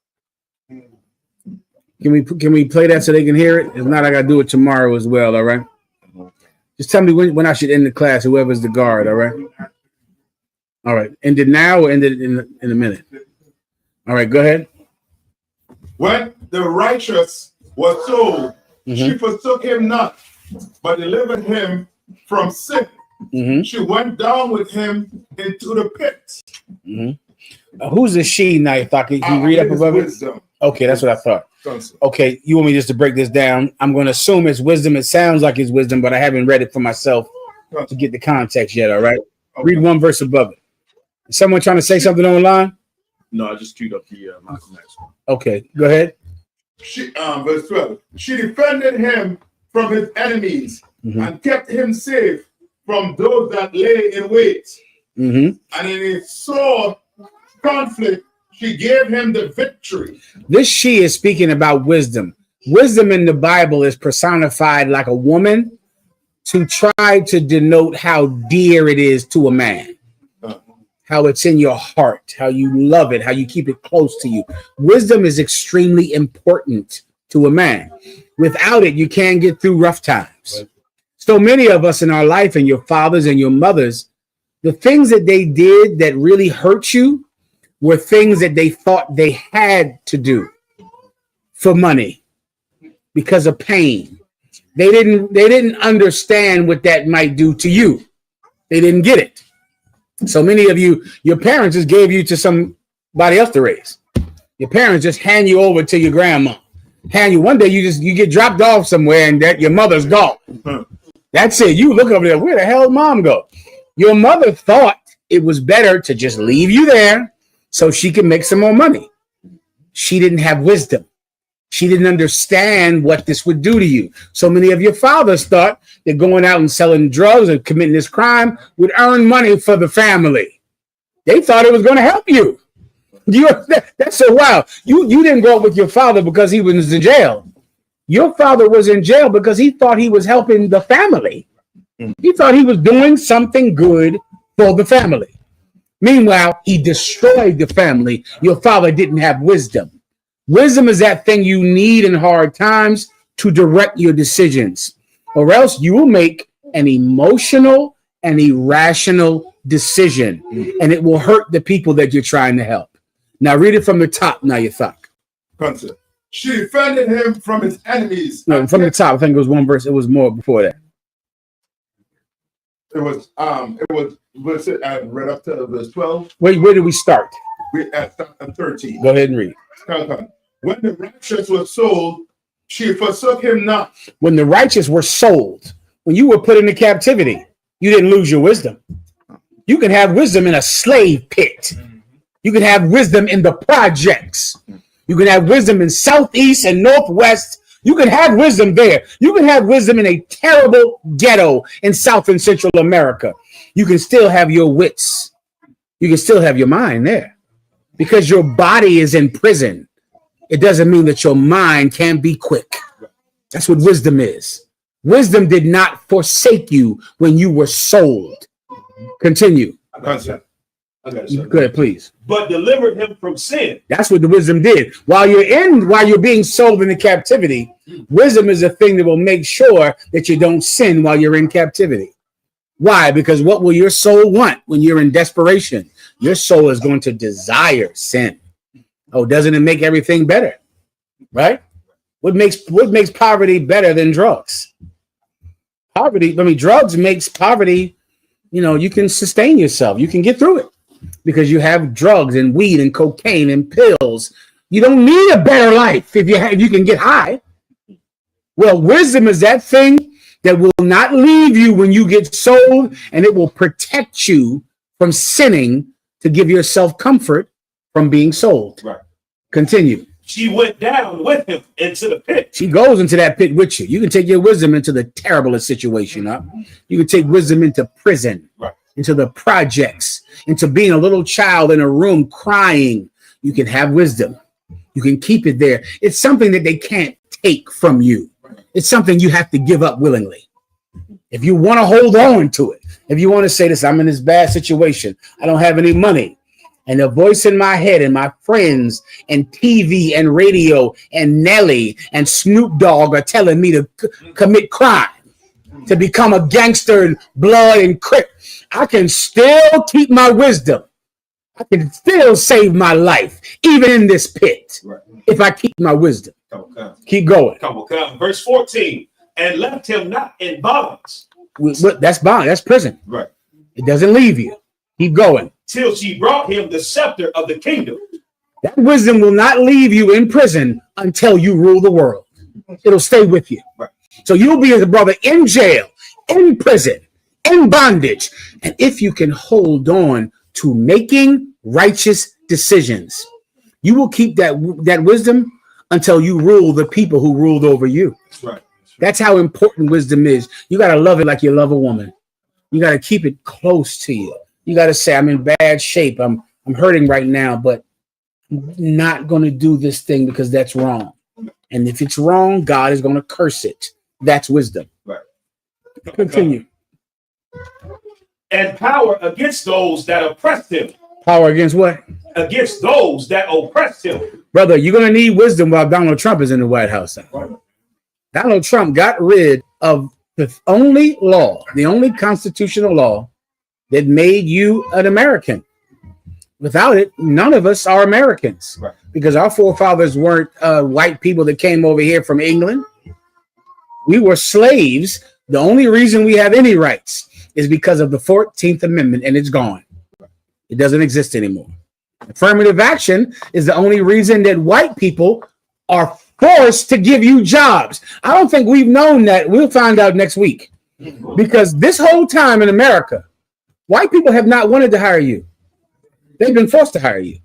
Can we play that so they can hear it? If not, I gotta do it tomorrow as well. All right. Just tell me when I should end the class. Whoever's the guard. All right. All right. End it now or end it in a minute. All right. Go ahead. When the righteous was sold, she forsook him not, but delivered him from sin. She went down with him into the pit. Who's the she now? Can you read up above it? Okay, that's what I thought. Okay, you want me just to break this down? I'm going to assume it's wisdom. It sounds like it's wisdom, but I haven't read it for myself to get the context yet. All right. Read one verse above it. Is someone trying to say something online? No, I just queued up the Malcolm X one. Okay, go ahead. Verse 12. She defended him from his enemies and kept him safe from those that lay in wait. And in a sore conflict, she gave him the victory. This she is speaking about wisdom. Wisdom in the Bible is personified like a woman to try to denote how dear it is to a man, how it's in your heart, how you love it, how you keep it close to you. Wisdom is extremely important to a man. Without it, you can't get through rough times. So many of us in our life, and your fathers and your mothers, the things that they did that really hurt you were things that they thought they had to do for money because of pain. They didn't understand what that might do to you. They didn't get it. So many of you, your parents just gave you to somebody else to raise. Your parents just hand you over to your grandma. Hand you one day, you get dropped off somewhere and that your mother's gone. That's it. You look over there. Where the hell did mom go? Your mother thought it was better to just leave you there so she could make some more money. She didn't have wisdom. She didn't understand what this would do to you. So many of your fathers thought that going out and selling drugs and committing this crime would earn money for the family. They thought it was going to help you. That's so wild. You didn't grow up with your father because he was in jail. Your father was in jail because he thought he was helping the family. He thought he was doing something good for the family. Meanwhile, he destroyed the family. Your father didn't have wisdom. Wisdom is that thing you need in hard times to direct your decisions, or else you will make an emotional and irrational decision, and it will hurt the people that you're trying to help. Now read it from the top. Now you thought. She defended him from his enemies. No, from the top. I think it was one verse. It was more before that. It was read up to verse 12. Where did we start? We at 13. Go ahead and read. When the righteous was sold, she forsook him not. When the righteous were sold, when you were put into captivity, you didn't lose your wisdom. You can have wisdom in a slave pit. You can have wisdom in the projects. You can have wisdom in Southeast and Northwest. You can have wisdom there. You can have wisdom in a terrible ghetto in South and Central America. You can still have your wits. You can still have your mind there because your body is in prison. It doesn't mean that your mind can't be quick. That's what wisdom is. Wisdom did not forsake you when you were sold. Continue. Concept. I got it. Go ahead, please. But delivered him from sin. That's what the wisdom did. While you're being sold into captivity, wisdom is a thing that will make sure that you don't sin while you're in captivity. Why? Because what will your soul want when you're in desperation? Your soul is going to desire sin. Oh, doesn't it make everything better? Right? What makes poverty better than drugs? Drugs makes poverty, you can sustain yourself. You can get through it because you have drugs and weed and cocaine and pills. You don't need a better life if you can get high. Well, wisdom is that thing that will not leave you when you get sold, and it will protect you from sinning to give yourself comfort from being sold. Right. Continue. She went down with him into the pit. She goes into that pit with you. You can take your wisdom into the terriblest situation. You can take wisdom into prison, right, into the projects, into being a little child in a room crying. You can have wisdom. You can keep it there. It's something that they can't take from you. It's something you have to give up willingly. If you want to hold on to it, if you want to say this, I'm in this bad situation, I don't have any money. And the voice in my head and my friends and TV and radio and Nelly and Snoop Dogg are telling me to commit crime, to become a gangster and blood and crip. I can still keep my wisdom. I can still save my life, even in this pit, if I keep my wisdom. Keep going. Verse 14, and left him not in bonds. That's bond. That's prison. Right. It doesn't leave you. Keep going. Till she brought him the scepter of the kingdom. That wisdom will not leave you in prison until you rule the world. It'll stay with you. Right. So you'll be as a brother in jail, in prison, in bondage. And if you can hold on to making righteous decisions, you will keep that wisdom until you rule the people who ruled over you. That's right. That's how important wisdom is. You got to love it like you love a woman. You got to keep it close to you. You got to say, I'm in bad shape. I'm hurting right now, but I'm not going to do this thing because that's wrong. And if it's wrong, God is going to curse it. That's wisdom. Right. Continue. And power against those that oppressed him. Power against what? Against those that oppressed him. Brother, you're going to need wisdom while Donald Trump is in the White House. Donald Trump got rid of the only law, the only constitutional law that made you an American. Without it, none of us are Americans, because our forefathers weren't white people that came over here from England. We were slaves. The only reason we have any rights is because of the 14th Amendment, and it's gone. It doesn't exist anymore. Affirmative action is the only reason that white people are forced to give you jobs. I don't think we've known that. We'll find out next week, because this whole time in America, white people have not wanted to hire you. They've been forced to hire you.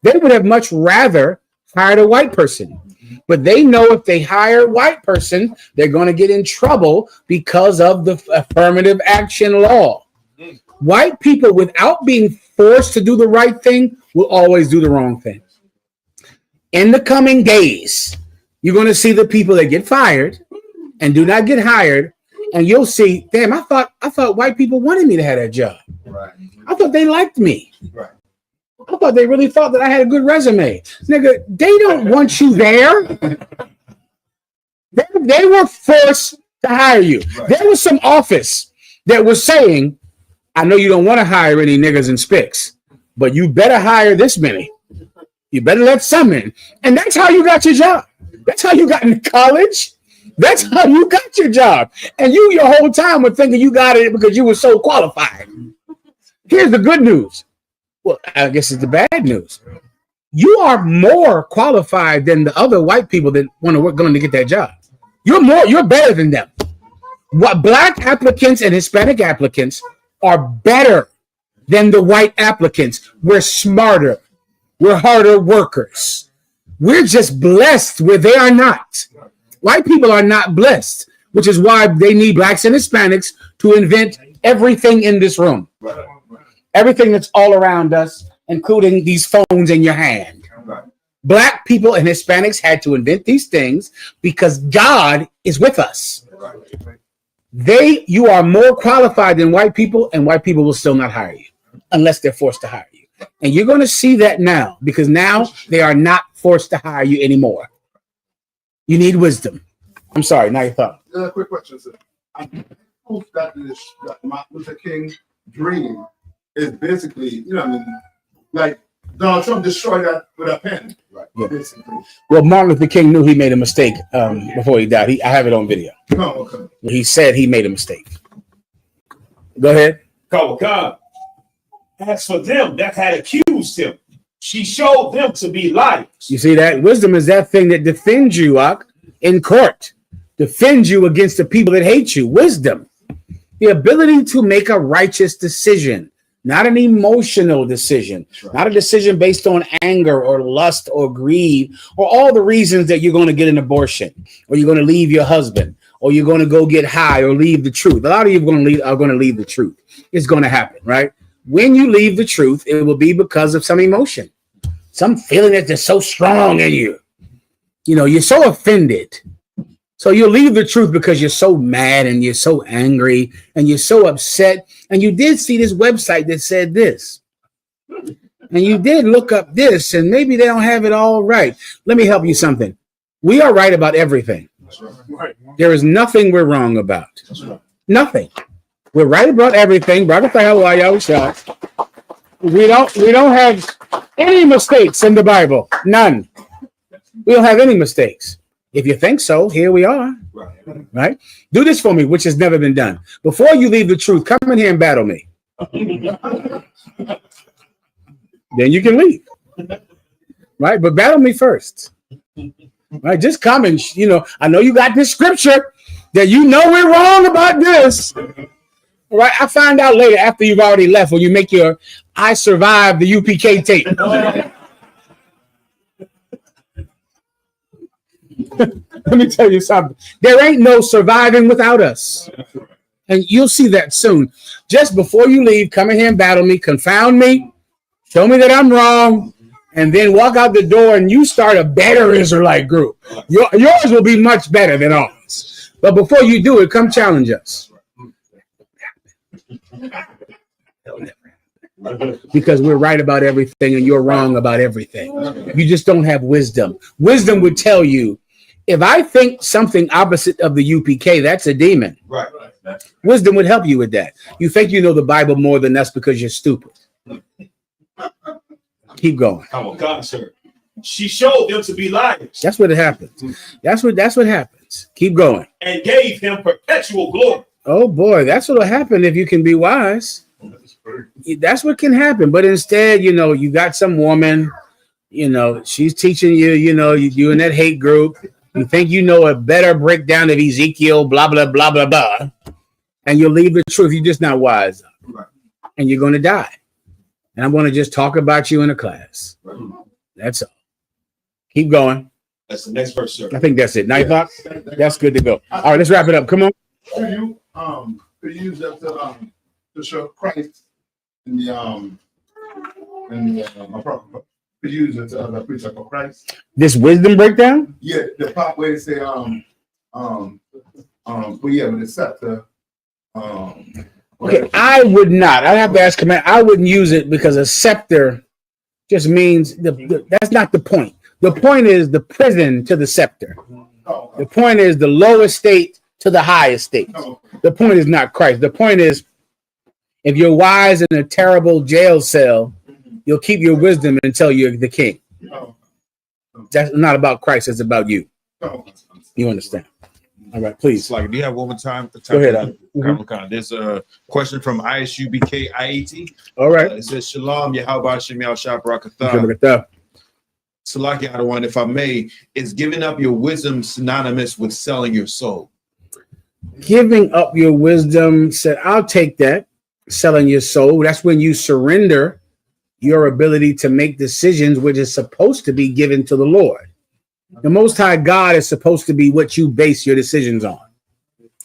They would have much rather hired a white person, but they know if they hire a white person, they're going to get in trouble because of the affirmative action law. White people, without being forced to do the right thing, will always do the wrong thing. In the coming days, you're going to see the people that get fired and do not get hired, and you'll see, damn, I thought white people wanted me to have that job. Right. I thought they liked me. Right. I thought they really thought that I had a good resume. Nigga, they don't want you there. They were forced to hire you. Right. There was some office that was saying, I know you don't want to hire any niggas and spics, but you better hire this many. You better let some in. And that's how you got your job. That's how you got into college. That's how you got your job. And you your whole time were thinking you got it because you were so qualified. Here's the good news. Well, I guess it's the bad news. You are more qualified than the other white people that want to work going to get that job. You're better than them. What black applicants and Hispanic applicants are better than the white applicants. We're smarter. We're harder workers. We're just blessed where they are not. White people are not blessed, which is why they need blacks and Hispanics to invent everything in this room. Everything that's all around us, including these phones in your hand. Black people and Hispanics had to invent these things because God is with us. You are more qualified than white people, and white people will still not hire you unless they're forced to hire you. And you're going to see that now, because now they are not forced to hire you anymore. You need wisdom. I'm sorry, now your thought. A quick question, sir. Proof that Martin Luther King dream is basically, you know, I mean, like Donald Trump destroyed that with a pen. Right. Yeah. Basically. Well, Martin Luther King knew he made a mistake before he died. I have it on video. Oh, okay. He said he made a mistake. Go ahead. God. As for them that had accused him, she showed them to be liars. You see that? Wisdom is that thing that defends you, in court. Defends you against the people that hate you. Wisdom. The ability to make a righteous decision, not an emotional decision, not a decision based on anger or lust or greed or all the reasons that you're going to get an abortion or you're going to leave your husband or you're going to go get high or leave the truth. A lot of you are going to leave the truth. It's going to happen, right? When you leave the truth, it will be because of some emotion, some feeling that they're so strong in you. You know, you're so offended. So you'll leave the truth because you're so mad and you're so angry and you're so upset. And you did see this website that said this. And you did look up this, and maybe they don't have it all right. Let me help you something. We are right about everything. There is nothing we're wrong about. Nothing. We're right about everything. We don't have any mistakes in the Bible. None. We don't have any mistakes. If you think so, here we are. Right? Do this for me, which has never been done. Before you leave the truth, come in here and battle me. Then you can leave. Right? But battle me first. Right? Just come and, I know you got this scripture that you know we're wrong about this. Right? I find out later after you've already left when you make your I survived the UPK tape. Let me tell you something. There ain't no surviving without us. And you'll see that soon. Just before you leave, come in here and battle me, confound me, show me that I'm wrong, and then walk out the door and you start a better Israelite group. Yours will be much better than ours. But before you do it, come challenge us. Because we're right about everything and you're wrong about everything. You just don't have wisdom. Wisdom would tell you, if I think something opposite of the UPK, that's a demon. Right. Wisdom would help you with that. You think you know the Bible more than us because you're stupid. Keep going. Oh, God, sir. She showed them to be liars. That's what happens. That's what happens. Keep going. And gave him perpetual glory. Oh boy, that's what'll happen if you can be wise. That's what can happen. But instead, you got some woman, she's teaching you, you in that hate group. You think you know a better breakdown of Ezekiel, blah, blah, blah, blah, blah. And you'll leave the truth. You're just not wise. And you're going to die. And I'm going to just talk about you in a class. That's all. Keep going. That's the next verse, sir. I think that's it. Now you thought? That's good to go. All right, let's wrap it up. Come on. Could you use that to show Christ in the could you use it to preach like Christ? This wisdom breakdown? Yeah, the part where they say with the scepter. Okay, I would not. I'd have to ask command. I wouldn't use it because a scepter just means that's not the point. The point is the prison to the scepter. The point is the lowest state to the highest state. The point is not Christ. The point is, if you're wise in a terrible jail cell, you'll keep your wisdom until you're the king. That's not about Christ. It's about you. You understand? All right, please. Do you have one more time? Go ahead. There's a question from ISUBK IAT. All right. It says, Shalom, Yahweh Shem Yahshua Barakatah. Salaki Adawan, if I may, is giving up your wisdom synonymous with selling your soul? Giving up your wisdom, said, I'll take that. Selling your soul. That's when you surrender your ability to make decisions, which is supposed to be given to the Lord. The Most High God is supposed to be what you base your decisions on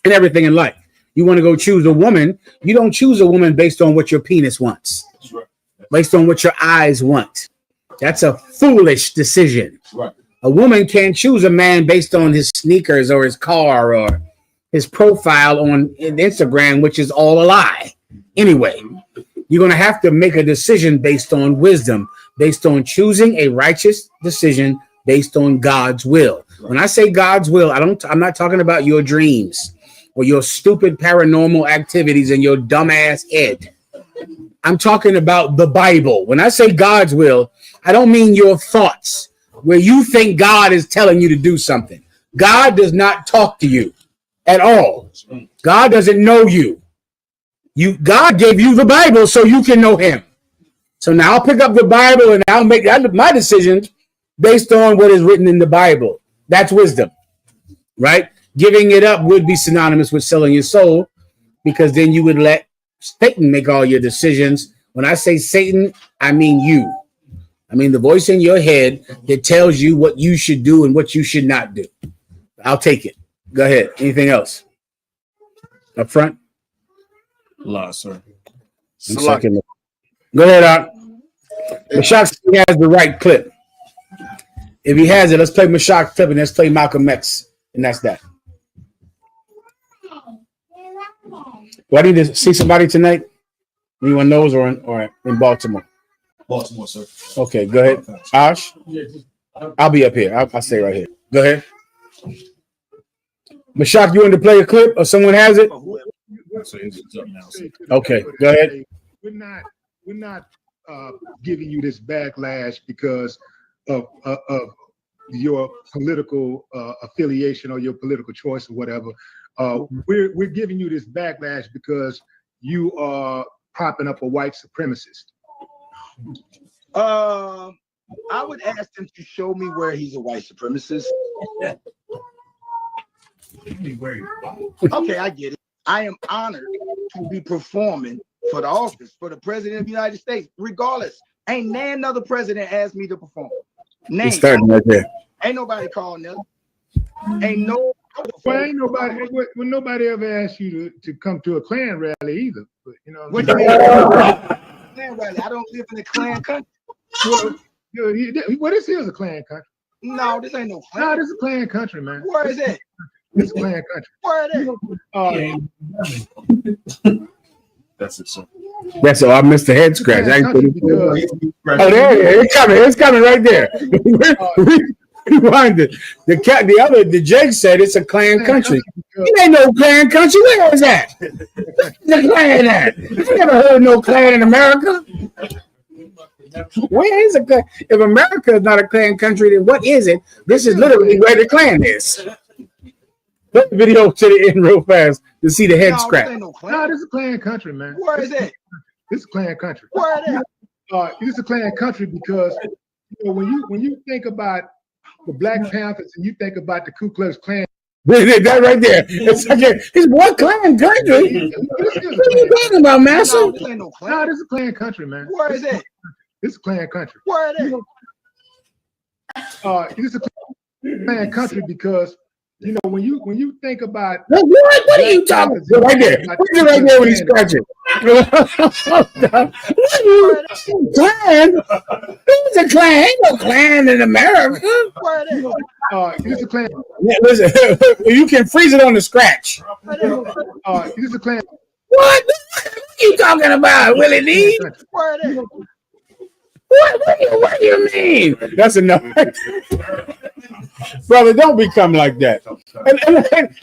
and everything in life. You want to go choose a woman. You don't choose a woman based on what your penis wants, based on what your eyes want. That's a foolish decision. A woman can't choose a man based on his sneakers or his car or his profile on Instagram, which is all a lie. Anyway, you're going to have to make a decision based on wisdom, based on choosing a righteous decision based on God's will. When I say God's will, I'm not talking about your dreams or your stupid paranormal activities in your dumbass head. I'm talking about the Bible. When I say God's will, I don't mean your thoughts where you think God is telling you to do something. God does not talk to you at all. God doesn't know you. God gave you the Bible so you can know him. So now I'll pick up the Bible and I'll make my decisions based on what is written in the Bible. That's wisdom, right? Giving it up would be synonymous with selling your soul, because then you would let Satan make all your decisions. When I say Satan, I mean you. I mean the voice in your head that tells you what you should do and what you should not do. I'll take it. Go ahead. Anything else? Up front? Sir. Second. Go ahead, Art. Mashak has the right clip. If he has it, let's play Mashak's clip and let's play Malcolm X. And that's that. Do I need to see somebody tonight? Anyone knows or in Baltimore? Baltimore, sir. Okay, go ahead. Ash? I'll be up here. I'll stay right here. Go ahead. Mashak, you want to play a clip or someone has it? Okay, go ahead. We're not giving you this backlash because of your political affiliation or your political choice or whatever. We're giving you this backlash because you are propping up a white supremacist. I would ask him to show me where he's a white supremacist. Okay, I get it. I am honored to be performing for the office, for the president of the United States, regardless. Ain't another president asked me to perform. He's starting right there. Ain't nobody calling them. Ain't no. Well, ain't nobody. Well, nobody ever asked you to come to a Klan rally either. But you know, What you mean? Klan rally? I don't live in a Klan country. Well, this is a Klan country. No, this ain't no Klan. No, this is a Klan country, man. Where is it? This is a Klan country. Where is it? That's it, sir. That's all. I missed the head scratch. Oh, there it's coming. It's coming right there. Rewind it. The Jake said it's a Klan country. It ain't no Klan country. Where is that? The Klan at? I never heard no Klan in America. Where is a Klan? If America is not a Klan country, then what is it? This is literally where the Klan is. Put the video to the end real fast to see the head scratch. No, this is a Klan country, man. Where is it? This is a Klan country. Where is it? This is a Klan country because when you think about the Black Panthers and you think about the Ku Klux Klan. That right there. It's like it's what Klan country? What are you talking about, Master? No, this ain't no Klan. No, this is a Klan country, man. Where is it? This is a Klan country. Where is it? This is a Klan country because when you think about what are you talking about? Right there. Right there when he's scratching. Klan? Who's a Klan? Ain't no Klan in America. This is a Klan. Yeah, listen, you can freeze it on the scratch. This is a Klan. What are you talking about, Willie D? What do you mean? That's enough. Brother, don't become like that.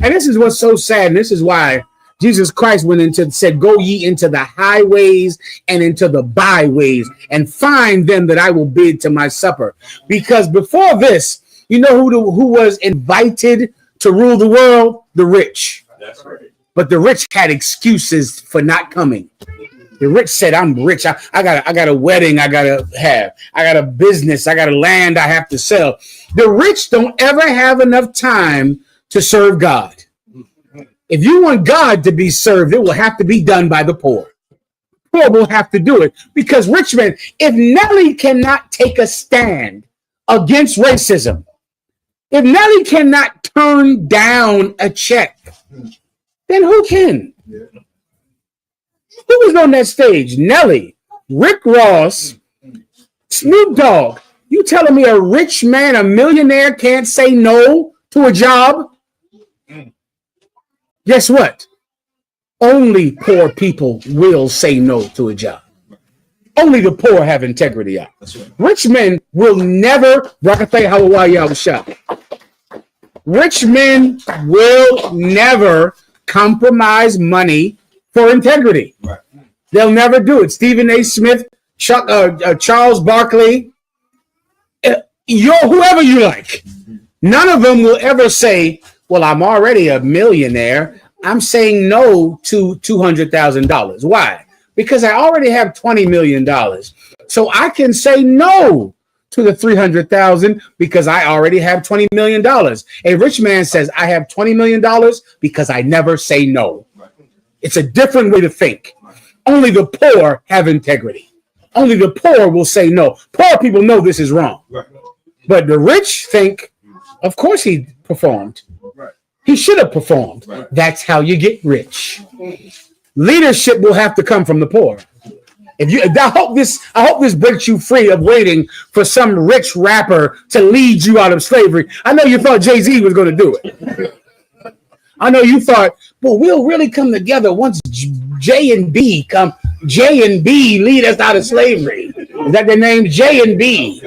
And this is what's so sad. And this is why Jesus Christ said, go ye into the highways and into the byways and find them that I will bid to my supper. Because before this, you know who was invited to rule the world? The rich. That's right. But the rich had excuses for not coming. The rich said, I'm rich. I got a wedding I gotta have. I got a business. I got a land I have to sell. The rich don't ever have enough time to serve God. If you want God to be served, it will have to be done by the poor. Poor will have to do it because rich men, if Nelly cannot take a stand against racism, if Nelly cannot turn down a check, then who can? Who was on that stage? Nelly, Rick Ross, Snoop Dogg. You telling me a rich man, a millionaire can't say no to a job? Guess what? Only poor people will say no to a job. Only the poor have integrity. Rich men will never. Rich men will never compromise money for integrity. Right. They'll never do it. Stephen A. Smith, Charles Barkley, whoever you like. None of them will ever say, well, I'm already a millionaire. I'm saying no to $200,000. Why? Because I already have $20 million. So I can say no to the $300,000 because I already have $20 million. A rich man says, I have $20 million because I never say no. It's a different way to think. Only the poor have integrity. Only the poor will say no. Poor people know this is wrong. But the rich think, of course he performed. He should have performed. That's how you get rich. Leadership will have to come from the poor. I hope this breaks you free of waiting for some rich rapper to lead you out of slavery. I know you thought Jay-Z was going to do it. I know you thought, well, we'll really come together once J and B lead us out of slavery. Is that their name? J and B.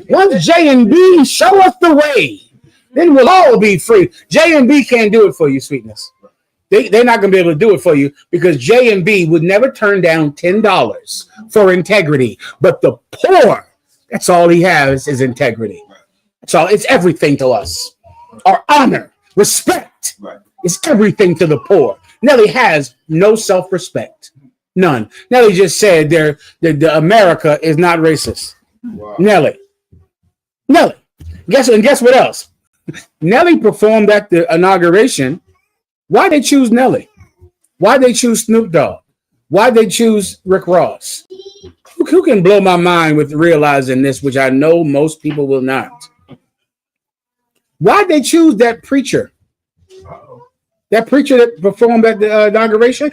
Once J and B show us the way, then we'll all be free. J and B can't do it for you, sweetness. They're not going to be able to do it for you because J and B would never turn down $10 for integrity. But the poor, that's all he has is integrity. So it's everything to us. Our honor, respect is everything to the poor. Nelly has no self-respect. None. Nelly just said that America is not racist. Wow. Nelly. Guess what else? Nelly performed at the inauguration. Why they choose Nelly? Why they choose Snoop Dogg? Why they choose Rick Ross? Who can blow my mind with realizing this, which I know most people will not? Why they choose that preacher? That preacher that performed at the inauguration?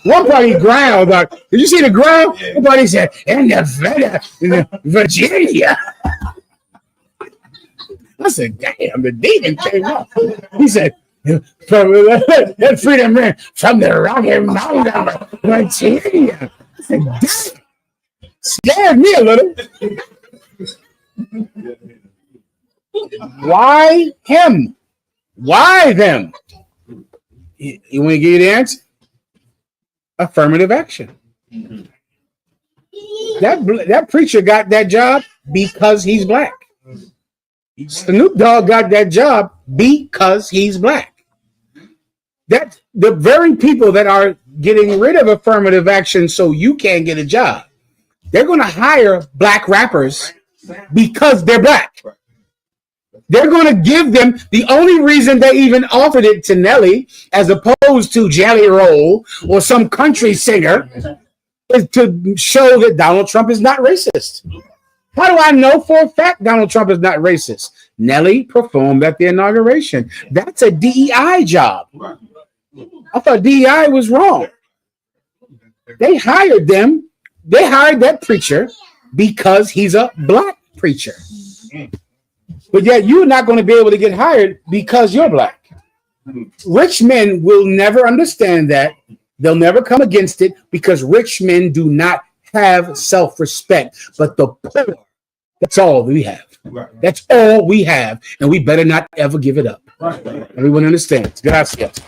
One part he growled. Did you see the growl? One part he said, in Virginia. I said, damn, the demon came up. He said, from that freedom man from the Rocky Mountain, Virginia. I said, damn. Scared me a little. Why him? Why them? You want to give you the answer? Affirmative action. That preacher got that job because he's black. Snoop Dogg got that job because he's black. That the very people that are getting rid of affirmative action so you can't get a job, they're going to hire black rappers because they're black. They're going to give them the only reason they even offered it to Nelly as opposed to Jelly Roll or some country singer is to show that Donald Trump is not racist. How do I know for a fact Donald Trump is not racist? Nelly performed at the inauguration. That's a DEI job. I thought DEI was wrong. They hired them. They hired that preacher because he's a black preacher. But yet you're not going to be able to get hired because you're black. Rich men will never understand that. They'll never come against it because rich men do not have self-respect. But the poor, that's all we have. That's all we have. And we better not ever give it up. Everyone understands. Gracias.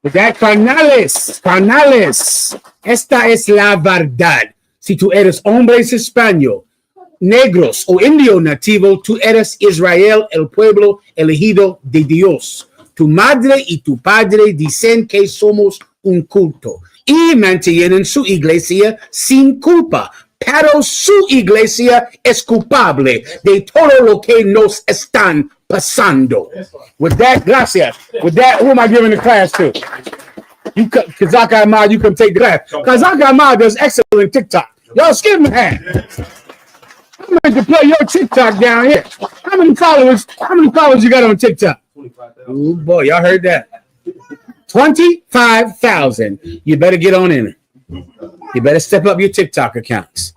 With that, carnales, esta es la verdad. Si tú eres hombres español, negros o indio nativo, tú eres Israel, el pueblo elegido de Dios. Tu madre y tu padre dicen que somos un culto y mantienen su iglesia sin culpa, pero su iglesia es culpable de todo lo que nos están pasando. With that, gracias. With that, who am I giving the class to? You, Kazaka Ahmad, you come take the class. Kazaka Ahmad does excellent TikTok. Y'all just give him a hand. I'm going to play your TikTok down here. How many followers you got on TikTok? 25,000. Oh boy, y'all heard that. 25,000. You better get on in it. You better step up your TikTok accounts.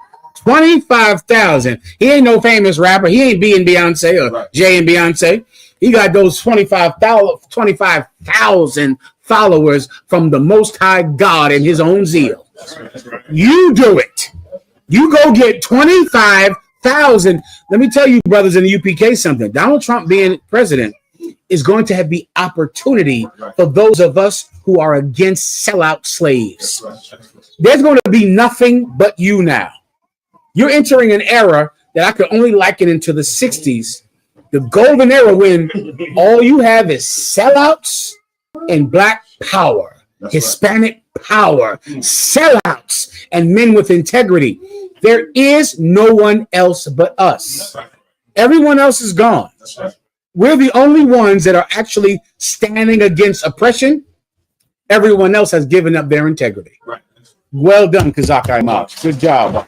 25,000. He ain't no famous rapper. He ain't being Beyonce or Jay and Beyonce. He got those 25,000 followers from the Most High God in his own zeal. You do it. You go get 25,000. Let me tell you, brothers in the UPK, something. Donald Trump being president is going to have the opportunity for those of us who are against sellout slaves. There's going to be nothing but you now. You're entering an era that I could only liken into the 60s, the golden era when all you have is sellouts and black power, Hispanic power, sellouts, and men with integrity. There is no one else but us. Everyone else is gone. We're the only ones that are actually standing against oppression. Everyone else has given up their integrity. Well done, Kazak Imaj. Good job.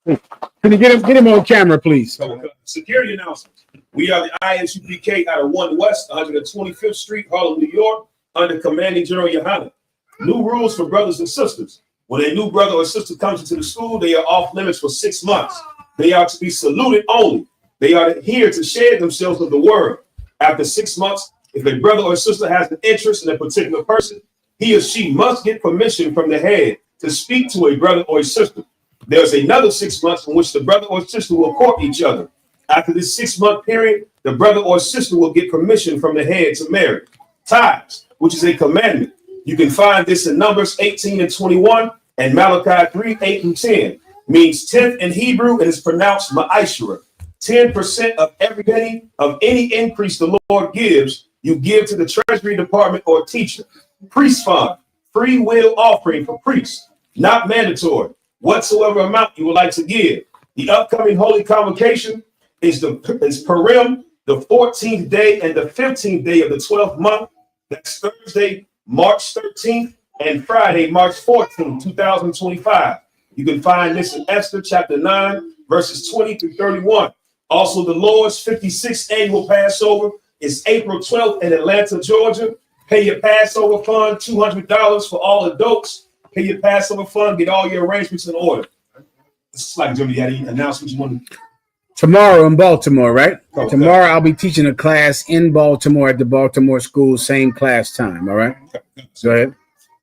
Can you get him on camera, please? Security announcements. We are the ISUPK out of 1 West, 125th Street, Harlem, New York, under Commanding General Yohana. New rules for brothers and sisters. When a new brother or sister comes into the school, they are off limits for 6 months. They are to be saluted only. They are here to share themselves with the word. After 6 months, if a brother or sister has an interest in a particular person, he or she must get permission from the head to speak to a brother or a sister. There's another 6 months in which the brother or sister will court each other. After this 6-month period, the brother or sister will get permission from the head to marry. Tithes, which is a commandment. You can find this in Numbers 18 and 21 and Malachi 3, 8 and 10. Means 10th in Hebrew and is pronounced ma'ashera. 10% of every penny of any increase the Lord gives, you give to the treasury department or teacher. Priest fund, free will offering for priests, not mandatory. Whatsoever amount you would like to give. The upcoming holy convocation is Purim, the 14th day and the 15th day of the 12th month. That's Thursday, March 13th and Friday, March 14th, 2025. You can find this in Esther chapter 9, verses 20 through 31. Also, the Lord's 56th annual Passover is April 12th in Atlanta, Georgia. Pay your Passover fund, $200 for all adults. Pay your Passover fund, get all your arrangements in order. It's like Jimmy had any announcements you want to. Tomorrow in Baltimore, right? Okay. Tomorrow I'll be teaching a class in Baltimore at the Baltimore School, same class time. All right. Go ahead.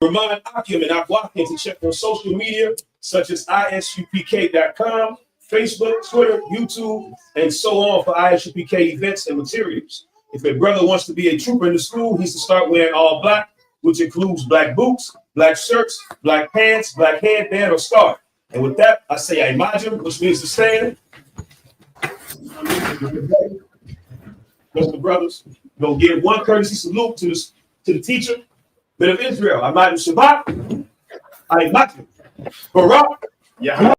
Remind Akim and Akwakin to check on social media such as isupk.com, Facebook, Twitter, YouTube, and so on for ISUPK events and materials. If a brother wants to be a trooper in the school, he's to start wearing all black, which includes black boots, black shirts, black pants, black headband, or scarf. And with that, I say Imajim, which means to stand. Mr. Brothers, we'll give one courtesy salute to the teacher, men of Israel. Imajim Shabbat. Imajim. Barak. Yeah.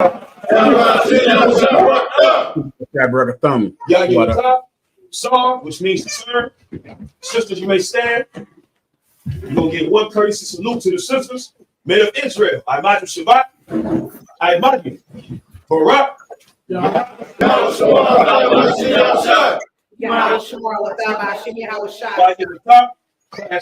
Brother Thumb. Yah, Saw, which means to serve. Sisters, you may stand. You're going to give one courtesy salute to the sisters, men of Israel. Imajim Shabbat. Imajim. Barak. Class